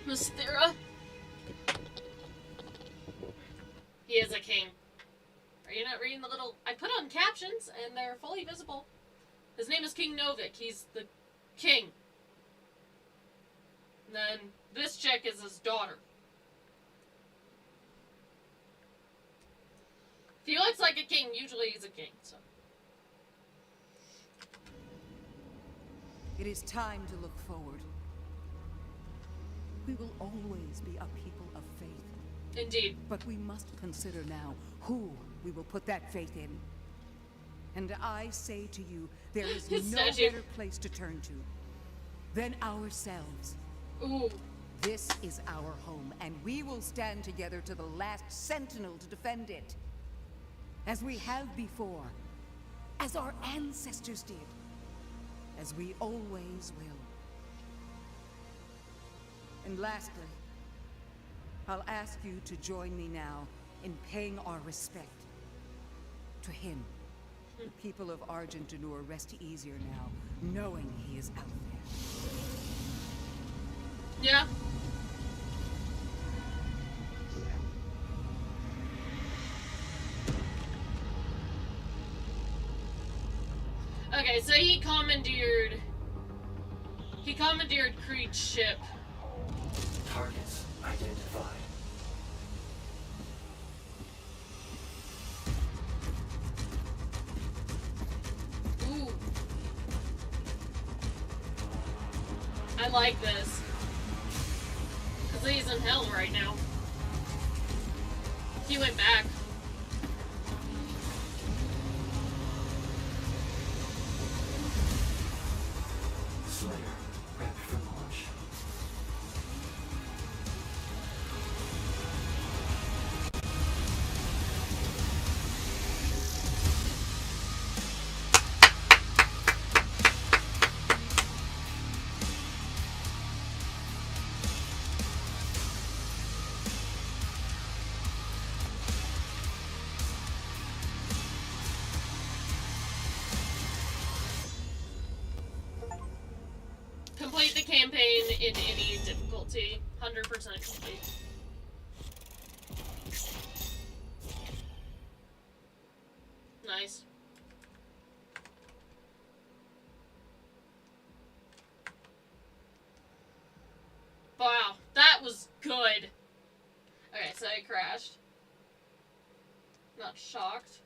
Speaker 1: Miss Thera. He is a king. Are you not reading the little... I put on captions, and they're fully visible. His name is King Novik. He's the king. And then this chick is his daughter. If he looks like a king, usually he's a king, so...
Speaker 9: It is time to look forward. We will always be a people of faith.
Speaker 1: Indeed.
Speaker 9: But we must consider now who we will put that faith in. And I say to you, there is
Speaker 1: His
Speaker 9: no
Speaker 1: statue.
Speaker 9: better place to turn to than ourselves.
Speaker 1: Ooh.
Speaker 9: This is our home, and we will stand together to the last sentinel to defend it. As we have before. As our ancestors did. As we always will. And lastly, I'll ask you to join me now in paying our respect to him. The people of Argentanur rest easier now, knowing he is out there.
Speaker 1: Yeah. Okay, so he commandeered Creed's ship.
Speaker 4: Targets identified.
Speaker 1: Ooh. I like this. Because he's in hell right now. He went back.
Speaker 4: Slayer, prep for launch.
Speaker 1: Complete the campaign in any difficulty. 100% complete. Nice. Wow, that was good. Okay, so I crashed. Not shocked.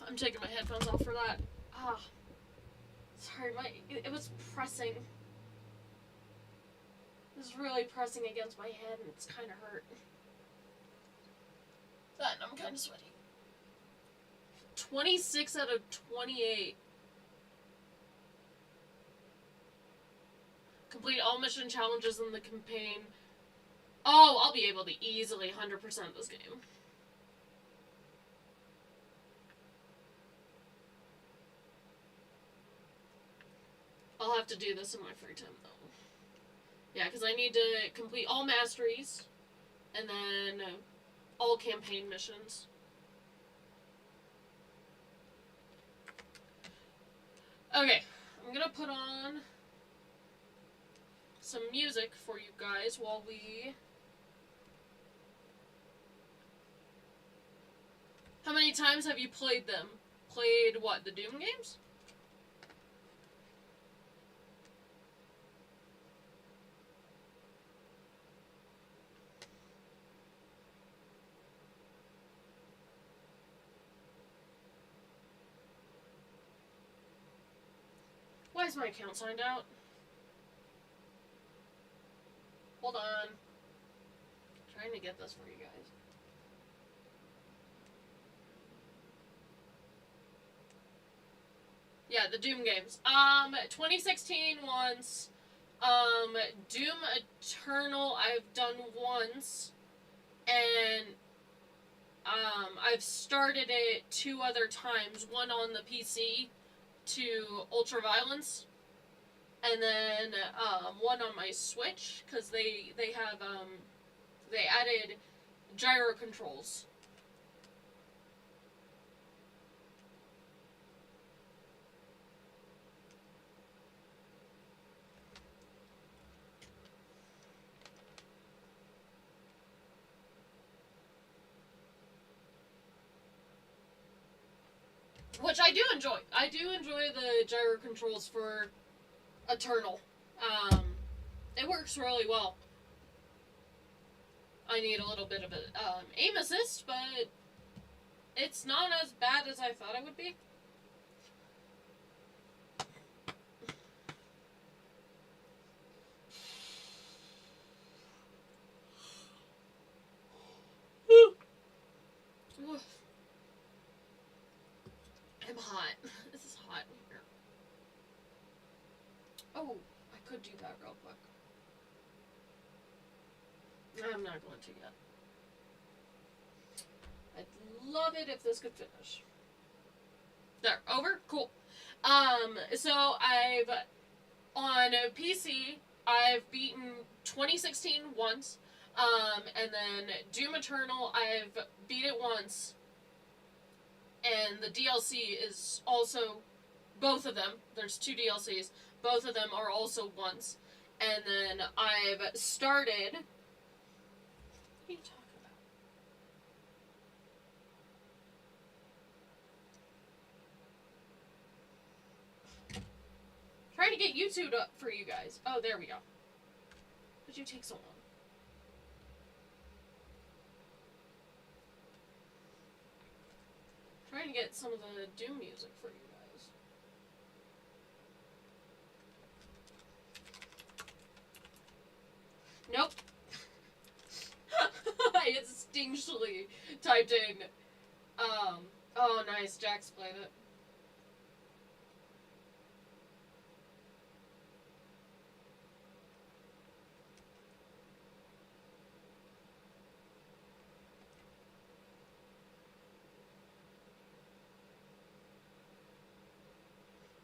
Speaker 1: I'm taking my headphones off for that. Ah, sorry, it was pressing. It was really pressing against my head, and it's kind of hurt. And I'm kind of sweaty. 26 out of 28. Complete all mission challenges in the campaign. Oh, I'll be able to easily 100% this game. I'll have to do this in my free time, though. Yeah, because I need to complete all masteries, and then all campaign missions. Okay, I'm gonna put on some music for you guys while we... How many times have you played them? Played what, the Doom games? Why is my account signed out? Hold on. I'm trying to get this for you guys. Yeah, the Doom games. 2016 once. Doom Eternal I've done once. And I've started it 2 other times. One on the PC to Ultraviolence, and then one on my Switch, because they have they added gyro controls. Which I do enjoy. I do enjoy the gyro controls for Eternal. It works really well. I need a little bit of an aim assist, but it's not as bad as I thought it would be. I'm hot. This is hot in here. Oh, I could do that real quick. I'm not going to yet. I'd love it if this could finish. There, over? Cool. So I've, on PC, I've beaten 2016 once, and then Doom Eternal, I've beat it once. And the DLC is also, both of them, there's 2 DLCs, both of them are also once. And then I've started, what are you talking about? Trying to get YouTube up for you guys. Oh, there we go. Why'd you take so long? Trying to get some of the Doom music for you guys. Nope. I instinctually typed in, oh nice, Jax played it.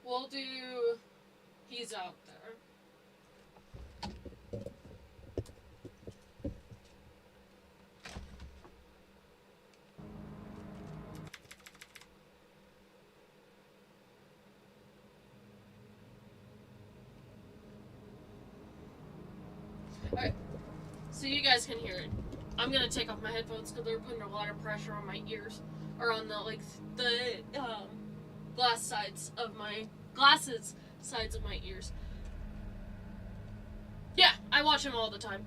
Speaker 1: We'll do... He's out there. Alright. So you guys can hear it. I'm gonna take off my headphones because they're putting a lot of pressure on my ears. Or on the, like, the, glasses sides of my ears. Yeah, I watch him all the time.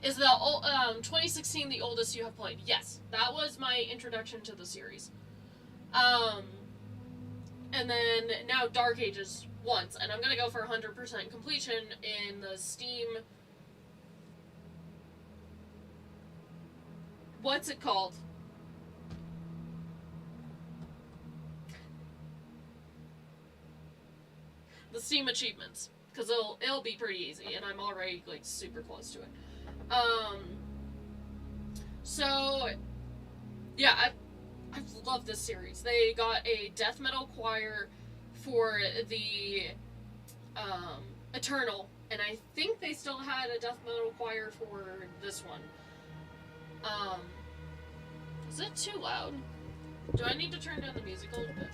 Speaker 1: Is the 2016 the oldest you have played? Yes, that was my introduction to the series. And then now Dark Ages once, and I'm gonna go for 100% completion in the Steam. What's it called? the Steam achievements, because it'll be pretty easy, and I'm already like super close to it. So yeah, I've loved this series. They got a death metal choir for the Eternal, and I think they still had a death metal choir for this one. Is it too loud? Do I need to turn down the music a little bit?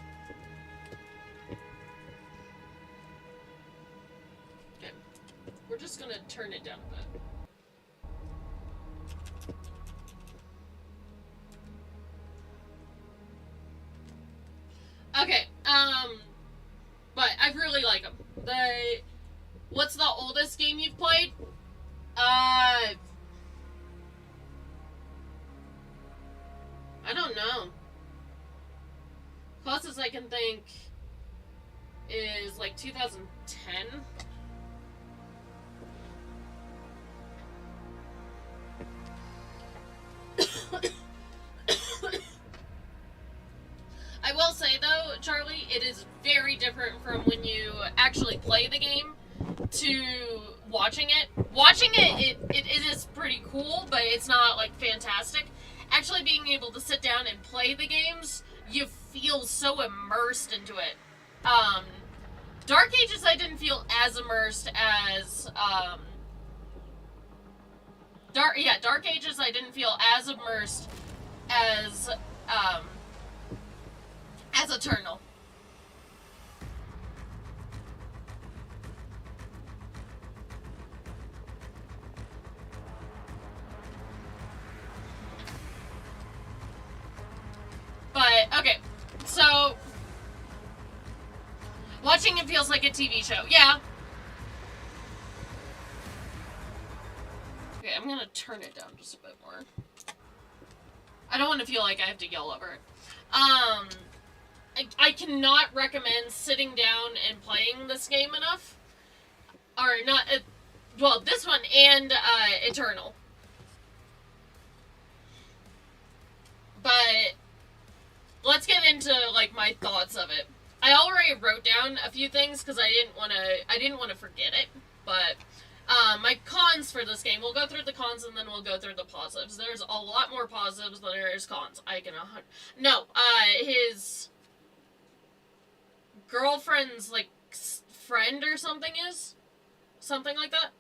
Speaker 1: Okay. We're just gonna turn it down a bit. Okay, but I really like them. What's the oldest game you've played? I don't know. Closest I can think is like 2010. I will say though, Charlie, it is very different from when you actually play the game to watching it. Watching it is pretty cool, but it's not like fantastic. Actually being able to sit down and play the games, you feel so immersed into it. Dark Ages I didn't feel as immersed as Dark Ages I didn't feel as immersed as Eternal. But, okay, so, watching it feels like a TV show, yeah. Okay, I'm gonna turn it down just a bit more. I don't want to feel like I have to yell over it. I cannot recommend sitting down and playing this game enough. Or not, well, this one and Eternal. But let's get into like my thoughts of it. I already wrote down a few things because I didn't want to forget it. But my cons for this game, we'll go through the cons and then we'll go through the positives. There's a lot more positives than there is cons. His girlfriend's like friend or something like that.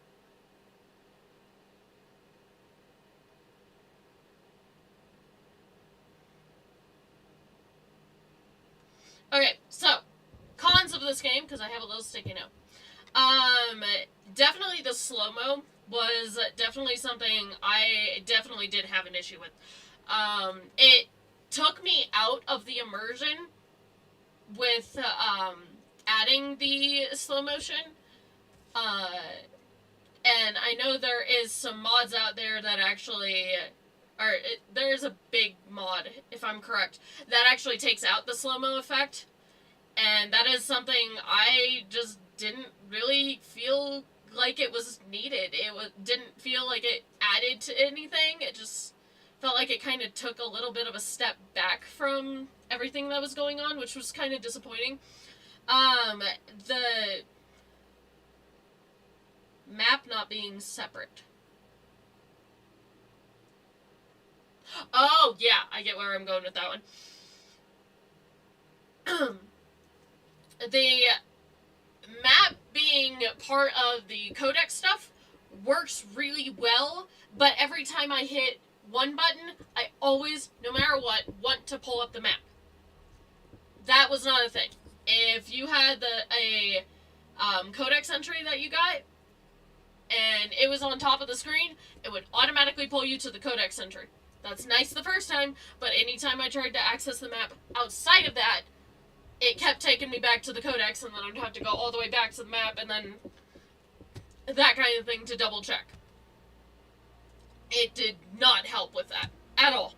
Speaker 1: Okay, so cons of this game, because I have a little sticky note. Definitely the slow-mo was definitely something I definitely did have an issue with. It took me out of the immersion with adding the slow motion. And I know there is some mods out there that actually, there's a big mod, if I'm correct, that actually takes out the slow-mo effect. And that is something I just didn't really feel like it was needed. Didn't feel like it added to anything. It just felt like it kind of took a little bit of a step back from everything that was going on, which was kind of disappointing. The map not being separate. Oh, yeah, I get where I'm going with that one. The map being part of the codex stuff works really well, but every time I hit one button, I always, no matter what, want to pull up the map. That was not a thing. If you had a codex entry that you got, and it was on top of the screen, it would automatically pull you to the codex entry. That's nice the first time, but anytime I tried to access the map outside of that, it kept taking me back to the codex, and then I'd have to go all the way back to the map, and then that kind of thing to double check. It did not help with that at all.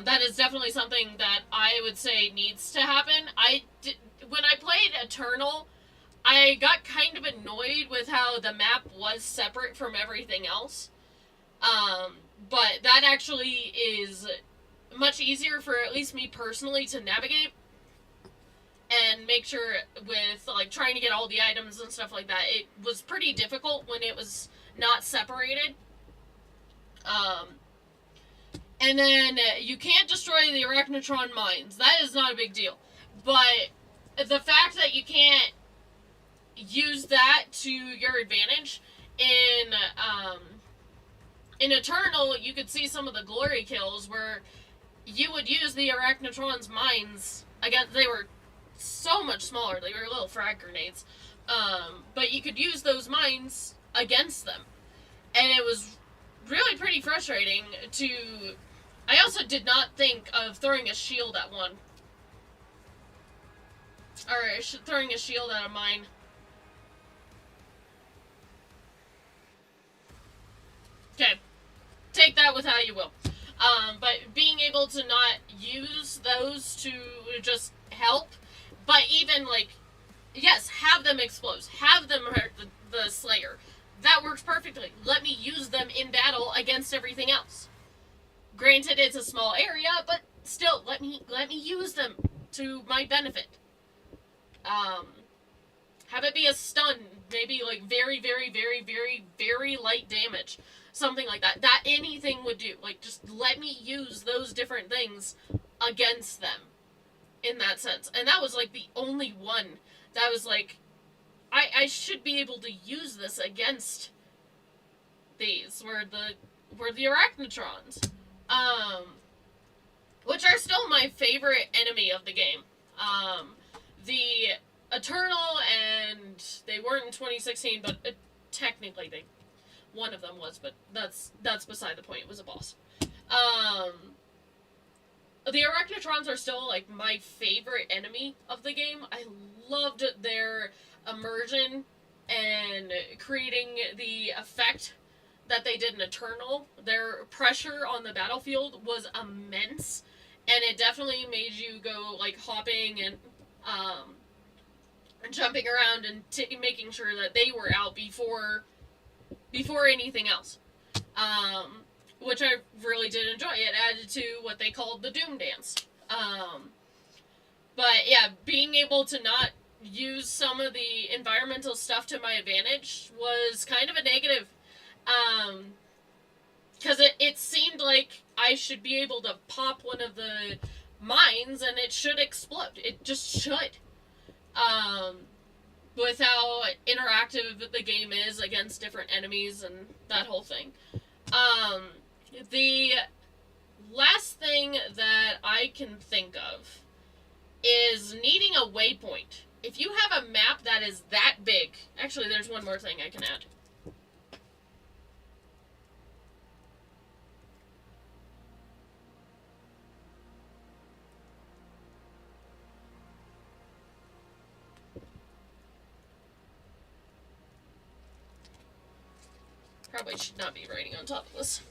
Speaker 1: That is definitely something that I would say needs to happen. When I played Eternal, I got kind of annoyed with how the map was separate from everything else. But that actually is much easier for at least me personally to navigate. and make sure with, like, trying to get all the items and stuff like that, it was pretty difficult when it was not separated. And then you can't destroy the Arachnotron mines. That is not a big deal. But the fact that you can't use that to your advantage in Eternal, you could see some of the glory kills where you would use the Arachnotron's mines against. They were so much smaller. They were little frag grenades. But you could use those mines against them. And it was really pretty frustrating to... I also did not think of throwing a shield at one. Or throwing a shield at a mine. Okay. Take that with how you will. But being able to not use those to just help, but even, like, yes, have them explode. Have them hurt the Slayer. That works perfectly. Let me use them in battle against everything else. Granted, it's a small area, but still, let me use them to my benefit. Have it be a stun, maybe like very, very, very, very, very light damage. Something like that. That anything would do. Like, just let me use those different things against them. In that sense. And that was like the only one that was like, I should be able to use this against these. Were the Arachnotrons. Which are still my favorite enemy of the game. The Eternal, and they weren't in 2016, but technically one of them was, but that's beside the point. It was a boss. The Arachnotrons are still, like, my favorite enemy of the game. I loved their immersion and creating the effect that they did in Eternal. Their pressure on the battlefield was immense, and it definitely made you go, like, hopping and jumping around and making sure that they were out before anything else. Which I really did enjoy. It added to what they called the Doom Dance. But yeah, being able to not use some of the environmental stuff to my advantage was kind of a negative. Because it seemed like I should be able to pop one of the mines and it should explode. It just should. With how interactive the game is against different enemies and that whole thing. The last thing that I can think of is needing a waypoint. If you have a map that is that big... Actually, there's one more thing I can add. Probably should not be writing on top of this.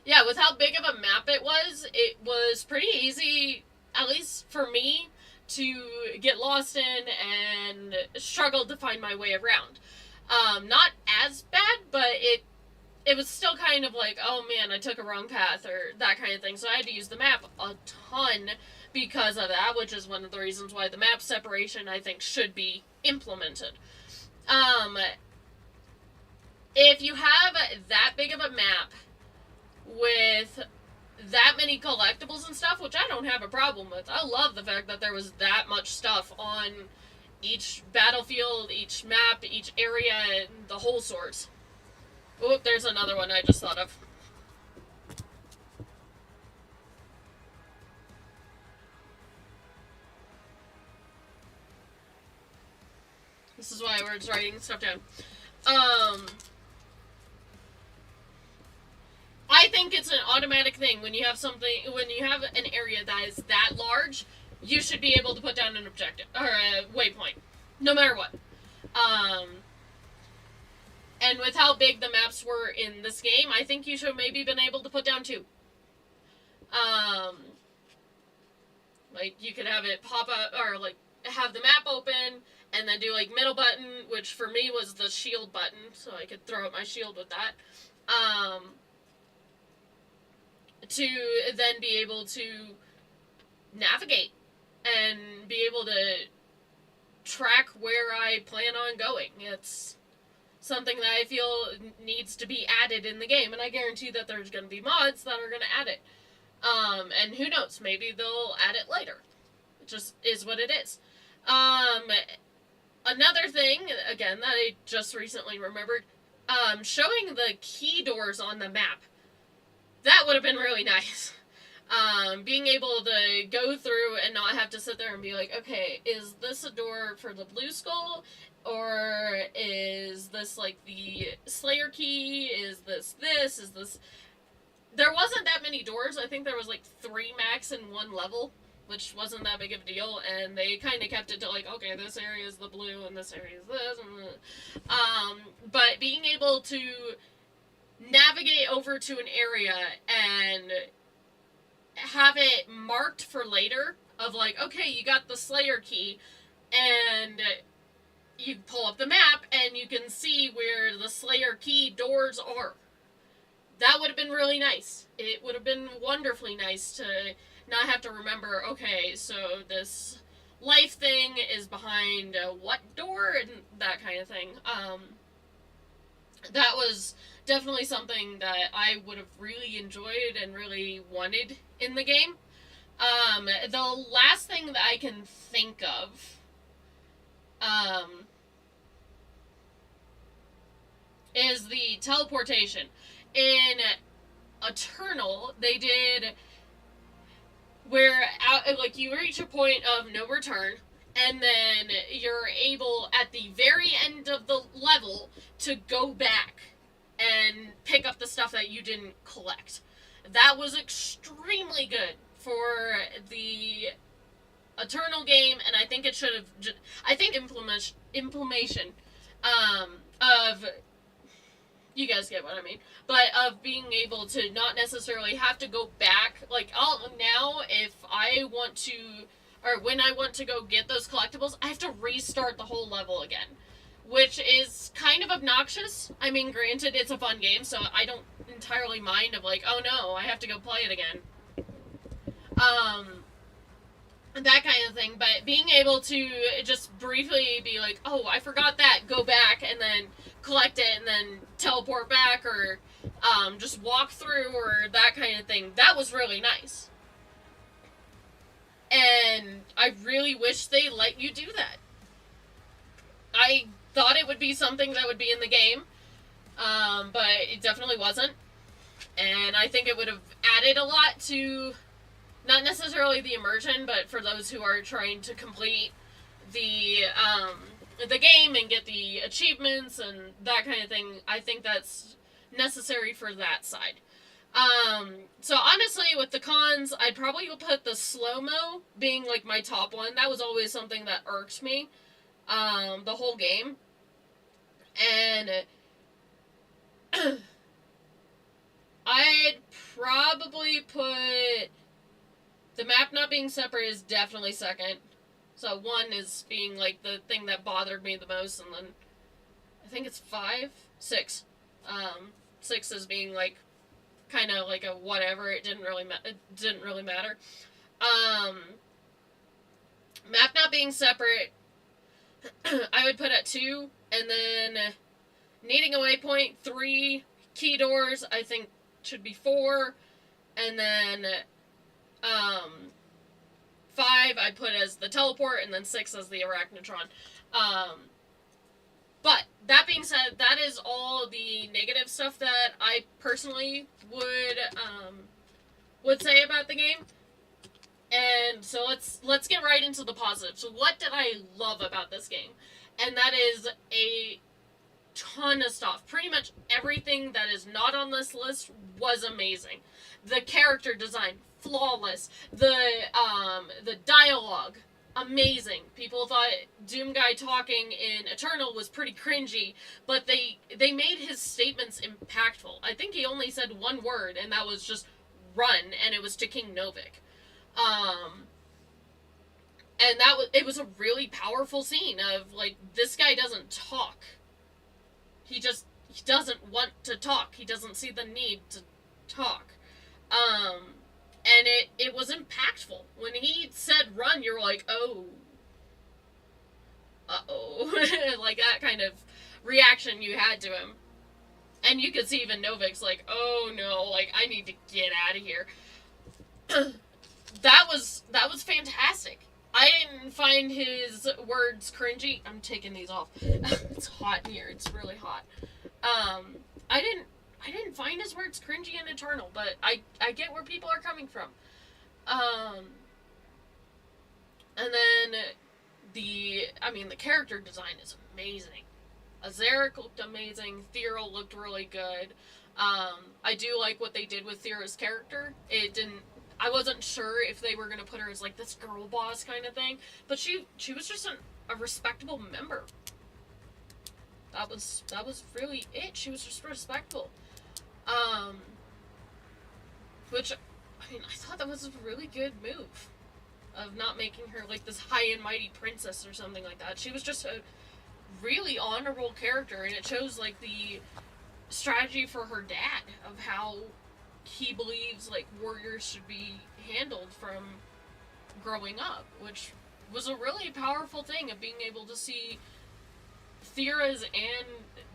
Speaker 1: Yeah, with how big of a map it was pretty easy, at least for me, to get lost in and struggle to find my way around. Not as bad, but it was still kind of like, oh man, I took a wrong path, or that kind of thing, so I had to use the map a ton because of that, which is one of the reasons why the map separation, I think, should be implemented. If you have that big of a map with that many collectibles and stuff, which I don't have a problem with. I love the fact that there was that much stuff on each battlefield, each map, each area, and the whole sorts. Oop, there's another one I just thought of. This is why we're just writing stuff down. I think it's an automatic thing when you have an area that is that large, you should be able to put down an objective or a waypoint, no matter what. And with how big the maps were in this game, I think you should have maybe been able to put down 2. Like you could have it pop up or like have the map open and then do like middle button, which for me was the shield button, so I could throw up my shield with that. to then be able to navigate and be able to track where I plan on going. It's something that I feel needs to be added in the game, and I guarantee that there's going to be mods that are going to add it. And who knows, maybe they'll add it later. It just is what it is. Another thing, again, that I just recently remembered, showing the key doors on the map. That would have been really nice. Being able to go through and not have to sit there and be like, okay, is this a door for the blue skull? Or is this like the Slayer key? Is this? Is this? There wasn't that many doors. I think there was like 3 max in one level, which wasn't that big of a deal. And they kind of kept it to like, okay, this area is the blue and this area is this. And but being able to navigate over to an area and have it marked for later of like, okay, you got the Slayer key, and you pull up the map and you can see where the Slayer key doors are. That would have been really nice. It would have been wonderfully nice to not have to remember, okay, so this life thing is behind what door, and that kind of thing. That was definitely something that I would have really enjoyed and really wanted in the game. The last thing that I can think of, is the teleportation. In Eternal, they did where like you reach a point of no return, and then you're able at the very end of the level to go back and pick up the stuff that you didn't collect. That was extremely good for the Eternal game, and I think it should have. I think implementation of, you guys get what I mean, but of being able to not necessarily have to go back. Like, now if I want to, or when I want to go get those collectibles, I have to restart the whole level again, which is kind of obnoxious. I mean, granted, it's a fun game, so I don't entirely mind of like, oh no, I have to go play it again. That kind of thing, but being able to just briefly be like, oh, I forgot that, go back, and then collect it, and then teleport back, or just walk through, or that kind of thing, that was really nice. And I really wish they let you do that. I thought it would be something that would be in the game, but it definitely wasn't. And I think it would have added a lot to, not necessarily the immersion, but for those who are trying to complete the game and get the achievements and that kind of thing. I think that's necessary for that side. So honestly, with the cons, I'd probably put the slow-mo being like my top one. That was always something that irked me, the whole game. And I'd probably put the map not being separate is definitely second. So 1 is being like the thing that bothered me the most, and then I think it's 6. 6 is being like kind of like a whatever. It didn't really matter. Map not being separate, I would put at 2, and then needing a waypoint 3, key doors I think should be 4, and then 5 I put as the teleport, and then 6 as the Arachnotron. But that being said, that is all the negative stuff that I personally would say about the game. And so let's get right into the positive. So what did I love about this game? And that is a ton of stuff. Pretty much everything that is not on this list was amazing. The character design, flawless. The dialogue, amazing. People thought Doomguy talking in Eternal was pretty cringy, but they made his statements impactful. I think he only said one word, and that was just run, and it was to King Novik. And it was a really powerful scene of, like, this guy doesn't talk. He doesn't want to talk. He doesn't see the need to talk. And it was impactful. When he said run, you're like, oh. Uh-oh. Like, that kind of reaction you had to him. And you could see even Novik's like, oh no, like, I need to get out of here. That was fantastic. I didn't find his words cringy. I'm taking these off. It's hot in here. It's really hot. I didn't find his words cringy in Eternal, but I get where people are coming from. And then the character design is amazing. Azeric looked amazing. Thera looked really good. I do like what they did with Thera's character. I wasn't sure if they were going to put her as, like, this girl boss kind of thing. But she was just a respectable member. That was really it. She was just respectable. Which, I mean, I thought that was a really good move. Of not making her, like, this high and mighty princess or something like that. She was just a really honorable character. And it shows, like, the strategy for her dad. Of how he believes, like, warriors should be handled from growing up, which was a really powerful thing of being able to see Thera's and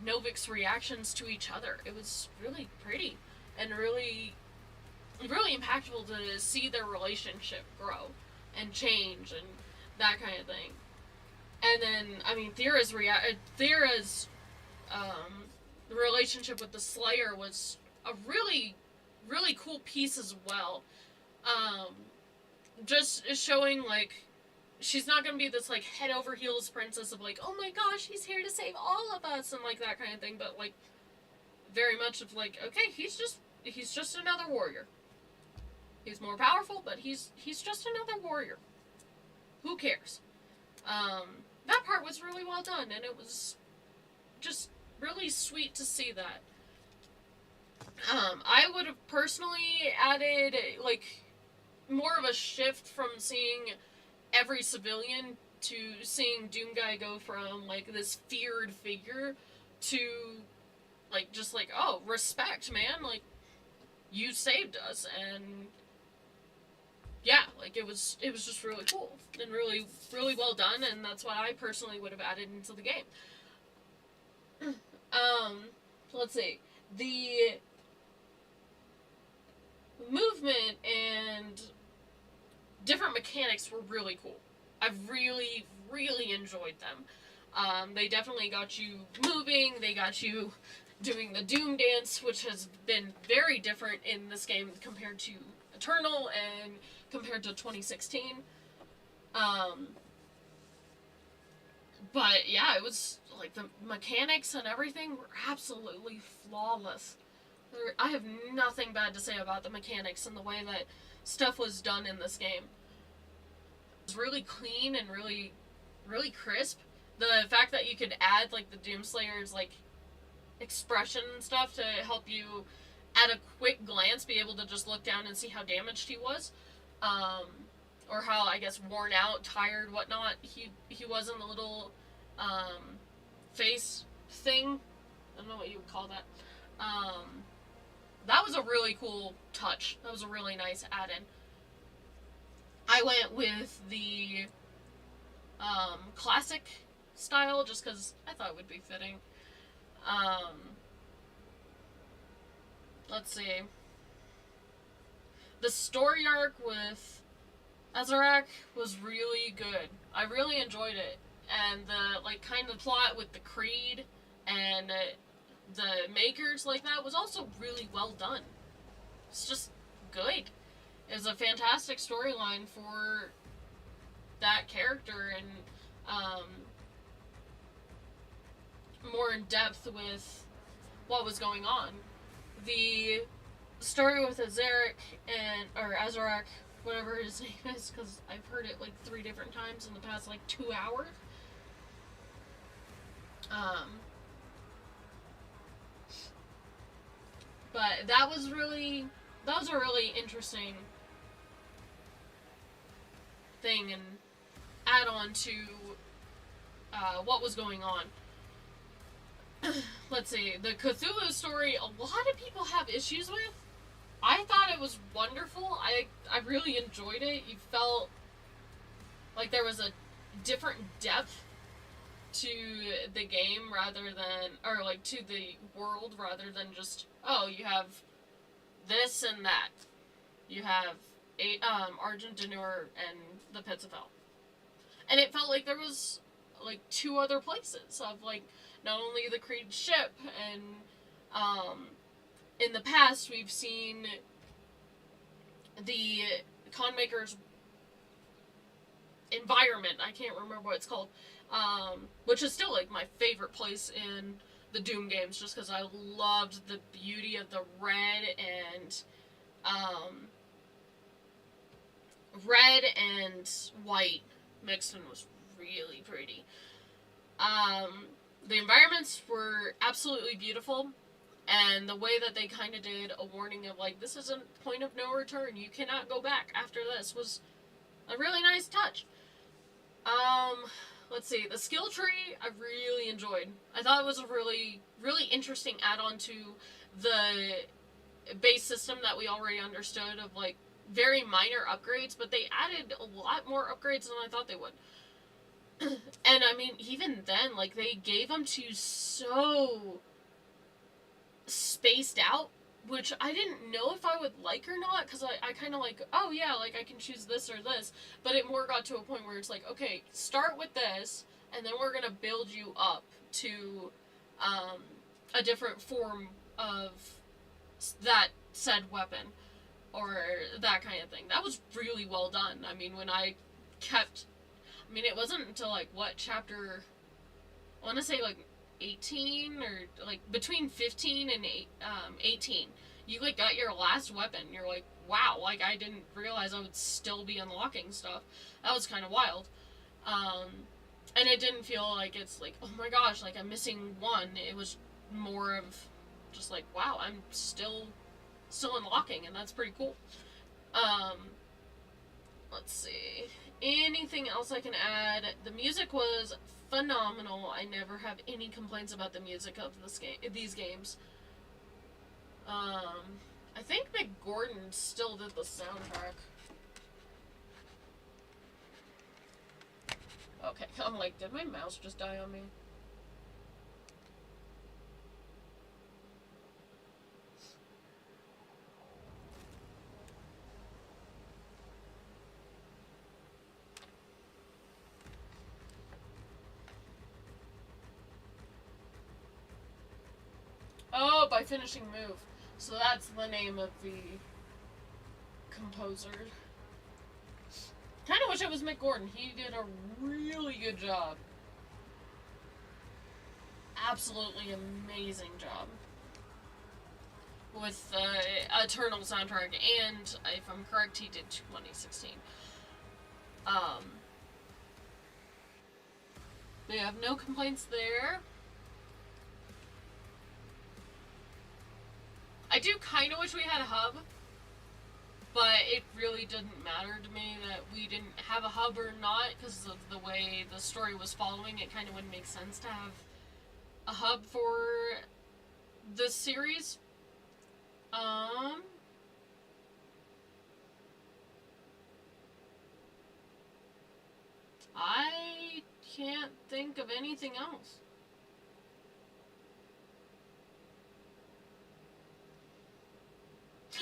Speaker 1: Novik's reactions to each other. It was really pretty and really, really impactful to see their relationship grow and change and that kind of thing. And then, I mean, Thera's relationship with the Slayer was a really, really cool piece as well. Just showing, like, she's not gonna be this, like, head over heels princess of, like, oh my gosh, he's here to save all of us, and, like, that kind of thing, but, like, very much of, like, okay, he's just another warrior. He's more powerful, but he's just another warrior. Who cares? That part was really well done, and it was just really sweet to see that. I would have personally added, like, more of a shift from seeing every civilian to seeing Doomguy go from, like, this feared figure to, like, just like, oh, respect, man, like, you saved us, and yeah, like, it was just really cool, and really, really well done, and that's what I personally would have added into the game. Let's see, the movement and different mechanics were really cool. I really, really enjoyed them. They definitely got you moving, they got you doing the Doom dance, which has been very different in this game compared to Eternal and compared to 2016. But yeah, it was, like, the mechanics and everything were absolutely flawless. I have nothing bad to say about the mechanics and the way that stuff was done in this game. It was really clean and really, really crisp. The fact that you could add, like, the Doomslayer's, like, expression and stuff to help you, at a quick glance, be able to just look down and see how damaged he was. Or how, I guess, worn out, tired, whatnot, he was in the little, face thing. I don't know what you would call that. That was a really cool touch. That was a really nice add-in. I went with the classic style just because I thought it would be fitting. Let's see. The story arc with Azarac was really good. I really enjoyed it. And the, like, kind of plot with the Creed and the Makers, like, that was also really well done. It's just good. It's a fantastic storyline for that character and more in depth with what was going on. The story with Azarac, whatever his name is, because I've heard it, like, 3 different times in the past, like, 2 hours. But that was a really interesting thing and add on to what was going on. Let's see, the Cthulhu story, a lot of people have issues with. I thought it was wonderful. I really enjoyed it. You felt like there was a different depth to the game rather than, or like to the world rather than just, oh, you have this and that. You have Argent D'Nur and the Pits of Hell. And it felt like there was like two other places of like not only the Creed ship and in the past we've seen the Conmaker's environment. I can't remember what it's called. Which is still like my favorite place in the Doom games, just because I loved the beauty of the red and white mixed in was really pretty. The environments were absolutely beautiful, and the way that they kind of did a warning of like, this is a point of no return, you cannot go back after this, was a really nice touch. Let's see, the skill tree I really enjoyed. I thought it was a really, really interesting add-on to the base system that we already understood of like very minor upgrades, but they added a lot more upgrades than I thought they would. And I mean, even then, like, they gave them to so spaced out, which I didn't know if I would like or not, because I kind of like, oh yeah, like, I can choose this or this, but it more got to a point where it's like, okay, start with this, and then we're going to build you up to a different form of that said weapon, or that kind of thing. That was really well done. I mean, when I mean, it wasn't until, like, what, chapter, I want to say, like, 18, or, like, between 15 and 18, you, like, got your last weapon. You're like, wow, like, I didn't realize I would still be unlocking stuff. That was kind of wild. And it didn't feel like it's like, oh my gosh, like, I'm missing one. It was more of just like, wow, I'm still unlocking, and that's pretty cool. Let's see. Anything else I can add? The music was phenomenal. I never have any complaints about the music of these games. I think Mick Gordon still did the soundtrack. Okay, I'm like, did my mouse just die on me? Oh, by Finishing Move. So that's the name of the composer. Kind of wish it was Mick Gordon. He did a really good job. Absolutely amazing job with the Eternal soundtrack, and if I'm correct, he did 2016. They have no complaints there. I do kind of wish we had a hub, but it really didn't matter to me that we didn't have a hub or not, because of the way the story was following. It kind of wouldn't make sense to have a hub for this series. I can't think of anything else.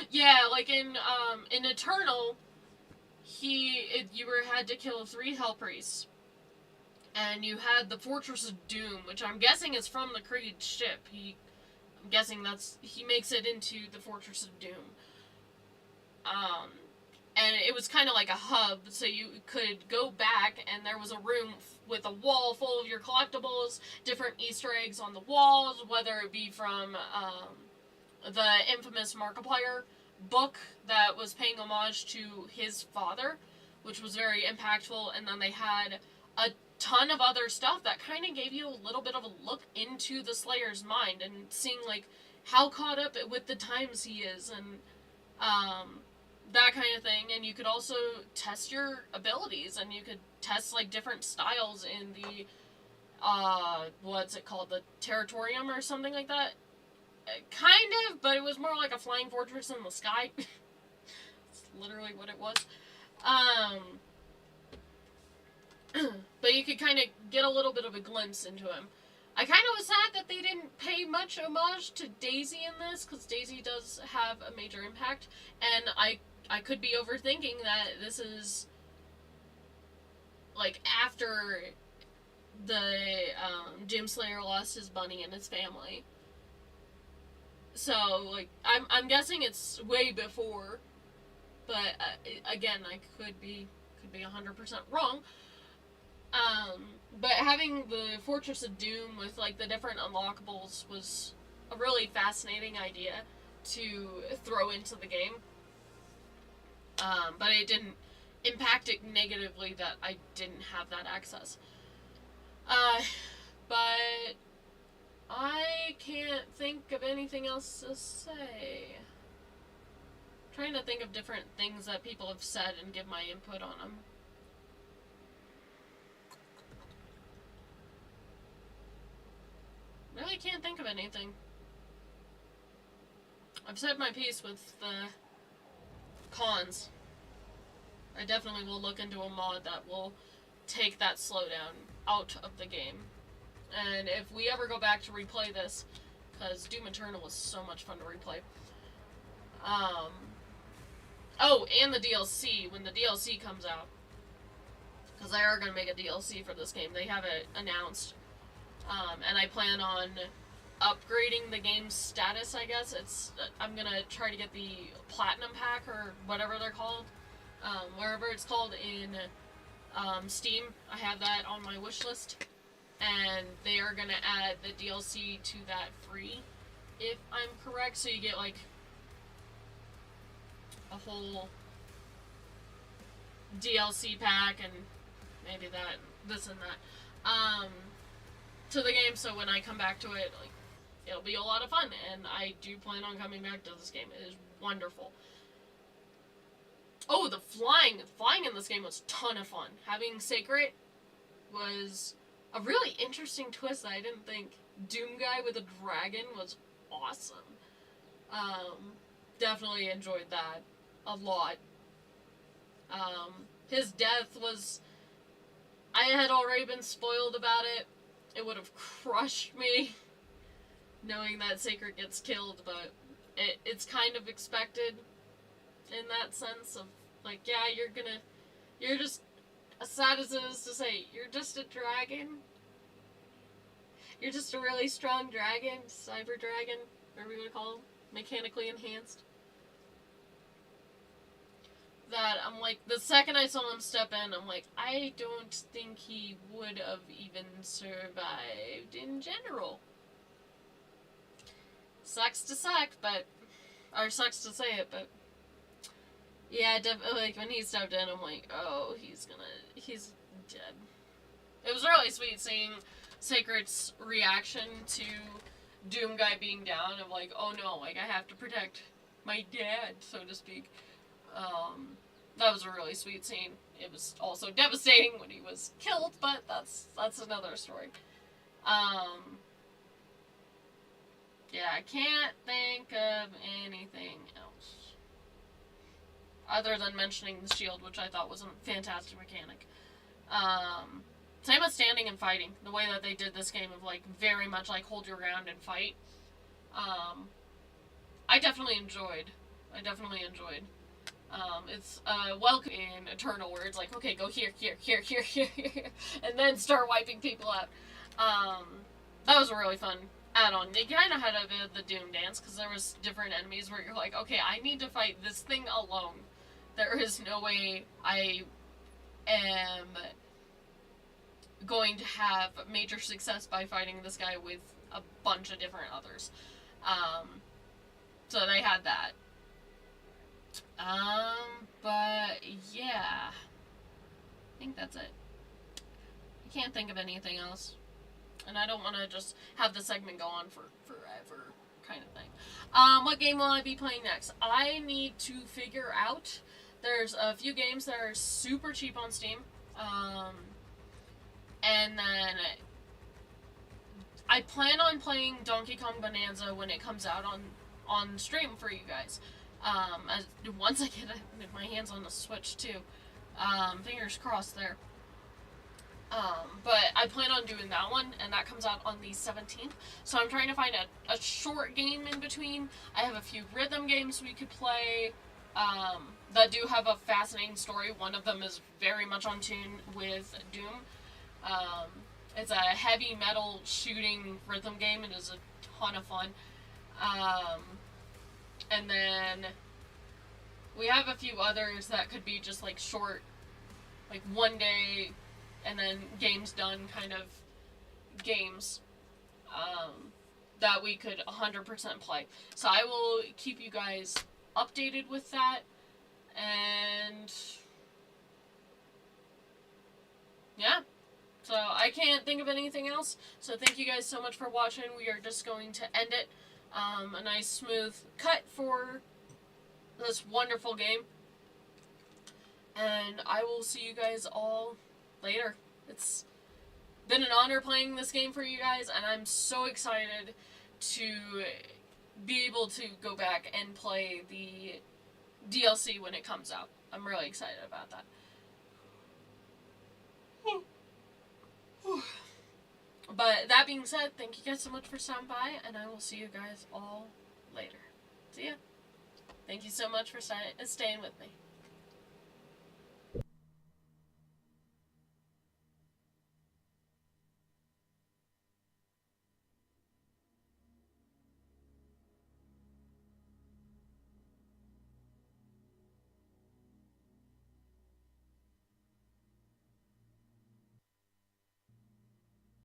Speaker 1: Yeah, like in Eternal, you had to kill 3 Hell Priests, and you had the Fortress of Doom, which I'm guessing is from the Creed ship. I'm guessing he makes it into the Fortress of Doom. And it was kind of like a hub, so you could go back, and there was a room with a wall full of your collectibles, different Easter eggs on the walls, whether it be from the infamous Markiplier book that was paying homage to his father, which was very impactful, and then they had a ton of other stuff that kind of gave you a little bit of a look into the Slayer's mind, and seeing, like, how caught up with the times he is, and that kind of thing. And you could also test your abilities, and you could test, like, different styles in the, what's it called, the Territorium or something like that? Kind of, but it was more like a flying fortress in the sky. It's literally what it was. But you could kind of get a little bit of a glimpse into him. I kind of was sad that they didn't pay much homage to Daisy in this, because Daisy does have a major impact, and I could be overthinking that this is, like, after the Doomslayer lost his bunny and his family. So, like, I'm guessing it's way before, but again, I could be 100% wrong. But having the Fortress of Doom with, like, the different unlockables was a really fascinating idea to throw into the game. But it didn't impact it negatively that I didn't have that access. But I can't think of anything else to say. I'm trying to think of different things that people have said and give my input on them. Really can't think of anything. I've said my piece with the cons. I definitely will look into a mod that will take that slowdown out of the game. And if we ever go back to replay this, because Doom Eternal was so much fun to replay. Oh, and the DLC, when the DLC comes out. Because they are going to make a DLC for this game. They have it announced. And I plan on upgrading the game's status, I guess. I'm going to try to get the Platinum Pack, or whatever they're called. Wherever it's called in Steam. I have that on my wish list. And they are going to add the DLC to that free, if I'm correct. So you get, like, a whole DLC pack and maybe that, this and that, to the game. So when I come back to it, like, it'll be a lot of fun. And I do plan on coming back to this game. It is wonderful. Oh, the flying in this game was a ton of fun. Having Sacred was a really interesting twist that I didn't think. Doom Guy with a dragon was awesome. Definitely enjoyed that a lot. His death was... I had already been spoiled about it. It would have crushed me knowing that Sacred gets killed, but it's kind of expected in that sense of, like, yeah, you're just... As sad as it is to say, you're just a dragon. You're just a really strong dragon, cyber dragon, whatever you want to call him, mechanically enhanced. That, I'm like, the second I saw him step in, I'm like, I don't think he would have even survived in general. Sucks to suck, but, or sucks to say it, but, yeah, like, when he stepped in, I'm like, oh, he's dead. It was really sweet seeing Sacred's reaction to Doom Guy being down, of like, oh no, like, I have to protect my dad, so to speak. That was a really sweet scene. It was also devastating when he was killed, but that's another story. Yeah, I can't think of anything else. Other than mentioning the shield, which I thought was a fantastic mechanic. Same with standing and fighting. The way that they did this game of, like, very much, like, hold your ground and fight. I definitely enjoyed. It's, welcome in Eternal, where it's like, okay, go here, and then start wiping people out. That was a really fun add-on. They kind of had a bit of the Doom dance, because there was different enemies where you're like, okay, I need to fight this thing alone. There is no way I am going to have major success by fighting this guy with a bunch of different others. So they had that. But yeah, I think that's it. I can't think of anything else. And I don't want to just have the segment go on for forever kind of thing. What game will I be playing next? I need to figure out. There's a few games that are super cheap on Steam. And then I plan on playing Donkey Kong Bonanza when it comes out on stream for you guys. Once I get my hands on the Switch too. Fingers crossed there. But I plan on doing that one, and that comes out on the 17th. So I'm trying to find a short game in between. I have a few rhythm games we could play that do have a fascinating story. One of them is very much on tune with Doom. It's a heavy metal shooting rhythm game. It is a ton of fun. And then we have a few others that could be just like short, like one day and then game's done kind of games that we could 100% play. So I will keep you guys updated with that. And yeah. So I can't think of anything else. So thank you guys so much for watching. We are just going to end it. A nice smooth cut for this wonderful game. And I will see you guys all later. It's been an honor playing this game for you guys, and I'm so excited to be able to go back and play the DLC when it comes out. I'm really excited about that. But that being said, thank you guys so much for stopping by, and I will see you guys all later. See ya. Thank you so much for staying with me.